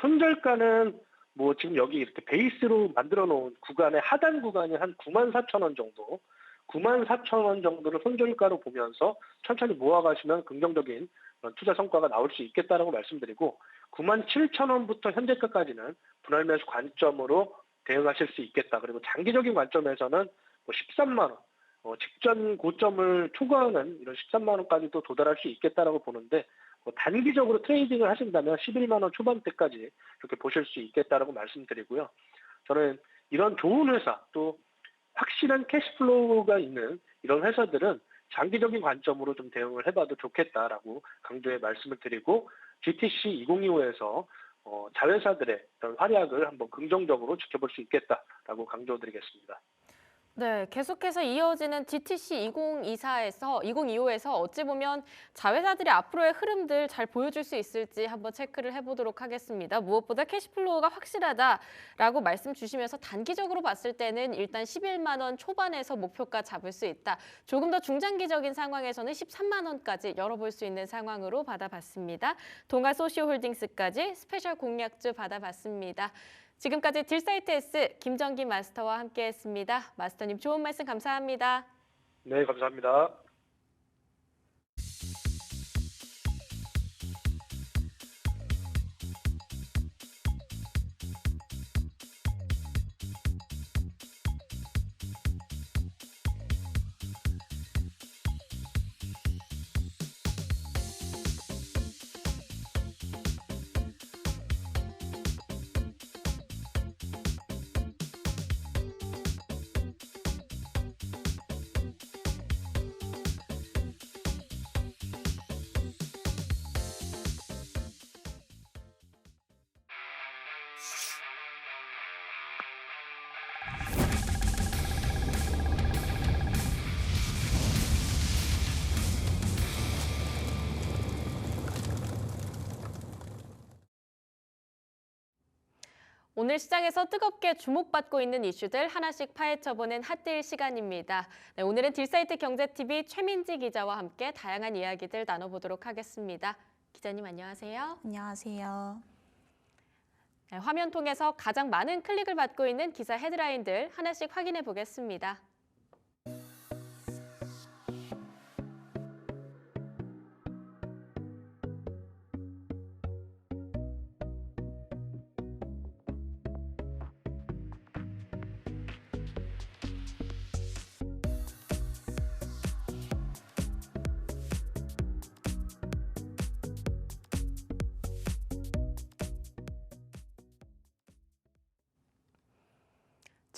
손절가는 뭐 지금 여기 이렇게 베이스로 만들어 놓은 구간의 하단 구간이 한 94,000원 정도 94,000원 정도를 손절가로 보면서 천천히 모아가시면 긍정적인 투자 성과가 나올 수 있겠다라고 말씀드리고 97,000원부터 현재가까지는 분할 매수 관점으로 대응하실 수 있겠다. 그리고 장기적인 관점에서는 13만 원, 직전 고점을 초과하는 이런 13만 원까지도 도달할 수 있겠다라고 보는데 단기적으로 트레이딩을 하신다면 11만 원 초반대까지 이렇게 보실 수 있겠다라고 말씀드리고요. 저는 이런 좋은 회사 또 확실한 캐시플로우가 있는 이런 회사들은 장기적인 관점으로 좀 대응을 해봐도 좋겠다라고 강조해 말씀을 드리고 GTC 2025에서 자회사들의 그런 활약을 한번 긍정적으로 지켜볼 수 있겠다라고 강조드리겠습니다. 네, 계속해서 이어지는 GTC 2025에서 어찌 보면 자회사들이 앞으로의 흐름들 잘 보여줄 수 있을지 한번 체크를 해보도록 하겠습니다. 무엇보다 캐시플로우가 확실하다라고 말씀 주시면서 단기적으로 봤을 때는 일단 11만 원 초반에서 목표가 잡을 수 있다. 조금 더 중장기적인 상황에서는 13만 원까지 열어볼 수 있는 상황으로 받아봤습니다. 동아소시오홀딩스까지 스페셜 공략주 받아봤습니다. 지금까지 딜사이트 S 김정기 마스터와 함께했습니다. 마스터님 좋은 말씀 감사합니다. 네, 감사합니다. 오늘 시장에서 뜨겁게 주목받고 있는 이슈들 하나씩 파헤쳐보는 핫딜 시간입니다. 네, 오늘은 딜사이트 경제TV 최민지 기자와 함께 다양한 이야기들 나눠보도록 하겠습니다. 기자님 안녕하세요. 안녕하세요. 네, 화면 통해서 가장 많은 클릭을 받고 있는 기사 헤드라인들 하나씩 확인해 보겠습니다.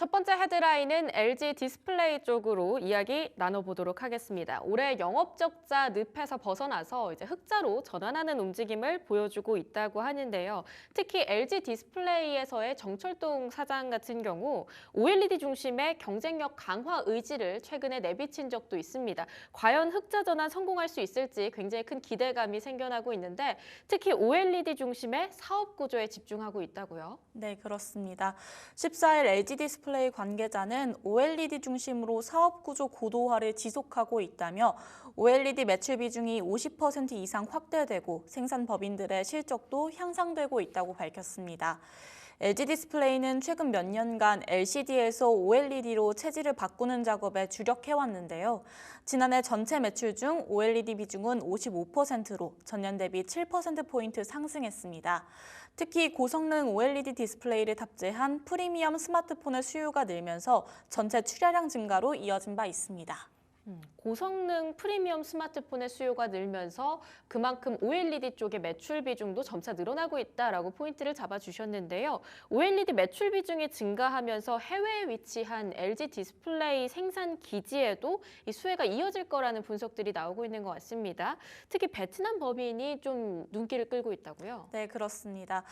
첫 번째 헤드라인은 LG 디스플레이 쪽으로 이야기 나눠보도록 하겠습니다. 올해 영업 적자 늪에서 벗어나서 이제 흑자로 전환하는 움직임을 보여주고 있다고 하는데요. 특히 LG 디스플레이에서의 정철동 사장 같은 경우 OLED 중심의 경쟁력 강화 의지를 최근에 내비친 적도 있습니다. 과연 흑자 전환 성공할 수 있을지 굉장히 큰 기대감이 생겨나고 있는데 특히 OLED 중심의 사업 구조에 집중하고 있다고요. 네, 그렇습니다. 14일 LG 디스플레이 관계자는 OLED 중심으로 사업 구조 고도화를 지속하고 있다며 OLED 매출 비중이 50% 이상 확대되고 생산 법인들의 실적도 향상되고 있다고 밝혔습니다. LG 디스플레이는 최근 몇 년간 LCD에서 OLED로 체질을 바꾸는 작업에 주력해왔는데요. 지난해 전체 매출 중 OLED 비중은 55%로 전년 대비 7%포인트 상승했습니다. 특히 고성능 OLED 디스플레이를 탑재한 프리미엄 스마트폰의 수요가 늘면서 전체 출하량 증가로 이어진 바 있습니다. 고성능 프리미엄 스마트폰의 수요가 늘면서 그만큼 OLED 쪽의 매출 비중도 점차 늘어나고 있다라고 포인트를 잡아주셨는데요. OLED 매출 비중이 증가하면서 해외에 위치한 LG 디스플레이 생산 기지에도 이 수혜가 이어질 거라는 분석들이 나오고 있는 것 같습니다. 특히 베트남 법인이 좀 눈길을 끌고 있다고요? 네, 그렇습니다.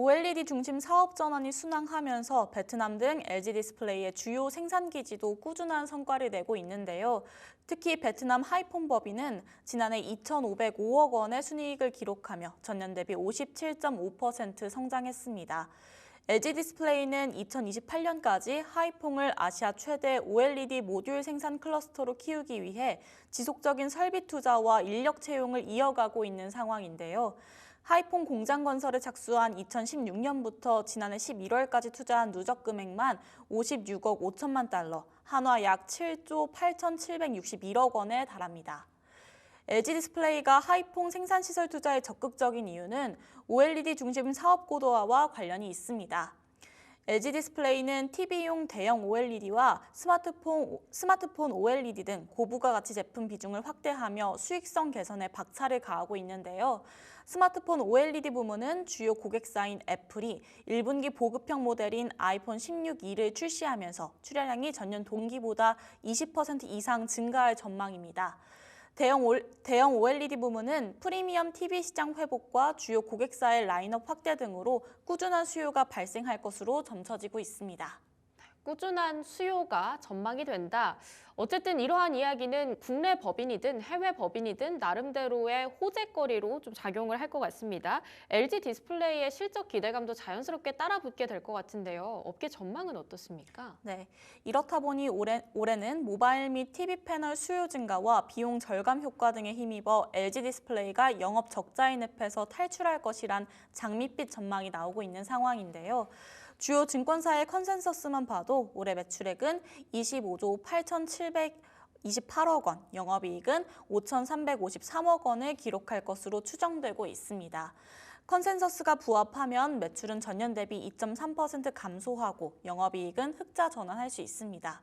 OLED 중심 사업 전환이 순항하면서 베트남 등 LG 디스플레이의 주요 생산 기지도 꾸준한 성과를 내고 있는데요. 특히 베트남 하이폰 법인은 지난해 2,505억 원의 순이익을 기록하며 전년 대비 57.5% 성장했습니다. LG 디스플레이는 2028년까지 하이퐁을 아시아 최대 OLED 모듈 생산 클러스터로 키우기 위해 지속적인 설비 투자와 인력 채용을 이어가고 있는 상황인데요. 하이폰 공장 건설에 착수한 2016년부터 지난해 11월까지 투자한 누적 금액만 56억 5천만 달러, 한화 약 7조 8,761억 원에 달합니다. LG 디스플레이가 하이폰 생산 시설 투자에 적극적인 이유는 OLED 중심 사업 고도화와 관련이 있습니다. LG 디스플레이는 TV용 대형 OLED와 스마트폰 OLED 등 고부가 가치 제품 비중을 확대하며 수익성 개선에 박차를 가하고 있는데요. 스마트폰 OLED 부문은 주요 고객사인 애플이 1분기 보급형 모델인 아이폰 16E를 출시하면서 출하량이 전년 동기보다 20% 이상 증가할 전망입니다. 대형 OLED 부문은 프리미엄 TV 시장 회복과 주요 고객사의 라인업 확대 등으로 꾸준한 수요가 발생할 것으로 점쳐지고 있습니다. 꾸준한 수요가 전망이 된다. 어쨌든 이러한 이야기는 국내 법인이든 해외 법인이든 나름대로의 호재거리로 좀 작용을 할 것 같습니다. LG 디스플레이의 실적 기대감도 자연스럽게 따라붙게 될 것 같은데요. 업계 전망은 어떻습니까? 네, 이렇다 보니 올해는 모바일 및 TV 패널 수요 증가와 비용 절감 효과 등에 힘입어 LG 디스플레이가 영업 적자인 늪에서 탈출할 것이란 장밋빛 전망이 나오고 있는 상황인데요. 주요 증권사의 컨센서스만 봐도 올해 매출액은 25조 8,728억 원, 영업이익은 5,353억 원을 기록할 것으로 추정되고 있습니다. 컨센서스가 부합하면 매출은 전년 대비 2.3% 감소하고 영업이익은 흑자 전환할 수 있습니다.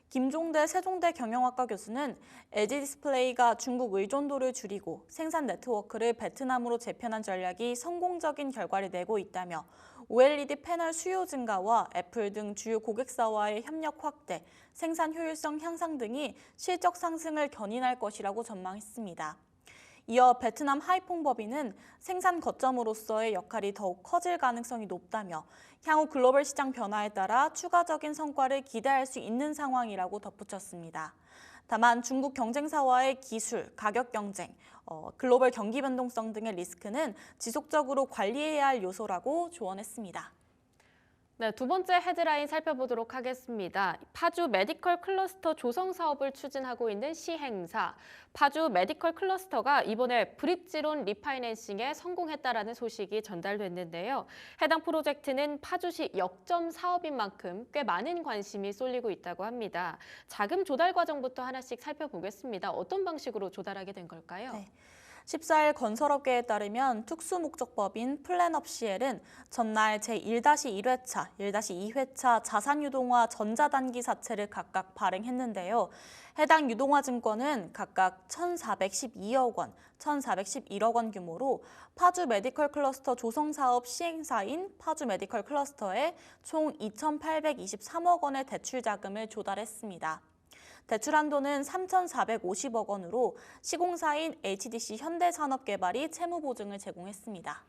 김종대 세종대 경영학과 교수는 LG 디스플레이가 중국 의존도를 줄이고 생산 네트워크를 베트남으로 재편한 전략이 성공적인 결과를 내고 있다며 OLED 패널 수요 증가와 애플 등 주요 고객사와의 협력 확대, 생산 효율성 향상 등이 실적 상승을 견인할 것이라고 전망했습니다. 이어 베트남 하이폰 법인은 생산 거점으로서의 역할이 더욱 커질 가능성이 높다며 향후 글로벌 시장 변화에 따라 추가적인 성과를 기대할 수 있는 상황이라고 덧붙였습니다. 다만 중국 경쟁사와의 기술, 가격 경쟁, 글로벌 경기 변동성 등의 리스크는 지속적으로 관리해야 할 요소라고 조언했습니다. 네, 두 번째 헤드라인 살펴보도록 하겠습니다. 파주 메디컬 클러스터 조성 사업을 추진하고 있는 시행사. 파주 메디컬 클러스터가 이번에 브릿지론 리파이낸싱에 성공했다라는 소식이 전달됐는데요. 해당 프로젝트는 파주시 역점 사업인 만큼 꽤 많은 관심이 쏠리고 있다고 합니다. 자금 조달 과정부터 하나씩 살펴보겠습니다. 어떤 방식으로 조달하게 된 걸까요? 네. 14일 건설업계에 따르면 특수목적법인 플랜업 CL은 전날 제1-1회차, 1-2회차 자산유동화 전자단기 사채를 각각 발행했는데요. 해당 유동화 증권은 각각 1,412억 원, 1,411억 원 규모로 파주 메디컬 클러스터 조성사업 시행사인 파주 메디컬 클러스터에 총 2,823억 원의 대출 자금을 조달했습니다. 대출 한도는 3,450억 원으로 시공사인 HDC 현대산업개발이 채무 보증을 제공했습니다.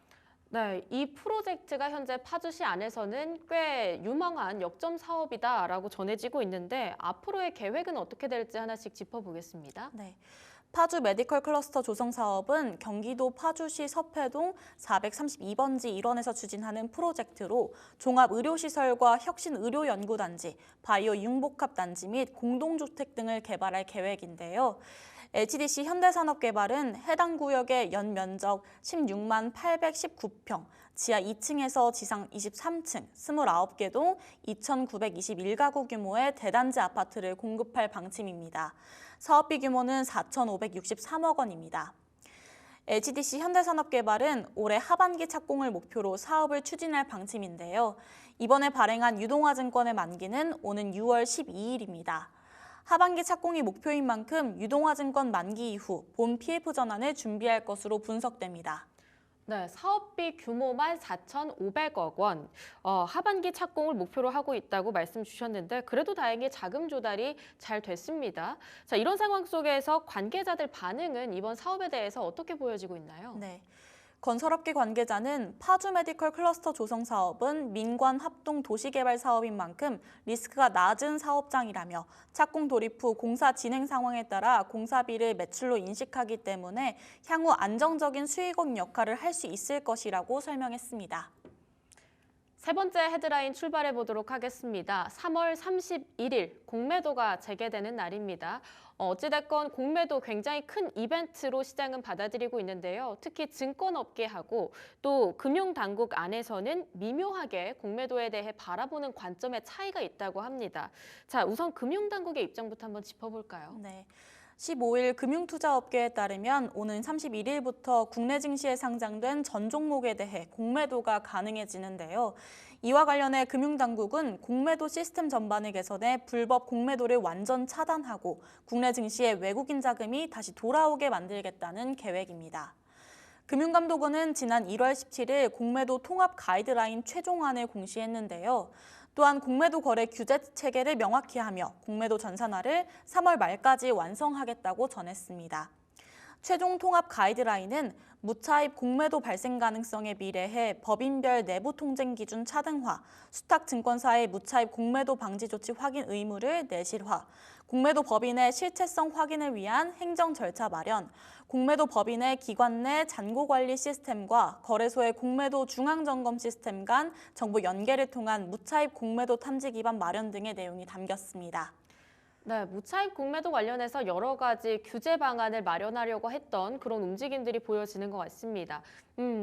네, 이 프로젝트가 현재 파주시 안에서는 꽤 유망한 역점 사업이다라고 전해지고 있는데 앞으로의 계획은 어떻게 될지 하나씩 짚어보겠습니다. 네. 파주 메디컬 클러스터 조성 사업은 경기도 파주시 서패동 432번지 일원에서 추진하는 프로젝트로 종합의료시설과 혁신의료연구단지, 바이오 융복합단지 및 공동주택 등을 개발할 계획인데요. HDC 현대산업개발은 해당 구역의 연면적 16만 819평, 지하 2층에서 지상 23층, 29개 동 2,921가구 규모의 대단지 아파트를 공급할 방침입니다. 사업비 규모는 4,563억 원입니다. HDC 현대산업개발은 올해 하반기 착공을 목표로 사업을 추진할 방침인데요. 이번에 발행한 유동화 증권의 만기는 오는 6월 12일입니다. 하반기 착공이 목표인 만큼 유동화 증권 만기 이후 본 PF 전환을 준비할 것으로 분석됩니다. 네, 사업비 규모만 4,500억 원, 하반기 착공을 목표로 하고 있다고 말씀 주셨는데 그래도 다행히 자금 조달이 잘 됐습니다. 자, 이런 상황 속에서 관계자들 반응은 이번 사업에 대해서 어떻게 보여지고 있나요? 네. 건설업계 관계자는 파주 메디컬 클러스터 조성 사업은 민관 합동 도시개발 사업인 만큼 리스크가 낮은 사업장이라며 착공 돌입 후 공사 진행 상황에 따라 공사비를 매출로 인식하기 때문에 향후 안정적인 수익원 역할을 할 수 있을 것이라고 설명했습니다. 세 번째 헤드라인 출발해 보도록 하겠습니다. 3월 31일 공매도가 재개되는 날입니다. 어찌됐건 공매도 굉장히 큰 이벤트로 시장은 받아들이고 있는데요. 특히 증권업계하고 또 금융당국 안에서는 미묘하게 공매도에 대해 바라보는 관점의 차이가 있다고 합니다. 자, 우선 금융당국의 입장부터 한번 짚어볼까요? 네. 15일 금융투자업계에 따르면 오는 31일부터 국내 증시에 상장된 전 종목에 대해 공매도가 가능해지는데요. 이와 관련해 금융당국은 공매도 시스템 전반을 개선해 불법 공매도를 완전 차단하고 국내 증시에 외국인 자금이 다시 돌아오게 만들겠다는 계획입니다. 금융감독원은 지난 1월 17일 공매도 통합 가이드라인 최종안을 공시했는데요. 또한 공매도 거래 규제 체계를 명확히 하며 공매도 전산화를 3월 말까지 완성하겠다고 전했습니다. 최종 통합 가이드라인은 무차입 공매도 발생 가능성에 비례해 법인별 내부 통쟁 기준 차등화, 수탁 증권사의 무차입 공매도 방지 조치 확인 의무를 내실화, 공매도 법인의 실체성 확인을 위한 행정 절차 마련, 공매도 법인의 기관 내 잔고 관리 시스템과 거래소의 공매도 중앙 점검 시스템 간 정보 연계를 통한 무차입 공매도 탐지 기반 마련 등의 내용이 담겼습니다. 네, 무차입 공매도 관련해서 여러 가지 규제 방안을 마련하려고 했던 그런 움직임들이 보여지는 것 같습니다.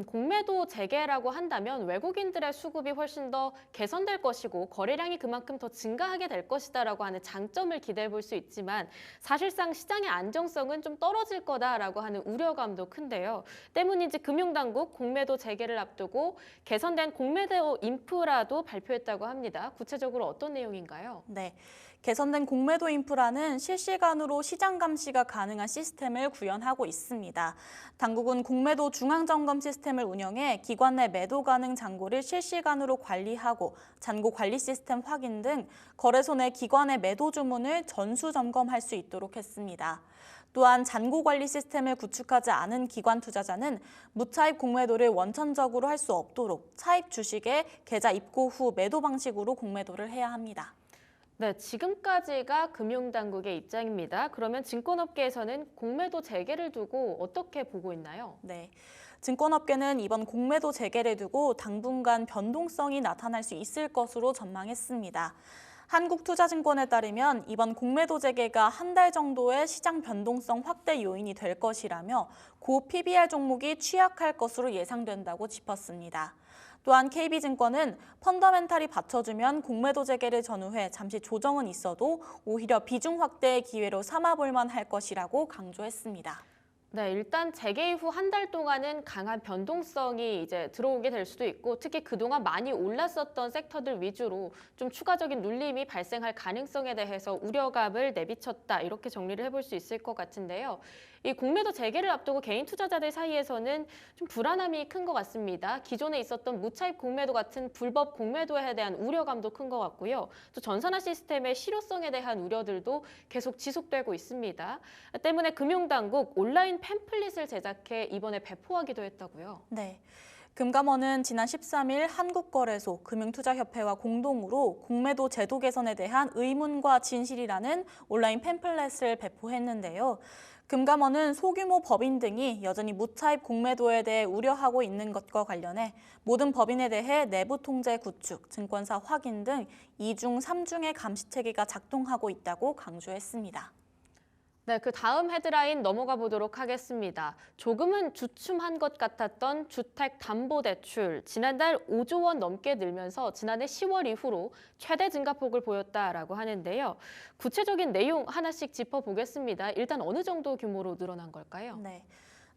공매도 재개라고 한다면 외국인들의 수급이 훨씬 더 개선될 것이고 거래량이 그만큼 더 증가하게 될 것이다라고 하는 장점을 기대해 볼 수 있지만 사실상 시장의 안정성은 좀 떨어질 거다라고 하는 우려감도 큰데요. 때문인지 금융당국 공매도 재개를 앞두고 개선된 공매도 인프라도 발표했다고 합니다. 구체적으로 어떤 내용인가요? 네. 개선된 공매도 인프라는 실시간으로 시장 감시가 가능한 시스템을 구현하고 있습니다. 당국은 공매도 중앙점검 시스템을 운영해 기관 내 매도 가능 잔고를 실시간으로 관리하고 잔고 관리 시스템 확인 등 거래소 내 기관의 매도 주문을 전수 점검할 수 있도록 했습니다. 또한 잔고 관리 시스템을 구축하지 않은 기관 투자자는 무차입 공매도를 원천적으로 할 수 없도록 차입 주식의 계좌 입고 후 매도 방식으로 공매도를 해야 합니다. 네, 지금까지가 금융당국의 입장입니다. 그러면 증권업계에서는 공매도 재개를 두고 어떻게 보고 있나요? 네, 증권업계는 이번 공매도 재개를 두고 당분간 변동성이 나타날 수 있을 것으로 전망했습니다. 한국투자증권에 따르면 이번 공매도 재개가 한 달 정도의 시장 변동성 확대 요인이 될 것이라며 고 PBR 종목이 취약할 것으로 예상된다고 짚었습니다. 또한 KB증권은 펀더멘탈이 받쳐주면 공매도 재개를 전후해 잠시 조정은 있어도 오히려 비중 확대의 기회로 삼아볼 만할 것이라고 강조했습니다. 네, 일단 재개 이후 한 달 동안은 강한 변동성이 이제 들어오게 될 수도 있고 특히 그동안 많이 올랐었던 섹터들 위주로 좀 추가적인 눌림이 발생할 가능성에 대해서 우려감을 내비쳤다 이렇게 정리를 해볼 수 있을 것 같은데요. 이 공매도 재개를 앞두고 개인 투자자들 사이에서는 좀 불안함이 큰 것 같습니다. 기존에 있었던 무차입 공매도 같은 불법 공매도에 대한 우려감도 큰 것 같고요. 또 전산화 시스템의 실효성에 대한 우려들도 계속 지속되고 있습니다. 때문에 금융당국 온라인 팸플릿을 제작해 이번에 배포하기도 했다고요. 네. 금감원은 지난 13일 한국거래소, 금융투자협회와 공동으로 공매도 제도 개선에 대한 의문과 진실이라는 온라인 팸플렛을 배포했는데요. 금감원은 소규모 법인 등이 여전히 무차입 공매도에 대해 우려하고 있는 것과 관련해 모든 법인에 대해 내부 통제 구축, 증권사 확인 등 2중, 3중의 감시 체계가 작동하고 있다고 강조했습니다. 네, 그 다음 헤드라인 넘어가 보도록 하겠습니다. 조금은 주춤한 것 같았던 주택담보대출, 지난달 5조 원 넘게 늘면서 지난해 10월 이후로 최대 증가폭을 보였다라고 하는데요. 구체적인 내용 하나씩 짚어보겠습니다. 일단 어느 정도 규모로 늘어난 걸까요? 네.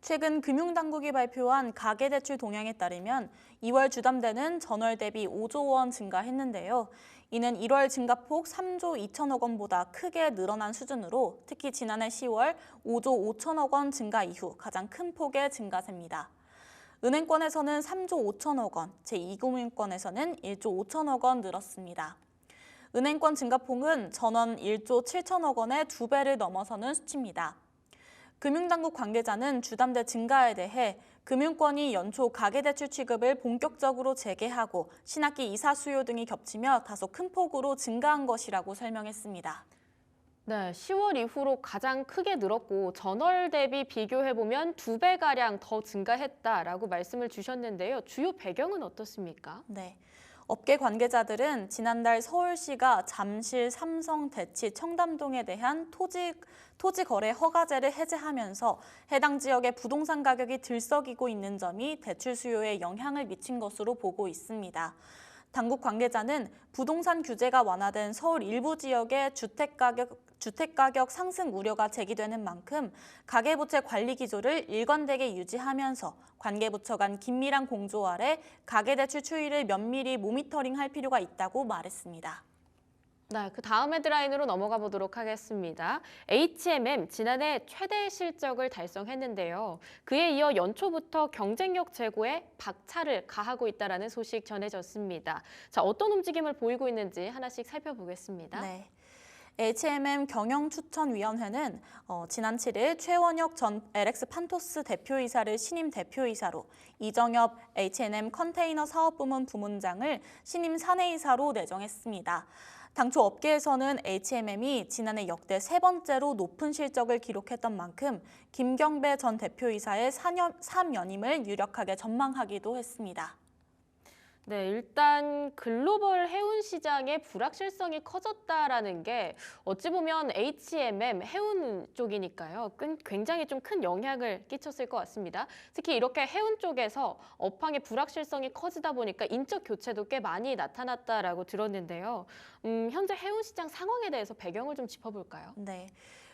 최근 금융당국이 발표한 가계대출 동향에 따르면 2월 주담대는 전월 대비 5조 원 증가했는데요. 이는 1월 증가폭 3조 2천억 원보다 크게 늘어난 수준으로 특히 지난해 10월 5조 5천억 원 증가 이후 가장 큰 폭의 증가세입니다. 은행권에서는 3조 5천억 원, 제2금융권에서는 1조 5천억 원 늘었습니다. 은행권 증가폭은 전원 1조 7천억 원의 2배를 넘어서는 수치입니다. 금융당국 관계자는 주담대 증가에 대해 금융권이 연초 가계대출 취급을 본격적으로 재개하고 신학기 이사 수요 등이 겹치며 다소 큰 폭으로 증가한 것이라고 설명했습니다. 네, 10월 이후로 가장 크게 늘었고 전월 대비 비교해보면 2배가량 더 증가했다라고 말씀을 주셨는데요. 주요 배경은 어떻습니까? 네. 업계 관계자들은 지난달 서울시가 잠실, 삼성, 대치, 청담동에 대한 토지 거래 허가제를 해제하면서 해당 지역의 부동산 가격이 들썩이고 있는 점이 대출 수요에 영향을 미친 것으로 보고 있습니다. 당국 관계자는 부동산 규제가 완화된 서울 일부 지역의 주택가격 상승 우려가 제기되는 만큼 가계부채 관리 기조를 일관되게 유지하면서 관계부처 간 긴밀한 공조 아래 가계대출 추이를 면밀히 모니터링할 필요가 있다고 말했습니다. 네, 그 다음 헤드라인으로 넘어가 보도록 하겠습니다. HMM 지난해 최대 실적을 달성했는데요. 그에 이어 연초부터 경쟁력 제고에 박차를 가하고 있다는 소식 전해졌습니다. 자, 어떤 움직임을 보이고 있는지 하나씩 살펴보겠습니다. 네. HMM 경영추천위원회는 지난 7일 최원혁 전 LX 판토스 대표이사를 신임 대표이사로 이정엽 H&M 컨테이너 사업부문 부문장을 신임 사내이사로 내정했습니다. 당초 업계에서는 HMM이 지난해 역대 3번째로 높은 실적을 기록했던 만큼 김경배 전 대표이사의 3연임을 유력하게 전망하기도 했습니다. 네, 일단 글로벌 해운 시장의 불확실성이 커졌다라는 게 어찌 보면 HMM 해운 쪽이니까요. 굉장히 좀 큰 영향을 끼쳤을 것 같습니다. 특히 이렇게 해운 쪽에서 업황의 불확실성이 커지다 보니까 인적 교체도 꽤 많이 나타났다라고 들었는데요. 현재 해운 시장 상황에 대해서 배경을 좀 짚어볼까요? 네.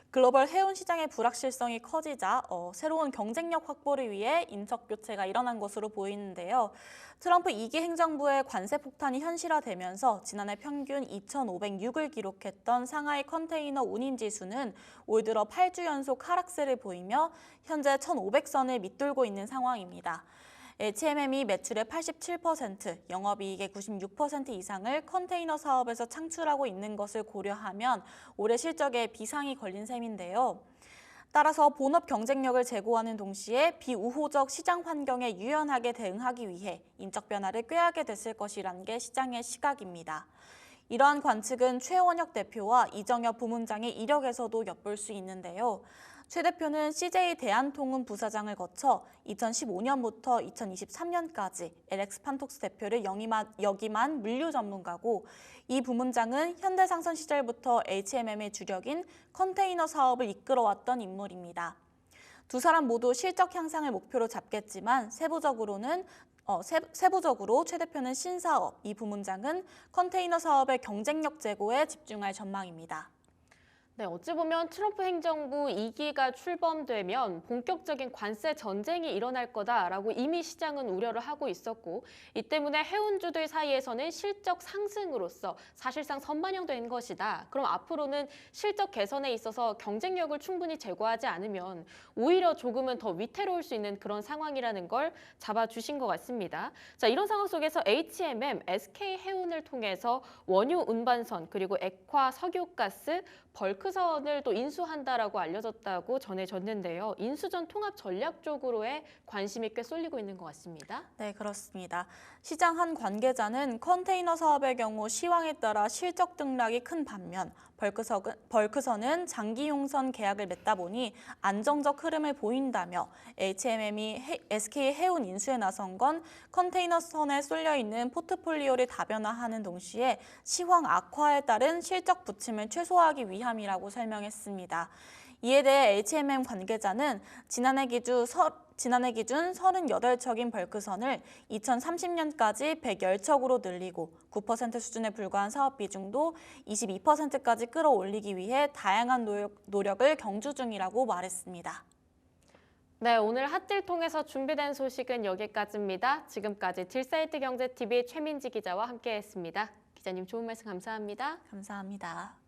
글로벌 해운 시장의 불확실성이 커지자 새로운 경쟁력 확보를 위해 인적 교체가 일어난 것으로 보이는데요. 트럼프 2기 행정부의 관세 폭탄이 현실화되면서 지난해 평균 2,506을 기록했던 상하이 컨테이너 운임지수는 올 들어 8주 연속 하락세를 보이며 현재 1,500선을 밑돌고 있는 상황입니다. HMM이 매출의 87%, 영업이익의 96% 이상을 컨테이너 사업에서 창출하고 있는 것을 고려하면 올해 실적에 비상이 걸린 셈인데요. 따라서 본업 경쟁력을 제고하는 동시에 비우호적 시장 환경에 유연하게 대응하기 위해 인적 변화를 꾀하게 됐을 것이라는 게 시장의 시각입니다. 이러한 관측은 최원혁 대표와 이정엽 부문장의 이력에서도 엿볼 수 있는데요. 최 대표는 CJ 대한통운 부사장을 거쳐 2015년부터 2023년까지 LX 판톡스 대표를 역임한 물류 전문가고 이 부문장은 현대상선 시절부터 HMM의 주력인 컨테이너 사업을 이끌어왔던 인물입니다. 두 사람 모두 실적 향상을 목표로 잡겠지만 세부적으로 최 대표는 신사업, 이 부문장은 컨테이너 사업의 경쟁력 제고에 집중할 전망입니다. 네, 어찌 보면 트럼프 행정부 2기가 출범되면 본격적인 관세 전쟁이 일어날 거다라고 이미 시장은 우려를 하고 있었고, 이 때문에 해운주들 사이에서는 실적 상승으로서 사실상 선반영된 것이다. 그럼 앞으로는 실적 개선에 있어서 경쟁력을 충분히 제고하지 않으면 오히려 조금은 더 위태로울 수 있는 그런 상황이라는 걸 잡아주신 것 같습니다. 자, 이런 상황 속에서 HMM, SK해운을 통해서 원유 운반선, 그리고 액화, 석유가스, 벌크선을 또 인수한다라고 알려졌다고 전해졌는데요. 인수전 통합 전략 쪽으로의 관심이 꽤 쏠리고 있는 것 같습니다. 네, 그렇습니다. 시장 한 관계자는 컨테이너 사업의 경우 시황에 따라 실적 등락이 큰 반면 벌크선은 장기 용선 계약을 맺다 보니 안정적 흐름을 보인다며 HMM이 SK해운 인수에 나선 건 컨테이너선에 쏠려 있는 포트폴리오를 다변화하는 동시에 시황 악화에 따른 실적 부침을 최소화하기 위함이라고 설명했습니다. 이에 대해 HMM 관계자는 지난해 기준 38척인 벌크선을 2030년까지 110척으로 늘리고 9% 수준에 불과한 사업 비중도 22%까지 끌어올리기 위해 다양한 노력을 경주 중이라고 말했습니다. 네, 오늘 핫딜 통해서 준비된 소식은 여기까지입니다. 지금까지 딜사이트 경제TV 최민지 기자와 함께했습니다. 기자님 좋은 말씀 감사합니다. 감사합니다.